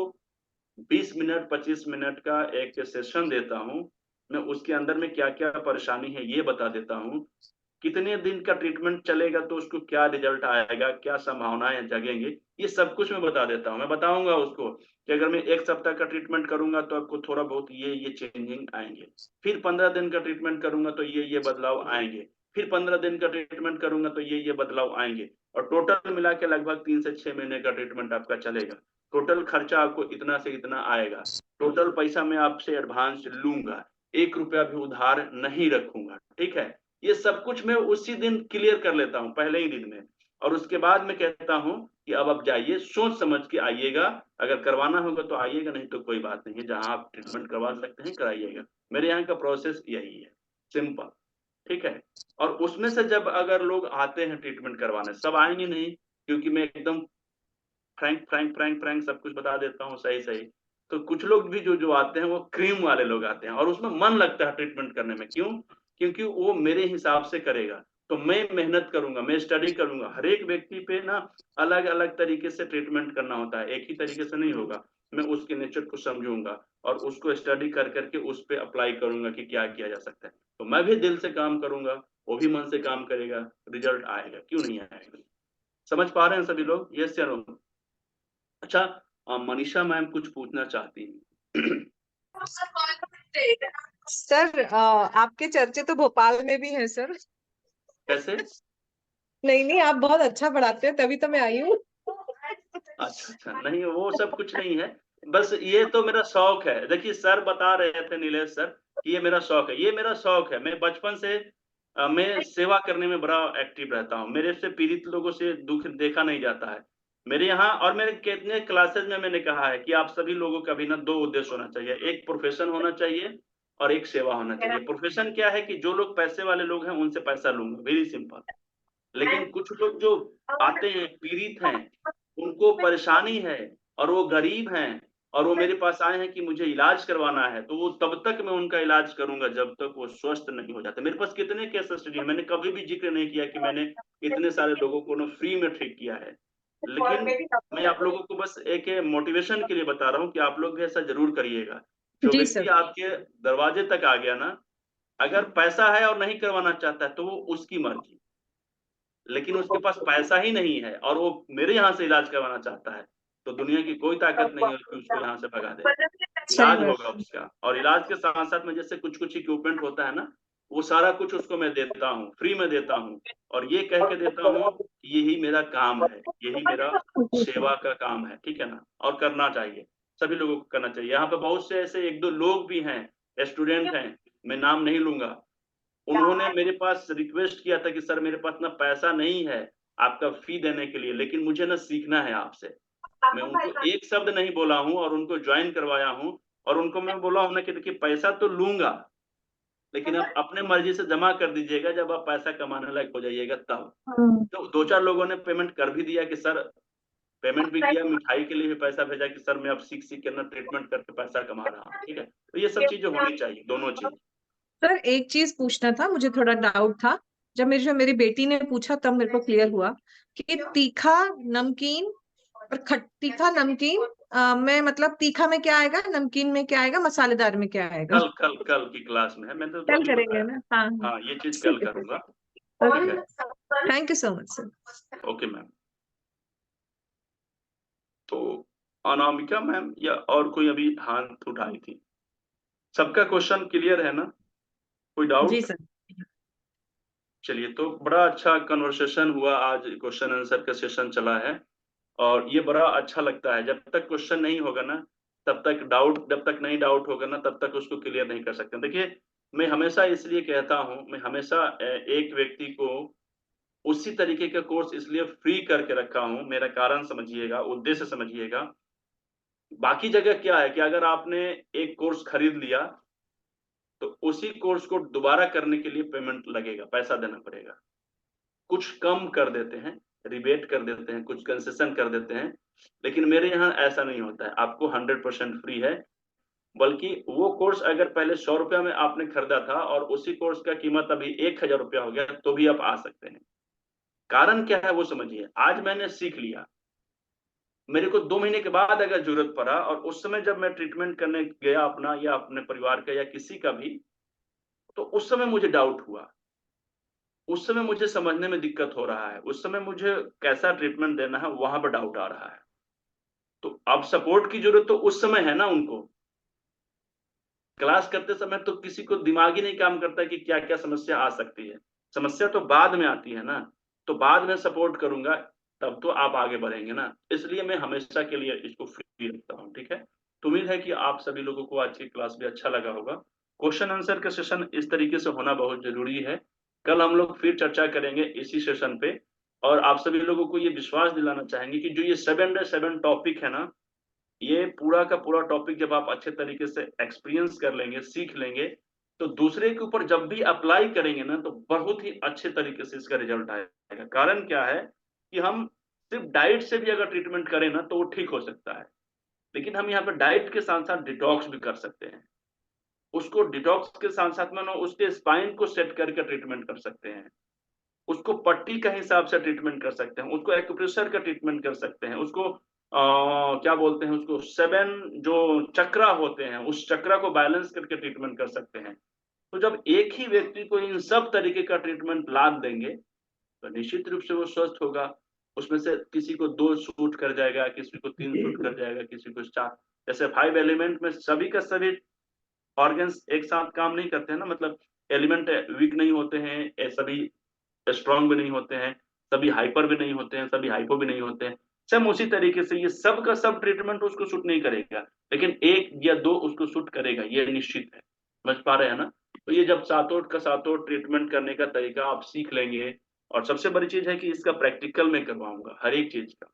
20 मिनट 25 मिनट का एक सेशन देता हूँ। मैं उसके अंदर में क्या क्या परेशानी है ये बता देता हूँ, कितने दिन का ट्रीटमेंट चलेगा तो उसको क्या रिजल्ट आएगा, क्या संभावनाएं जगेंगे, ये सब कुछ मैं बता देता हूँ। मैं बताऊंगा उसको कि अगर मैं 1 सप्ताह का ट्रीटमेंट करूंगा तो आपको थोड़ा बहुत ये चेंजिंग आएंगे, फिर 15 दिन का ट्रीटमेंट करूंगा तो ये बदलाव आएंगे, फिर 15 दिन का ट्रीटमेंट करूंगा तो ये बदलाव आएंगे, और टोटल मिला के लगभग 3 से 6 महीने का ट्रीटमेंट आपका चलेगा। टोटल खर्चा आपको इतना से इतना आएगा, टोटल पैसा मैं आपसे एडवांस लूंगा, 1 रुपया भी उधार नहीं रखूंगा, ठीक है। ये सब कुछ मैं उसी दिन क्लियर कर लेता हूँ, पहले ही दिन में। और उसके बाद मैं कहता हूँ कि अब आप जाइए, सोच समझ के आइएगा, अगर करवाना होगा तो आइएगा, नहीं तो कोई बात नहीं है, जहां आप ट्रीटमेंट करवा सकते हैं कराइएगा। मेरे यहाँ का प्रोसेस यही है, सिंपल, ठीक है। और उसमें से जब अगर लोग आते हैं ट्रीटमेंट करवाने, सब आएंगे नहीं, क्योंकि मैं एकदम फ्रैंक फ्रैंक फ्रैंक फ्रैंक सब कुछ बता देता हूँ सही सही। तो कुछ लोग भी जो आते हैं वो क्रीम वाले लोग आते हैं, और उसमें मन लगता है ट्रीटमेंट करने में। क्यों? क्योंकि वो मेरे हिसाब से करेगा, तो मैं मेहनत करूंगा, मैं स्टडी करूंगा। हर एक व्यक्ति पे ना अलग अलग तरीके से ट्रीटमेंट करना होता है, एक ही तरीके से नहीं होगा। मैं उसके नेचर को समझूंगा और उसको स्टडी कर करके उस पर अप्लाई करूंगा कि क्या किया जा सकता है। तो मैं भी दिल से काम करूंगा, वो भी मन से काम करेगा, रिजल्ट आएगा, क्यों नहीं आएगा। समझ पा रहे हैं सभी लोग? यस या नो? अच्छा, मनीषा मैम कुछ पूछना चाहती हैं। सर आपके चर्चे तो भोपाल में भी हैं सर। कैसे? नहीं नहीं, आप बहुत अच्छा पढ़ाते हैं, तभी तो मैं आई हूँ। अच्छा अच्छा, नहीं वो सब कुछ नहीं है, बस ये तो मेरा शौक है। देखिए, सर बता रहे थे, नीलेश सर, कि ये मेरा शौक है, ये मेरा शौक है। मैं बचपन से मैं सेवा करने में बड़ा एक्टिव रहता हूँ। मेरे से पीड़ित लोगों से दुख देखा नहीं जाता है मेरे यहाँ। और मेरे कितने क्लासेज में मैंने कहा है कि आप सभी लोगों का भी ना 2 उद्देश्य होना चाहिए, एक प्रोफेशन होना चाहिए और एक सेवा होना चाहिए। प्रोफेशन क्या है कि जो लोग पैसे वाले लोग हैं उनसे पैसा लूंगा, वेरी सिंपल। लेकिन कुछ लोग जो आते हैं पीड़ित हैं, उनको परेशानी है और वो गरीब हैं और वो मेरे पास आए हैं कि मुझे इलाज करवाना है, तो वो तब तक मैं उनका इलाज करूंगा जब तक वो स्वस्थ नहीं हो जाते। मेरे पास कितने केस स्टडी है, मैंने कभी भी जिक्र नहीं किया कि मैंने इतने सारे लोगों को ना फ्री में ठीक किया है, लेकिन मैं आप लोगों को बस एक मोटिवेशन के लिए बता रहा हूँ कि आप लोग भी ऐसा जरूर करिएगा। जो जी व्यक्ति सर। आपके दरवाजे तक आ गया ना, अगर पैसा है और नहीं करवाना चाहता है तो वो उसकी मर्जी, लेकिन उसके पास पैसा ही नहीं है और वो मेरे यहाँ से इलाज करवाना चाहता है, तो दुनिया की कोई ताकत नहीं है कि उसको यहाँ से भगा दे। सही इलाज बात। होगा उसका, और इलाज के साथ साथ में जैसे कुछ कुछ इक्विपमेंट होता है ना, वो सारा कुछ उसको मैं देता हूँ, फ्री में देता हूँ, और ये कह के देता हूँ कि यही मेरा काम है, यही मेरा सेवा का काम है, ठीक है ना, और करना चाहिए, सभी लोगों को करना चाहिए। यहाँ पे बहुत से ऐसे एक दो लोग भी हैं, स्टूडेंट हैं, मैं नाम नहीं लूंगा, उन्होंने मेरे पास रिक्वेस्ट किया था कि सर मेरे पास ना पैसा नहीं है आपका फी देने के लिए, लेकिन मुझे ना सीखना है आपसे। मैं उनको एक शब्द नहीं बोला हूँ और उनको ज्वाइन करवाया हूँ, और उनको मैं बोला हूँ ना कि देखिए पैसा तो लूंगा, लेकिन आप अपने मर्जी से जमा कर दीजिएगा जब आप पैसा कमाने लायक हो जाइएगा तब। तो दो चार लोगों ने पेमेंट कर भी दिया कि सर, पेमेंट भी किया, मिठाई के लिए भी पैसा भेजा कि सर मैं अब सीख सीख के ना ट्रीटमेंट करके पैसा कमा रहा हूँ, ठीक है। तो ये सब चीजें होनी चाहिए, दोनों चीज। सर एक चीज पूछना था, मुझे थोड़ा डाउट था, जब मेरी बेटी ने पूछा तब मेरे को क्लियर हुआ कि तीखा नमकीन और तीखा नमकीन में मतलब तीखा में क्या आएगा, नमकीन में क्या आएगा, मसालेदार में क्या आएगा? कल कल कल की क्लास में है, मैंने तो कल अभी करेंगे बताया। ना? हाँ हाँ, ये चीज कल ठीक है करूंगा। सर। ठीक है, thank you so much sir. Okay ma'am. तो अनामिका मैम या और कोई अभी हाथ उठाई थी? सबका क्वेश्चन क्लियर है ना, कोई जी डाउट? सर। चलिए, तो बड़ा अच्छा कन्वर्सेशन हुआ आज, क्वेश्चन आंसर का सेशन चला है, और ये बड़ा अच्छा लगता है। जब तक क्वेश्चन नहीं होगा ना, तब तक डाउट, जब तक नहीं डाउट होगा ना, तब तक उसको क्लियर नहीं कर सकते। देखिए, मैं हमेशा इसलिए कहता हूँ, मैं हमेशा एक व्यक्ति को उसी तरीके का कोर्स इसलिए फ्री करके रखा हूँ, मेरा कारण समझिएगा, उद्देश्य समझिएगा। बाकी जगह क्या है कि अगर आपने एक कोर्स खरीद लिया तो उसी कोर्स को दोबारा करने के लिए पेमेंट लगेगा, पैसा देना पड़ेगा। कुछ कम कर देते हैं, रिबेट कर देते हैं, कुछ कंसेशन कर देते हैं, लेकिन मेरे यहाँ ऐसा नहीं होता है, आपको 100% फ्री है। बल्कि वो कोर्स अगर पहले 100 रुपया में आपने खरीदा था और उसी कोर्स का कीमत अभी 1000 रुपया हो गया, तो भी आप आ सकते हैं। कारण क्या है वो समझिए। आज मैंने सीख लिया, मेरे को 2 महीने के बाद अगर जरूरत पड़ा, और उस समय जब मैं ट्रीटमेंट करने गया अपना या अपने परिवार का या किसी का भी, तो उस समय मुझे डाउट हुआ, उस समय मुझे समझने में दिक्कत हो रहा है, उस समय मुझे कैसा ट्रीटमेंट देना है वहां पर डाउट आ रहा है। तो अब सपोर्ट की जरूरत तो उस समय है ना उनको। क्लास करते समय तो किसी को दिमाग ही नहीं काम करता कि क्या क्या समस्या आ सकती है, समस्या तो बाद में आती है ना, तो बाद में सपोर्ट करूंगा तब तो आप आगे बढ़ेंगे ना। इसलिए मैं हमेशा के लिए इसको फ्री रखता हूँ, ठीक है। तो उम्मीद है कि आप सभी लोगों को आज की क्लास भी अच्छा लगा होगा। क्वेश्चन आंसर का सेशन इस तरीके से होना बहुत जरूरी है। कल हम लोग फिर चर्चा करेंगे इसी सेशन पे, और आप सभी लोगों को ये विश्वास दिलाना चाहेंगे कि जो ये 7 टॉपिक है ना, ये पूरा का पूरा टॉपिक जब आप अच्छे तरीके से एक्सपीरियंस कर लेंगे, सीख लेंगे, तो दूसरे के ऊपर जब भी अप्लाई करेंगे ना, तो बहुत ही अच्छे तरीके से इसका रिजल्ट आएगा। कारण क्या है कि हम सिर्फ डाइट से भी अगर ट्रीटमेंट करें ना, तो वो ठीक हो सकता है, लेकिन हम यहाँ पे डाइट के साथ साथ डिटॉक्स भी कर सकते हैं। उसको डिटॉक्स के साथ साथ में ना उसके स्पाइन को सेट करके ट्रीटमेंट कर सकते हैं, उसको पट्टी का हिसाब से ट्रीटमेंट कर सकते हैं, उसको एक्यूप्रेशर का ट्रीटमेंट कर सकते हैं, उसको क्या बोलते हैं, उसको 7 जो चक्रा होते हैं उस चक्रा को बैलेंस करके ट्रीटमेंट कर सकते हैं। तो जब एक ही व्यक्ति को इन सब तरीके का ट्रीटमेंट लाभ देंगे, तो निश्चित रूप से वो स्वस्थ होगा। उसमें से किसी को 2 सूट कर जाएगा, किसी को 3 सूट कर जाएगा, किसी को 4। जैसे 5 एलिमेंट में सभी का सभी ऑर्गन्स एक साथ काम नहीं करते हैं ना, मतलब एलिमेंट वीक नहीं होते हैं, सभी स्ट्रांग भी नहीं होते हैं, सभी हाइपर भी नहीं होते हैं, सभी हाइपो भी नहीं होते हैं। सेम उसी तरीके से ये सब का सब ट्रीटमेंट उसको सूट नहीं करेगा, लेकिन 1 या 2 उसको सूट करेगा, ये निश्चित है। समझ पा रहे हैं ना? तो ये जब सातों का सातों ट्रीटमेंट करने का तरीका आप सीख लेंगे, और सबसे बड़ी चीज है कि इसका प्रैक्टिकल में करवाऊंगा, हर एक चीज का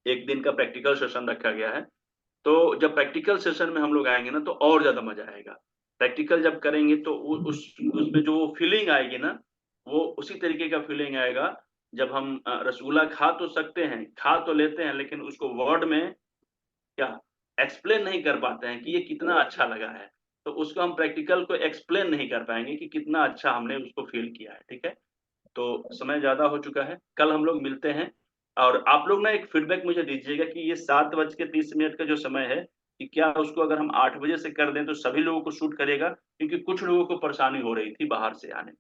1 दिन का प्रैक्टिकल सेशन रखा गया है। तो जब प्रैक्टिकल सेशन में हम लोग आएंगे ना, तो और ज्यादा मजा आएगा। प्रैक्टिकल जब करेंगे तो उसमें जो फीलिंग आएगी ना, वो उसी तरीके का फीलिंग आएगा जब हम रसगुल्ला खा तो सकते हैं, खा तो लेते हैं, लेकिन उसको वर्ड में क्या एक्सप्लेन नहीं कर पाते हैं कि ये कितना अच्छा लगा है। तो उसको हम प्रैक्टिकल को एक्सप्लेन नहीं कर पाएंगे कि कितना अच्छा हमने उसको फील किया है। ठीक है, तो समय ज्यादा हो चुका है, कल हम लोग मिलते हैं। और आप लोग ना एक फीडबैक मुझे दीजिएगा कि ये 7:30 का जो समय है, कि क्या उसको अगर हम 8 बजे से कर दें तो सभी लोगों को सूट करेगा, क्योंकि कुछ लोगों को परेशानी हो रही थी बाहर से आने में।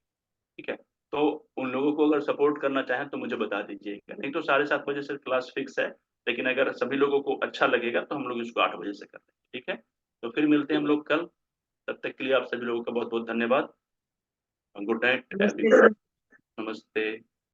ठीक है, तो उन लोगों को अगर सपोर्ट करना चाहें तो मुझे बता दीजिएगा, नहीं तो 7:30 बजे से क्लास फिक्स है। लेकिन अगर सभी लोगों को अच्छा लगेगा तो हम लोग इसको 8 बजे से कर देंगे। ठीक है, तो फिर मिलते हैं हम लोग कल। तब तक के लिए आप सभी लोगों का बहुत बहुत धन्यवाद। गुड नाइट नमस्ते एवरीवन। सर। नमस्ते।